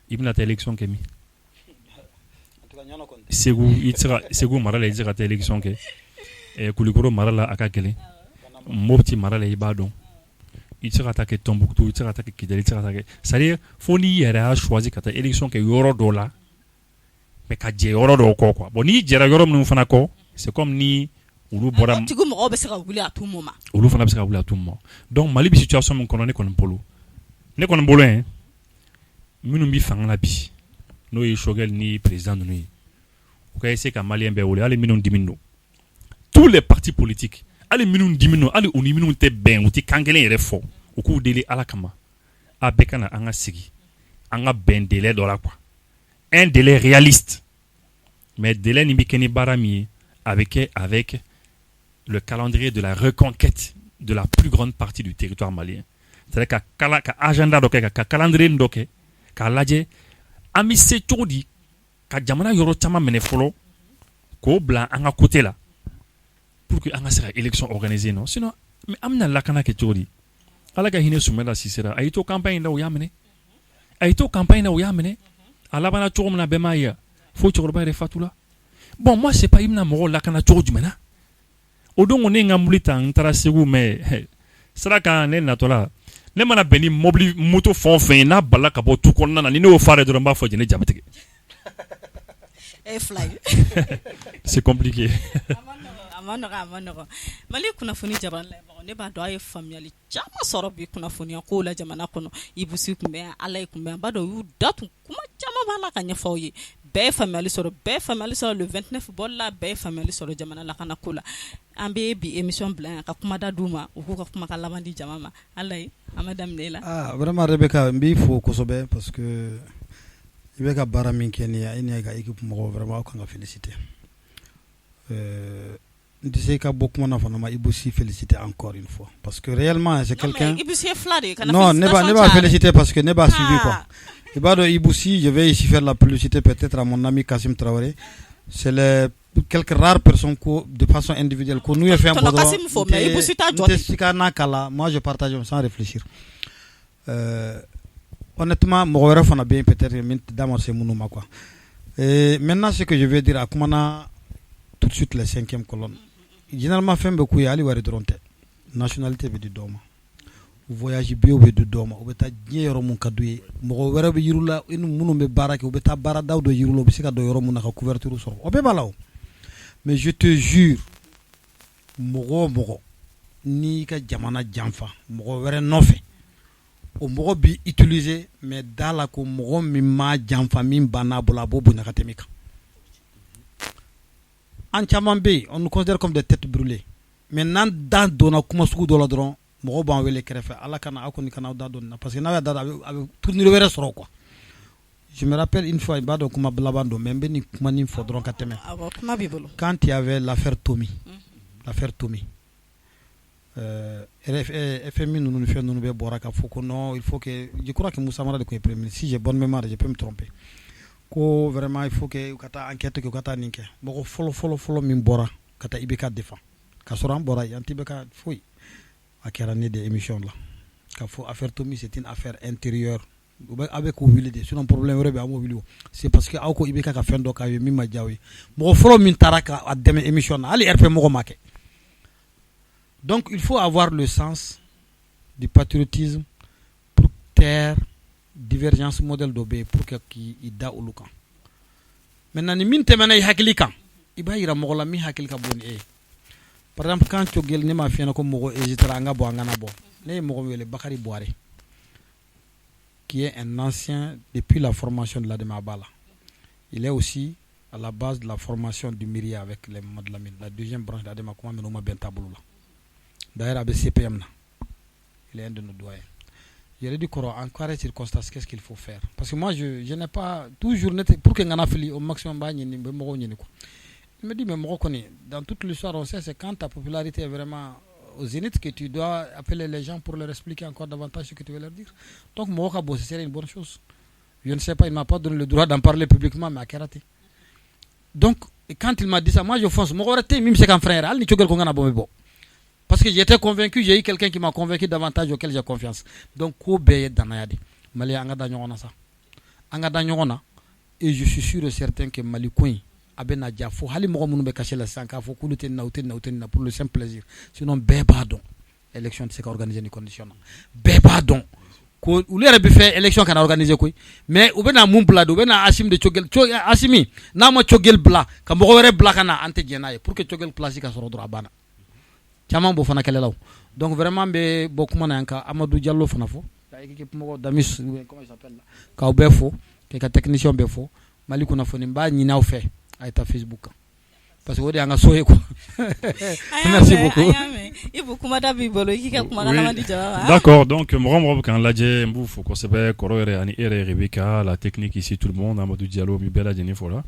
ibna ta élection kemi segu marala izira ta élection ke kulikoro marala akakele mopti marala ibadon itira ta ke Tombouctou itira ta ke Kidal itira ta ke c'est-à-dire foni yere a choisi ka ta élection ke yoro do la mais ka je yoro do ko quoi bon ni jera yoro mun fana ko c'est comme ni ulu bora tigu mo be sera wuli à tout moment ulu fana be sera wuli à tout moment donc Mali bi situation mun kono ne kono bolo hein minnu bi fanga bi no yi Choguel ni président no yi o ka essayer ka Malien be wole ale minnu dimino tous les partis politiques ale minnu dimino ale oni minnu te ben uti kankelen yere fo o ku dele ala kama a be kana anga sigi anga ben délai do la quoi un délai réaliste mais délai ni bi keni barami avec le calendrier de la reconquête de la plus grande partie du territoire malien c'est-à-dire ka agenda do ka calendrier ndoke ka laje ami se chodi ka jamana yoro chama mene folo ko bla anga côté là pour que anga sera élection organisée non sinon mais amna lakana ke chodi ala ka hine sumela sisera ayito campagne na uyamene ala bana chomna bema ya fo chorba re fatula bon moi c'est pas imna mo lakana chodi mena odongo ne ngamulita ntara segu mais sraka ne natola ne mana beni mobile moto fon na bala ka bo tout konna ni no fare do mba fo jene jabetege fly c'est compliqué amano Mali kuna funi jaban la ne ba do ay family jama soro bi kuna funi ko la jamana kono ibusi kumbe alay kumbe ba do yu datu kuma jama bala ka nya fawye be family soro le 29 bolla be family soro jamana la kana kula ambe bi émission blanc ka kuma da duma ko ka kuma ka lamandi jamama alay amadam Nela vraiment Rebecca mbi fo kosobe parce que Rebecca barami kenya ina ga équipe mo vraiment ko nga féliciter Ndise ka beaucoup na fana ma Ibusi féliciter encore une fois parce que réellement c'est quelqu'un non ne pas féliciter parce que ne pas suivi quoi et bah de Ibusi je vais ici faire la publicité peut-être à mon ami Kassim Traoré c'est les quelques rares personnes de façon individuelle que nous fait un peu moi je partage sans réfléchir honnêtement moi on a bien peut-être d'amorcer mon nom quoi et maintenant ce que je vais dire à Koumana tout de suite les 5e colonne généralement fait beaucoup y aller voir dronte nationalité be du doma voyage bio be du doma obeta nyero mun kaduye mo wara be yirula inu munu be barake obeta bara dawdo yirulo be sika do yoro mun ka couverture soro obe balaw mais je te jure mogo ni ka jamana jamfa mogo wara nofe o mogo bi utiliser mais dala ko mogo mi ma jamfa min bana bola bobu na katemika en Chamambé, on nous considère comme des têtes brûlées. Maintenant, dans Dona, comment se doit l'adron, mon ban les crèves, à la cana, à Konikana, parce que n'a pas tourné le verre sur quoi. Je me rappelle une fois, il m'a dit que ma blabando, même ben, il m'a dit faudra qu'attendre. Quand il y avait l'affaire Tommy, FMI nous fait nous boire à Foucault, non, il faut que, je crois que Moussa Mara de premier. Si j'ai bonne mémoire, je peux me tromper. Ko vraiment il faut que kata enquête que kata ninke moko follow min bora kata ibeka défend ka soran bora yanti beka foi akera ne des émissions là ka fo affaire Tommy c'est une affaire intérieure avec ko wilide sinon problème rebe amo wilio c'est parce que awko ibeka ka fendo ka mi ma jawi moko follow min taraka ademe émission ali RP moko make donc il faut avoir le sens du patriotisme pour taire divergence modèle d'obé pour que qui ida ulukan maintenant ni min temena hakili kan iba ira mogola mi hakili ka boni par exemple quand Choguel ne ma fiena ko mogo hésitera nga bo ngana bo ne mogo wele Bakary Boiré qui est un ancien depuis la formation de l'ADEMA Abala. Il est aussi à la base de la formation du MIRIA avec les Mamad Lamine, la deuxième branche de l'ADEMA Kouma Menouma Bentaboula. D'ailleurs, avec CPM, il est un de nos doyens. Je lui ai dit, en quoi est circonstance, qu'est-ce qu'il faut faire? Parce que moi, je n'ai pas toujours pour que fait au maximum. Il me dit, mais moi, dans toute l'histoire, on sait, c'est quand ta popularité est vraiment au zénith que tu dois appeler les gens pour leur expliquer encore davantage ce que tu veux leur dire. Donc, moi, ce serait une bonne chose. Je ne sais pas, il ne m'a pas donné le droit d'en parler publiquement, mais à karaté. Donc, quand il m'a dit ça, moi, je fonce. Moi, même si c'est un frère, parce que j'étais convaincu, j'ai eu quelqu'un qui m'a convaincu davantage auquel j'ai confiance. Donc, et je suis sûr et certain que Mali Kouin, Abena Diafo, Hali Mourou caché la sanka, faut pour le simple plaisir. Sinon, Bébadon, élection de ce organisé les conditions. Bébadon, où les fait élection qu'on a organisé quoi. Mais où ben a Moumpla, où ben a Asim de Chogel, Asimi, Nama Chogel Bla, Kamoré Blakana, Antegenaï, pour que Chogel classique à son droit bana. Tiaman Bofana Kalelaou. Donc vraiment, beaucoup mananka, Amadou Diallo Fanafo, Damis, comment il s'appelle là, Kaubefo, quelques techniciens Befo, Malikouna Fonimba, Nina fait, à ta Facebook. Parce que vous avez un soye quoi. Merci beaucoup. D'accord, donc faut qu'on s'appelle Koroere Ani Ere Rebecca, la technique ici, tout le monde, Amadou Diallo, Mibela Jennifer.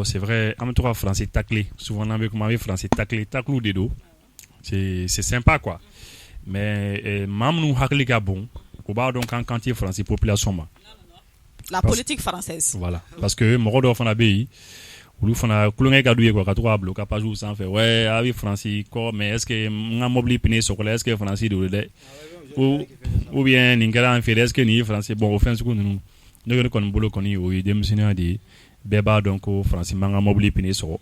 C'est vrai, en tout cas français taclé. Souvent avec moi français taclé, taclou des dos. C'est sympa quoi. Mais mamnou hakli bon, au bas donc en quantité français population ma. La politique française. Voilà, parce que mon rodor fana pays ou fana kulonga gadouye quoi, katwa bloka pas jour sans faire. Ouais, avec français quoi, mais est-ce que nga mobili pene sokola, est-ce que français de ou bien n'ingara en fait est-ce que ni français bon offense ko nous ne kon bolo koni o dem sina di beba donc français manga mobili pene so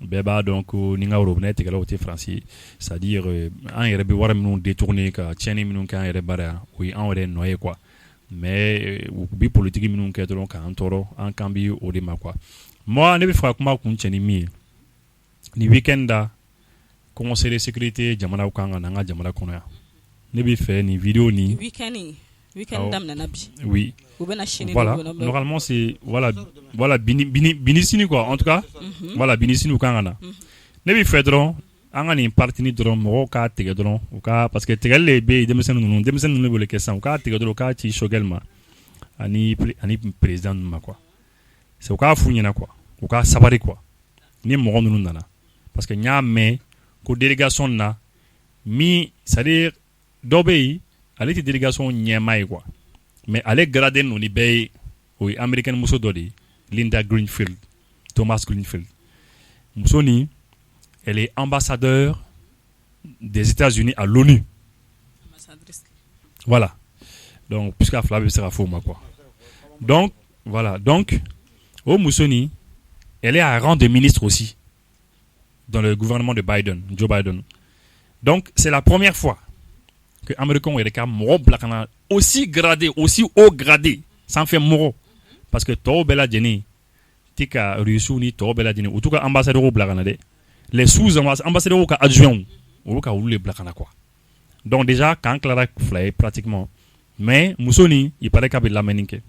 beba donc ninga robnet tegala o français, c'est-à-dire en yere be wara minu détourner ka tieni minu kan yere bara oui en yere noyer quoi. Mais bi politique minu ka donc en toro en cambi o de ma quoi. Moi ne be fra kuma kun tieni mi ni weekenda conseil de sécurité jamana ukanga nanga jamana kono ya ne be fait ni vidéo ni weekend dam nanabi oui voilà normalement c'est voilà binisini quoi en tout cas voilà binisini ukanga na ne be fait dron anga ni parti ni dron mo ka tege dron uka parce que tegelle be demesen no bole question uka tege dron ka ti shogelma ani président ma quoi c'est uka funyana quoi uka sabari quoi ni mo nunu nana parce que nyame ko délégation na mi c'est-à-dire dobei ale ti délégation nyema quoi mais ale gradé no ni bay oui américain muso dodi Linda Greenfield Thomas Greenfield musoni elle est ambassadeur des États-Unis à l'ONU. Voilà. Donc puisqu'à Flavie sera faux moi quoi. Donc voilà, donc au Musoni, elle est à rang de ministre aussi dans le gouvernement de Biden, Joe Biden. Donc c'est la première fois que Américain est moro blakana aussi gradé, aussi haut gradé, sans faire moro parce que to bela jeni tika rusuni to bela jeni ou tout cas ambassadeur au blakana de les sous-ambassadeurs ou adjoints ou les blakana quoi. Donc déjà quand Clara Flay pratiquement mais Musoni il paraît qu'il la meninke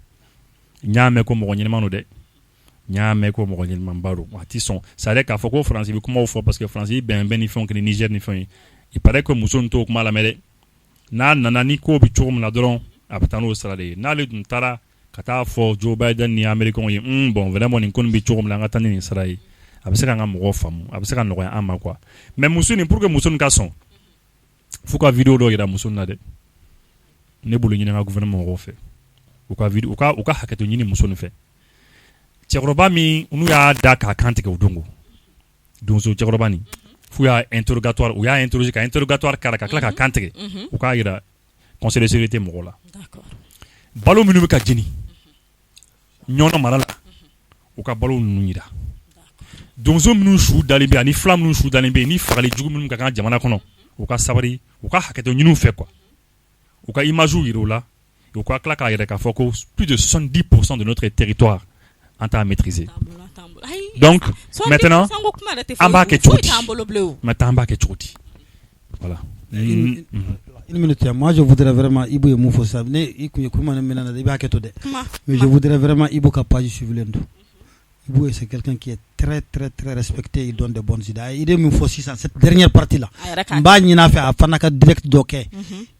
nyame ko mo nyelma no de nyame ko mo nyelma baro wati son ça dire qu'à foko français bi comment faut parce que français ben ils font que le Niger ni font il paraît que Musoni to kuma la mede na nanani ko bi chum la dron apatano strade na le tara kata fo Joe Biden ni américain yi bon vraiment ni kon bi chum la ngatani ni srai abiseka nga mo famu abiseka no ya ama quoi mais Musoni pour que Musoni ka son faut ka vidéo do ira Musoni na de ne bulu ni nga gouvernement ro fait ou ka vidéo ou ka haketo ni Musoni fait Tchekroba mi unu ya daka kante ke udongo donzo Tchekroba ni fu ya interrogatoire ou ya interrogatoire kala ka kante ou ka ira conseil de sécurité mo la d'accord balo minu ka jini nyono marala ou ka balo nu ira donzo minu shu dalimbe ani flam minu shu dalimbe ni fagali jugu minu ka jamana kono ou ka sabari ou ka haketo nyinu fait quoi ou ka image iro la ou ka klaka ira ka foko plus de 70% de notre territoire en à maîtriser. Donc maintenant amba ke choti. Maintenant amba ke choti. Voilà. Une minute, moi je voudrais vraiment Ibo et Moufo ça. Mais je voudrais vraiment Ibo Kapaji suivre l'endo. Ibo c'est quelqu'un qui est très très très respecté, il donne de bonnes idées. Il est Moufo aussi ça, cette dernière partie là. Mbani n'a fait à Fanaka direct doké.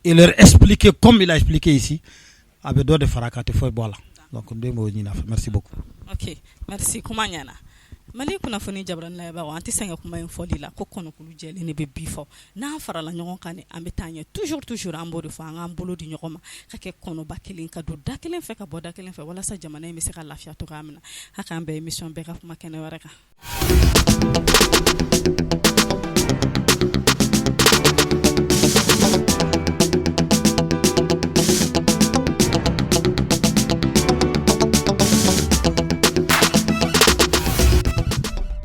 Et leur expliquer comme il a expliqué ici. Avec d'autres farakate foi voilà. Donc merci beaucoup. OK, merci Kumanyana. Mali kuna foni jabran la ba wanti senga kuma en foli la ko kono kulu jeli ne be bifo na fara la nyon kan ambetanye toujours ambo fo nga mbolo di nyoma ka ke kono bakilin ka do dakelen fe ka bo dakelen fe wala sa jamana mi se ka lafiya to gamna haka be émission be ka kuma kene wareka